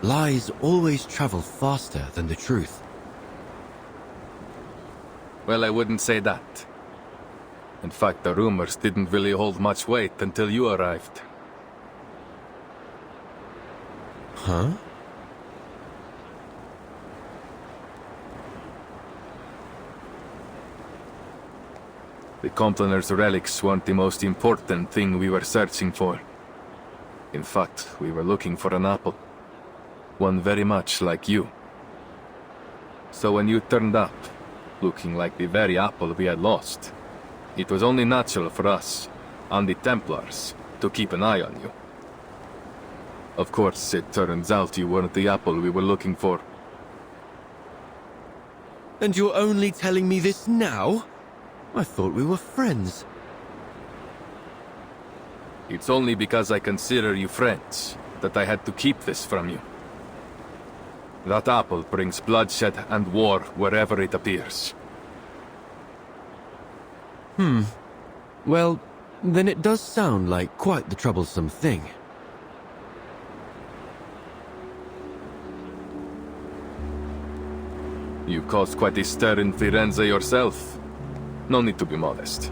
lies always travel faster than the truth. Well, I wouldn't say that. In fact, the rumors didn't really hold much weight until you arrived. Huh? The Compliner's relics weren't the most important thing we were searching for. In fact, we were looking for an apple. One very much like you. So when you turned up, looking like the very apple we had lost, it was only natural for us, and the Templars, to keep an eye on you. Of course, it turns out you weren't the apple we were looking for. And you're only telling me this now? I thought we were friends. It's only because I consider you friends that I had to keep this from you. That apple brings bloodshed and war wherever it appears. Well, then it does sound like quite the troublesome thing. You caused quite a stir in Firenze yourself. No need to be modest.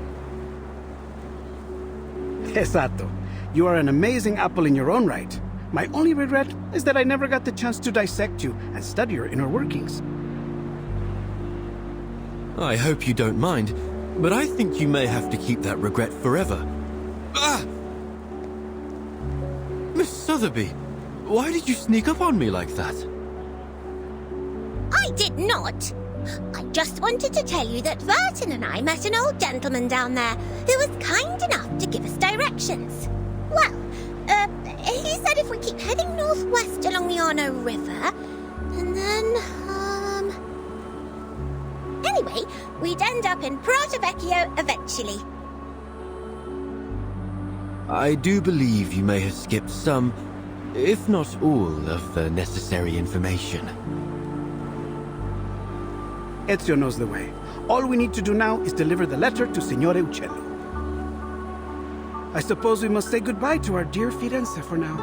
Esatto. You are an amazing apple in your own right. My only regret is that I never got the chance to dissect you and study your inner workings. I hope you don't mind, but I think you may have to keep that regret forever. Ah! Miss Sotheby, why did you sneak up on me like that? I did not. I just wanted to tell you that Vertin and I met an old gentleman down there who was kind enough to give us directions. Well, he said if we keep heading northwest along the Arno River, and then, Anyway, we'd end up in Prato Vecchio eventually. I do believe you may have skipped some, if not all, of the necessary information. Ezio knows the way. All we need to do now is deliver the letter to Signore Uccello. I suppose we must say goodbye to our dear Firenze for now.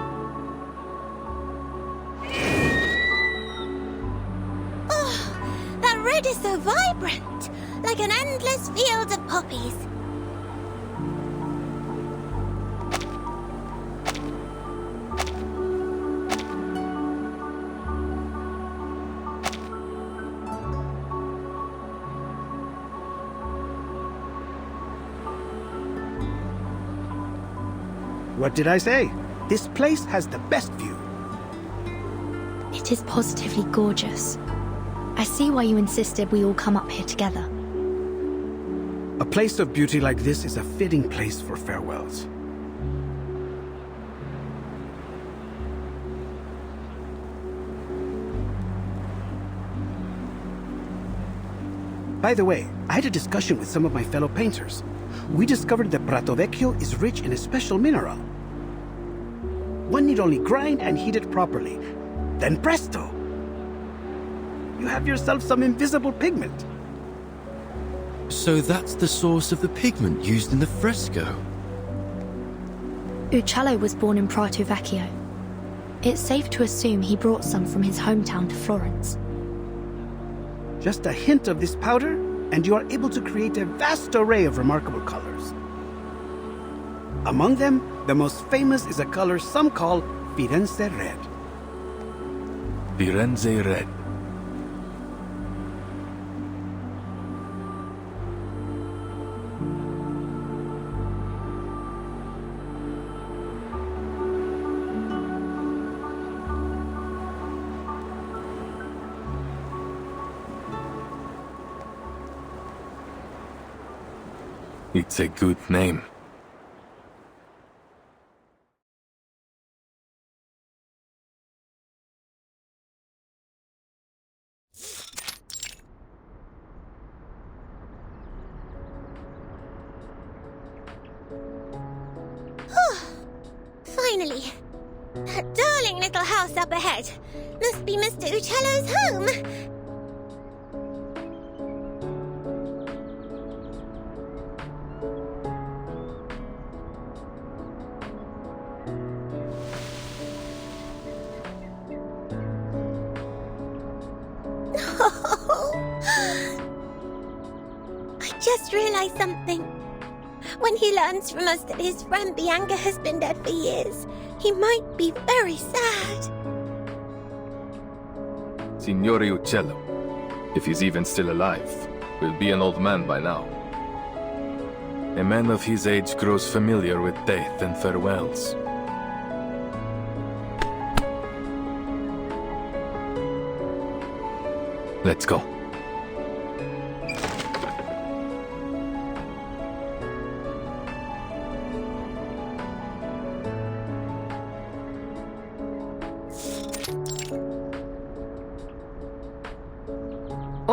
Oh, that red is so vibrant, like an endless field of poppies. What did I say? This place has the best view. It is positively gorgeous. I see why you insisted we all come up here together. A place of beauty like this is a fitting place for farewells. By the way, I had a discussion with some of my fellow painters. We discovered that Prato Vecchio is rich in a special mineral. One need only grind and heat it properly. Then presto! You have yourself some invisible pigment. So that's the source of the pigment used in the fresco. Uccello was born in Prato Vecchio. It's safe to assume he brought some from his hometown to Florence. Just a hint of this powder, and you are able to create a vast array of remarkable colors. Among them, the most famous is a color some call Firenze Red. Firenze Red. It's a good name. Finally! That darling little house up ahead must be Mr. Uccello's home! I just realized something. When he learns from us that his friend Bianca has been dead for years, he might be very sad. Signore Uccello, if he's even still alive, will be an old man by now. A man of his age grows familiar with death and farewells. Let's go.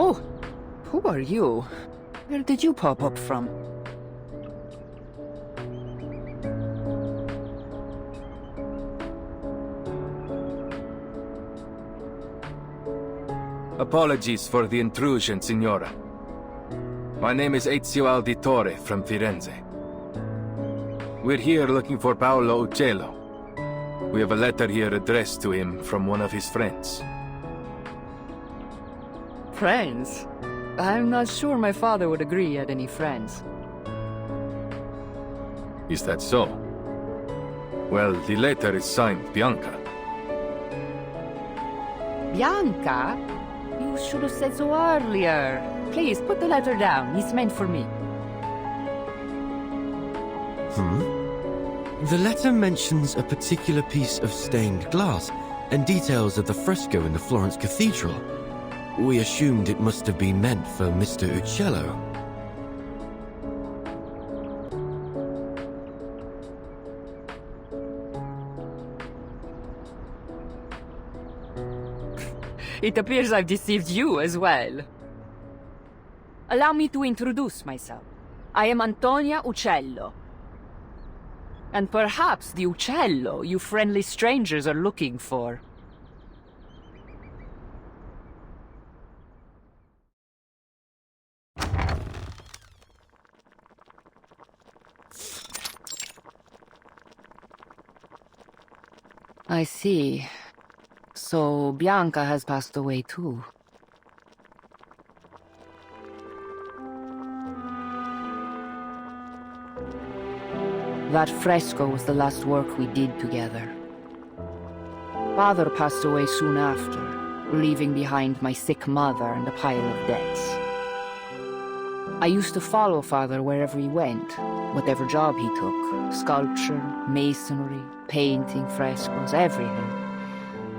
Oh, who are you? Where did you pop up from? Apologies for the intrusion, Signora. My name is Ezio Auditore from Firenze. We're here looking for Paolo Uccello. We have a letter here addressed to him from one of his friends. Friends? I'm not sure my father would agree he had any friends. Is that so? Well, the letter is signed Bianca. Bianca? You should have said so earlier. Please, put the letter down. It's meant for me. The letter mentions a particular piece of stained glass and details of the fresco in the Florence Cathedral. We assumed it must have been meant for Mr. Uccello. It appears I've deceived you as well. Allow me to introduce myself. I am Antonia Uccello. And perhaps the Uccello you friendly strangers are looking for. I see. So Bianca has passed away too. That fresco was the last work we did together. Father passed away soon after, leaving behind my sick mother and a pile of debts. I used to follow Father wherever he went, whatever job he took. Sculpture, masonry, painting, frescoes, everything.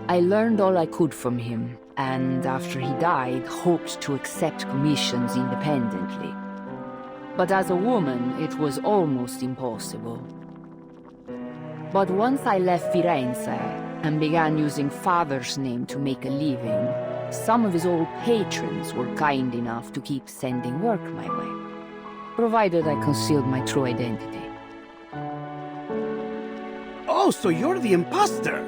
I learned all I could from him, and after he died, hoped to accept commissions independently. But as a woman, it was almost impossible. But once I left Firenze and began using Father's name to make a living, some of his old patrons were kind enough to keep sending work my way, provided I concealed my true identity. Oh, so you're the imposter!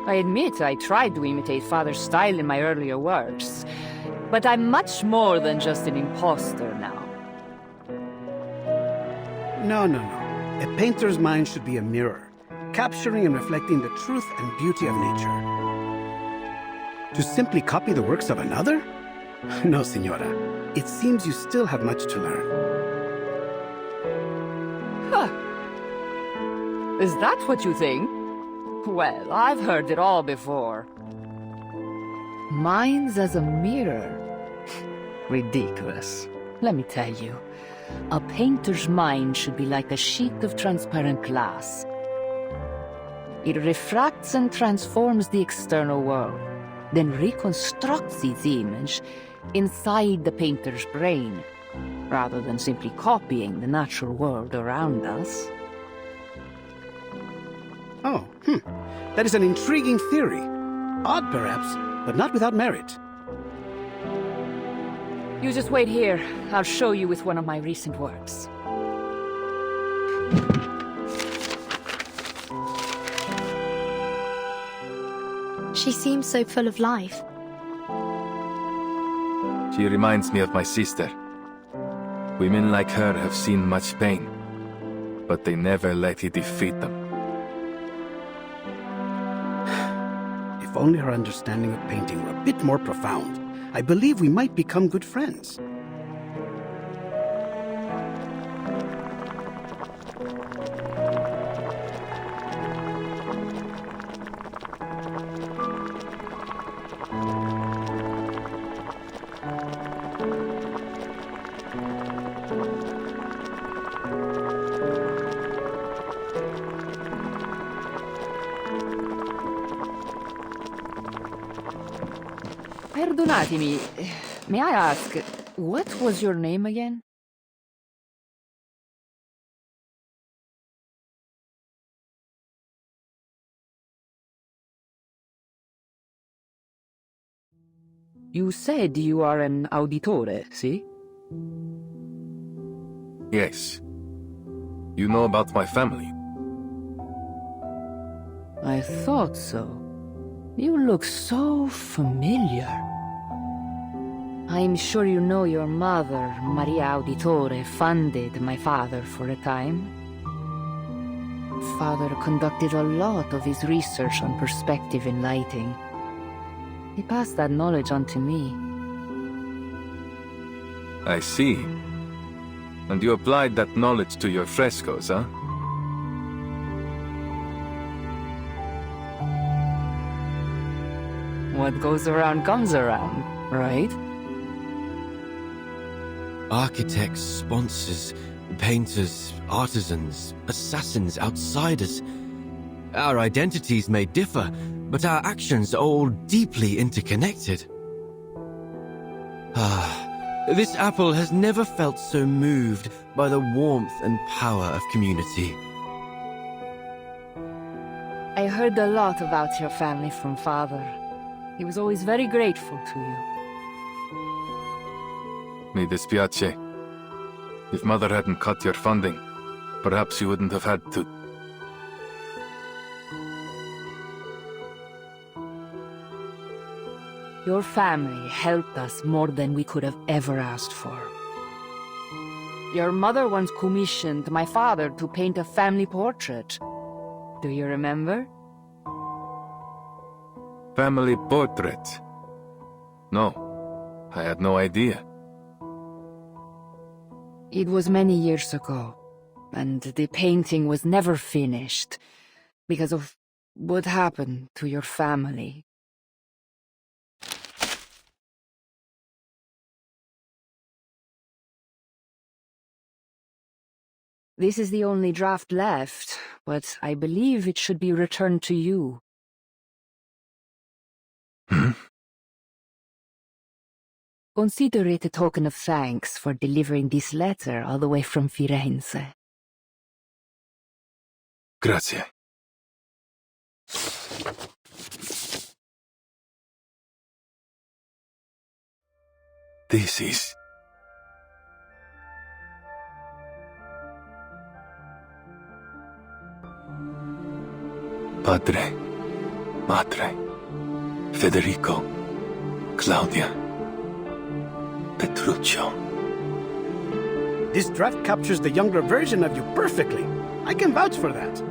I admit I tried to imitate Father's style in my earlier works, but I'm much more than just an imposter now. No. A painter's mind should be a mirror, capturing and reflecting the truth and beauty of nature. To simply copy the works of another? No, Signora. It seems you still have much to learn. Huh. Is that what you think? Well, I've heard it all before. Mine's as a mirror. Ridiculous. Let me tell you, a painter's mind should be like a sheet of transparent glass. It refracts and transforms the external world, then reconstructs its image inside the painter's brain, rather than simply copying the natural world around us. Oh, that is an intriguing theory. Odd, perhaps, but not without merit. You just wait here. I'll show you with one of my recent works. She seems so full of life. She reminds me of my sister. Women like her have seen much pain, but they never let it defeat them. If only her understanding of painting were a bit more profound, I believe we might become good friends. Perdonatemi, may I ask, what was your name again? You said you are an auditore, see? Yes. You know about my family? I thought so. You look so familiar. I'm sure you know your mother, Maria Auditore, funded my father for a time. Father conducted a lot of his research on perspective in lighting. He passed that knowledge on to me. I see. And you applied that knowledge to your frescoes, huh? What goes around comes around, right? Architects, sponsors, painters, artisans, assassins, outsiders. Our identities may differ, but our actions are all deeply interconnected. This apple has never felt so moved by the warmth and power of community. I heard a lot about your family from Father. He was always very grateful to you. Mi dispiace. If Mother hadn't cut your funding, perhaps you wouldn't have had to... Your family helped us more than we could have ever asked for. Your mother once commissioned my father to paint a family portrait. Do you remember? Family portrait? No, I had no idea. It was many years ago, and the painting was never finished because of what happened to your family. This is the only draft left, but I believe it should be returned to you. Consider it a token of thanks for delivering this letter all the way from Firenze. Grazie. This is... Padre, Madre, Federico, Claudia, Petruccio. This draft captures the younger version of you perfectly. I can vouch for that.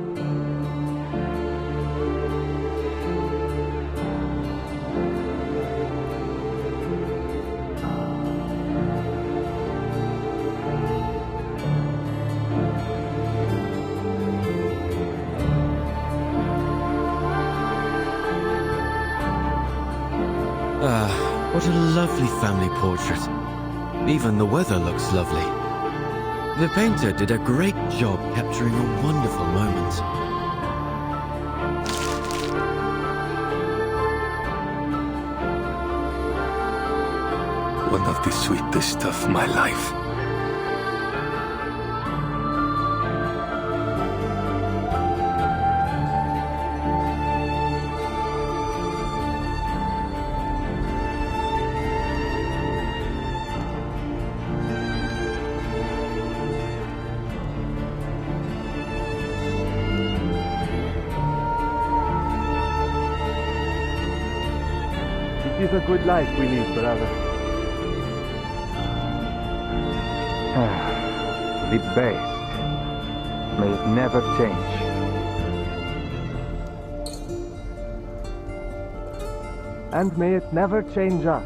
What a lovely family portrait. Even the weather looks lovely. The painter did a great job capturing a wonderful moment. One of the sweetest of my life. It is a good life we lead, brother. The best. May it never change. And may it never change us.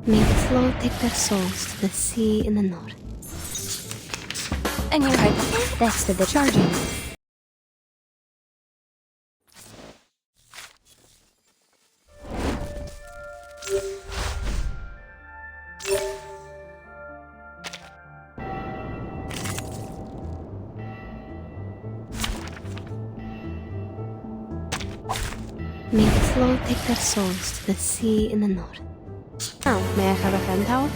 May the flow take their souls to the sea in the north. And your hypothesis? That's the charging. May the flow take their souls to the sea in the north. Oh, may I have a hand towel?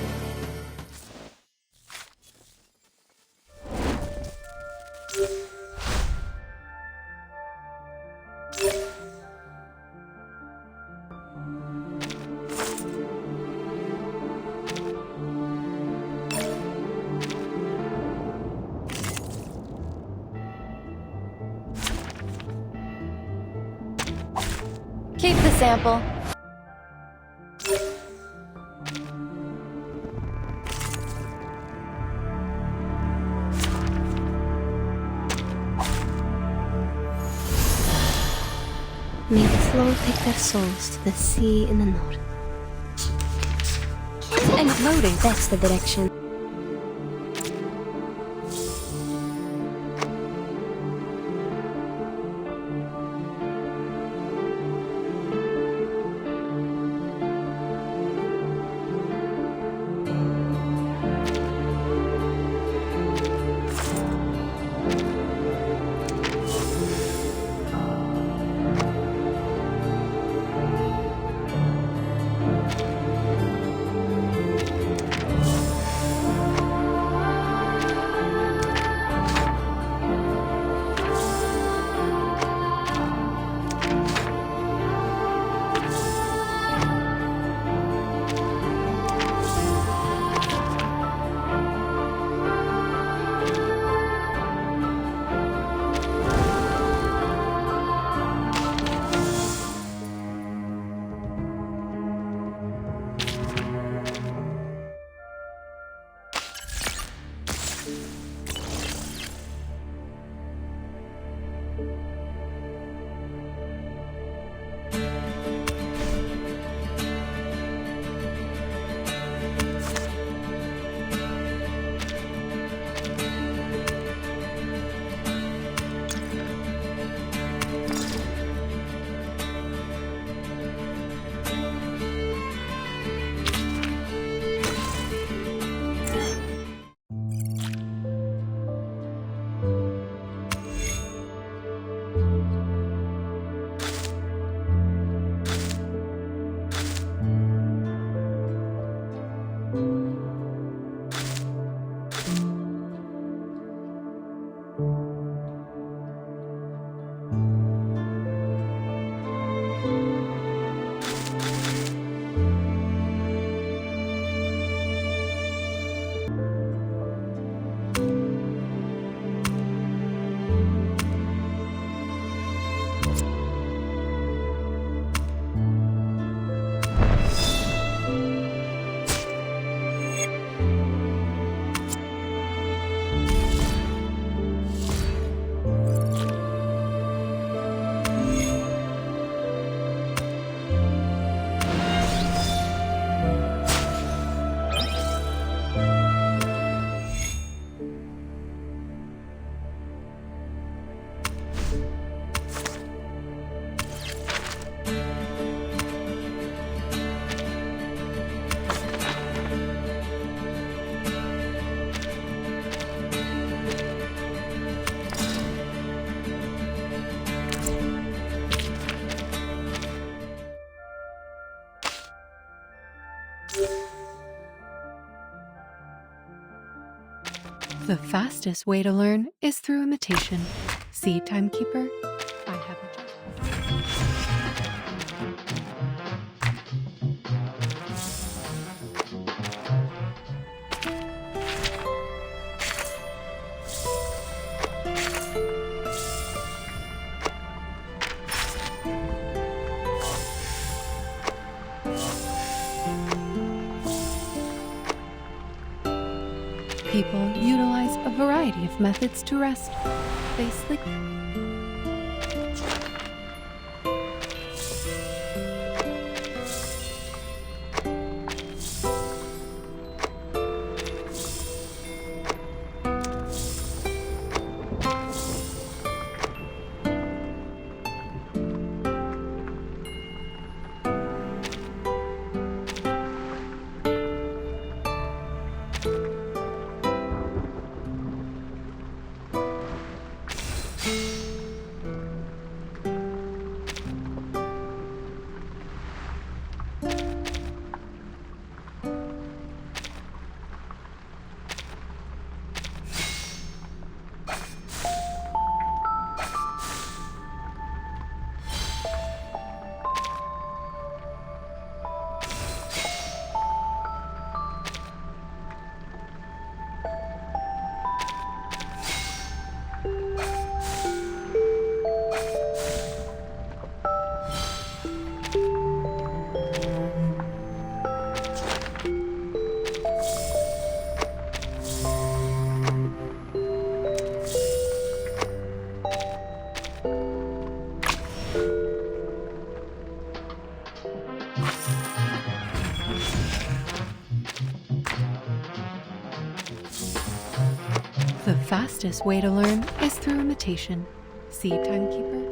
Keep the sample. May the flow take their souls to the sea in the north. And floating. That's the direction. The fastest way to learn is through imitation. See, Timekeeper? I have a job. People utilize a variety of methods to rest. They sleep. The fastest way to learn is through imitation. See Timekeeper?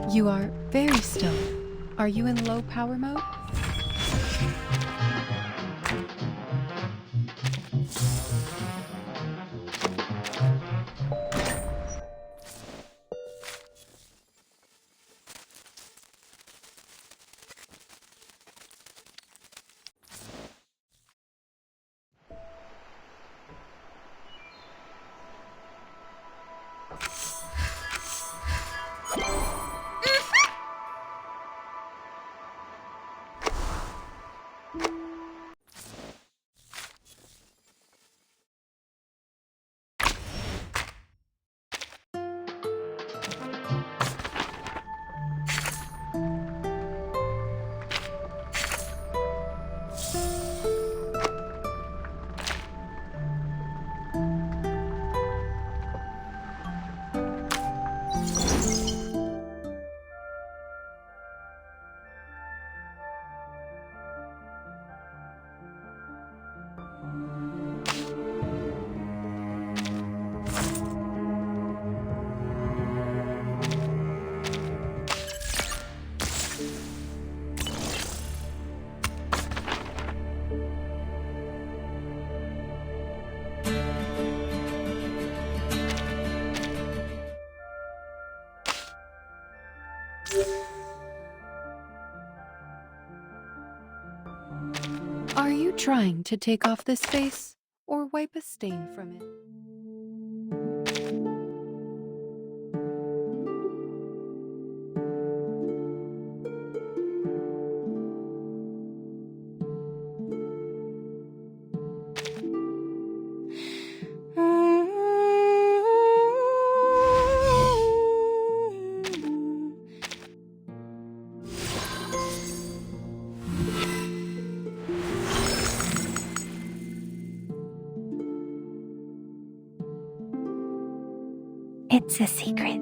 You are very still. Are you in low power mode? Are you trying to take off this face or wipe a stain from it? It's a secret.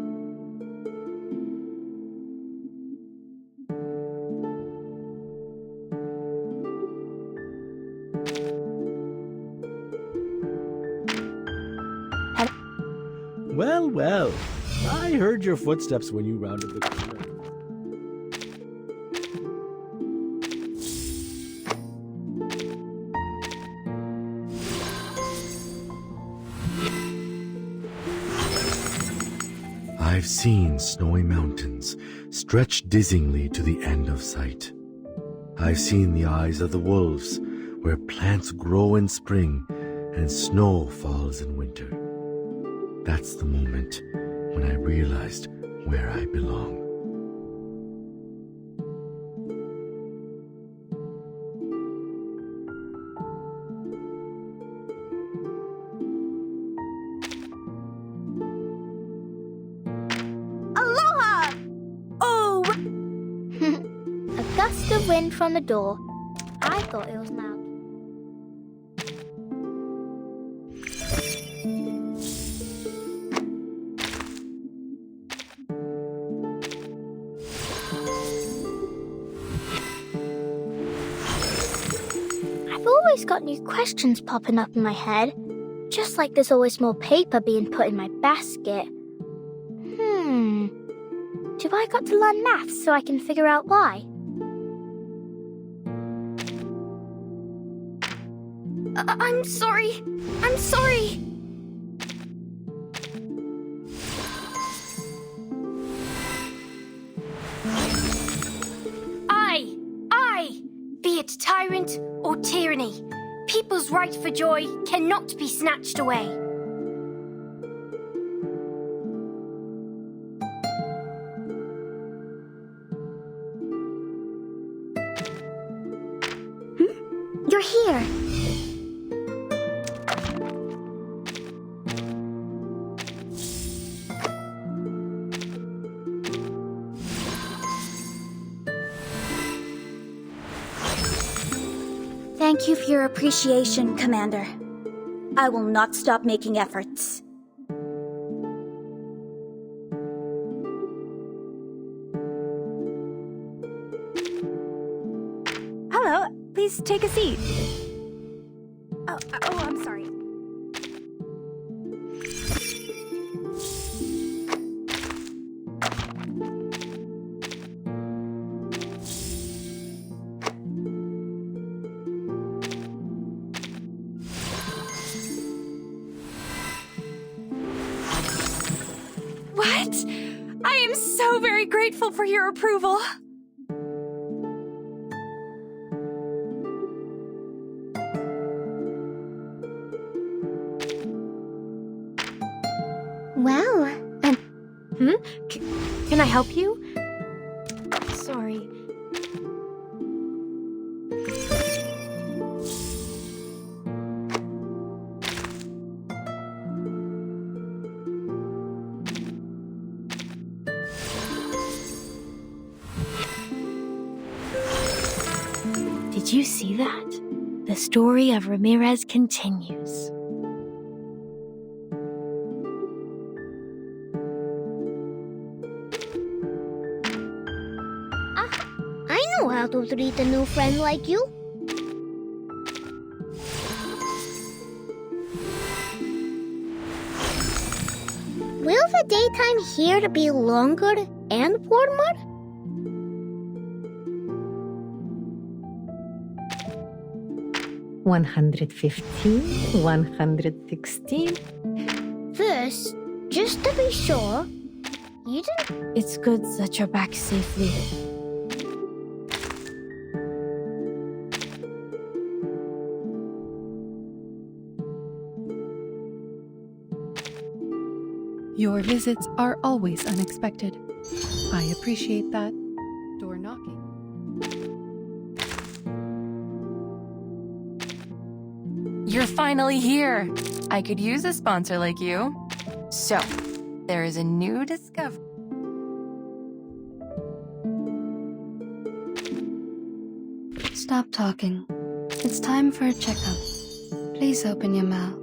Well, well. I heard your footsteps when you rounded the corner. I've seen snowy mountains stretch dizzyingly to the end of sight. I've seen the eyes of the wolves, where plants grow in spring and snow falls in winter. That's the moment when I realized where I belong. Aloha! Oh! A gust of wind from the door. I thought it was loud. I've always got new questions popping up in my head, just like there's always more paper being put in my basket. Do I got to learn maths so I can figure out why? I'm sorry. I'm sorry. I, be it tyrant or tyranny, people's right for joy cannot be snatched away. You're here. Thank you for your appreciation, Commander. I will not stop making efforts. Hello, please take a seat. Oh, I'm sorry. What? I am so very grateful for your approval. Well, Can I help you? sorry. Did you see that? The story of Ramirez continues. I know how to treat a new friend like you. Will the daytime here be longer and warmer? $115, $116. First, just to be sure, you didn't... It's good that you're back safely. Your visits are always unexpected. I appreciate that. Door knocking. You're finally here. I could use a sponsor like you. So, there is a new discovery. Stop talking. It's time for a checkup. Please open your mouth.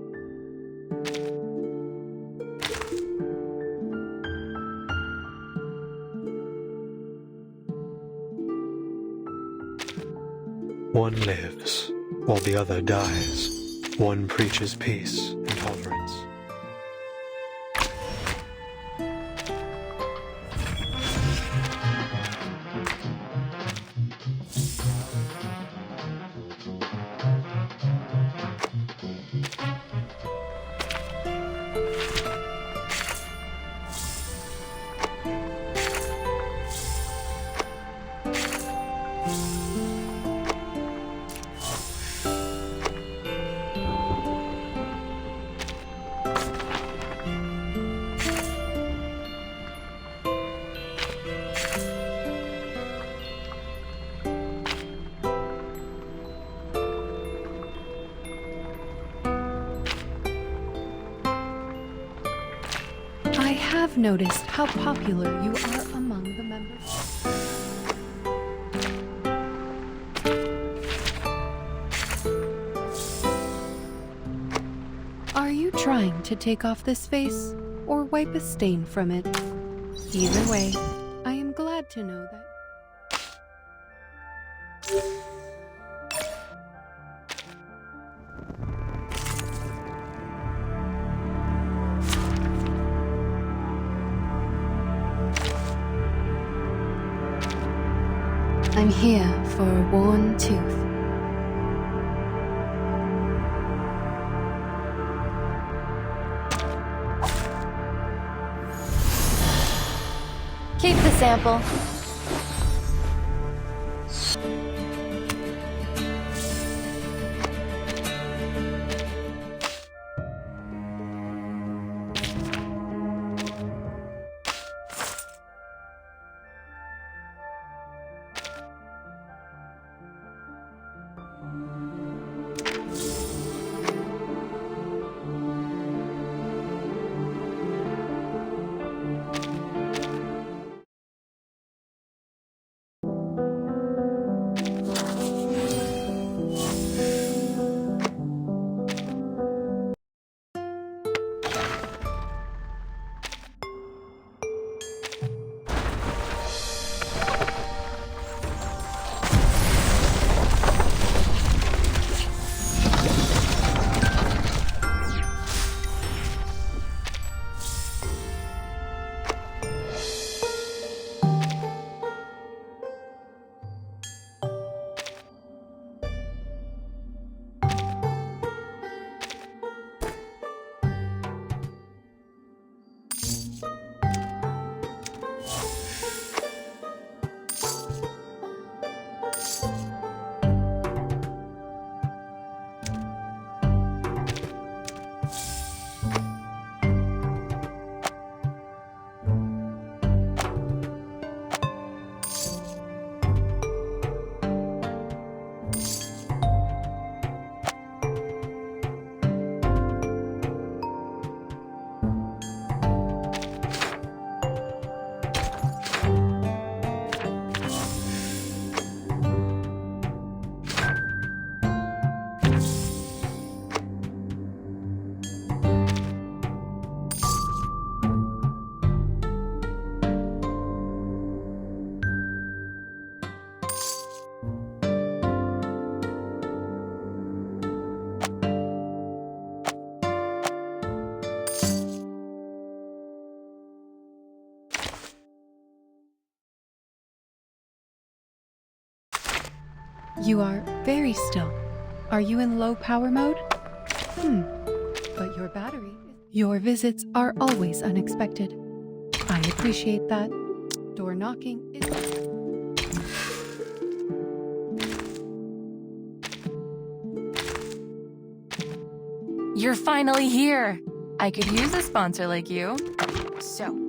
One lives, while the other dies. One preaches peace and tolerance. I have noticed how popular you are among the members. Are you trying to take off this face or wipe a stain from it? Either way, I am glad to know that. I'm here for a worn tooth. Keep the sample. You are very still. Are you in low power mode? But your battery... Your visits are always unexpected. I appreciate that. Door knocking is... You're finally here. I could use a sponsor like you. So...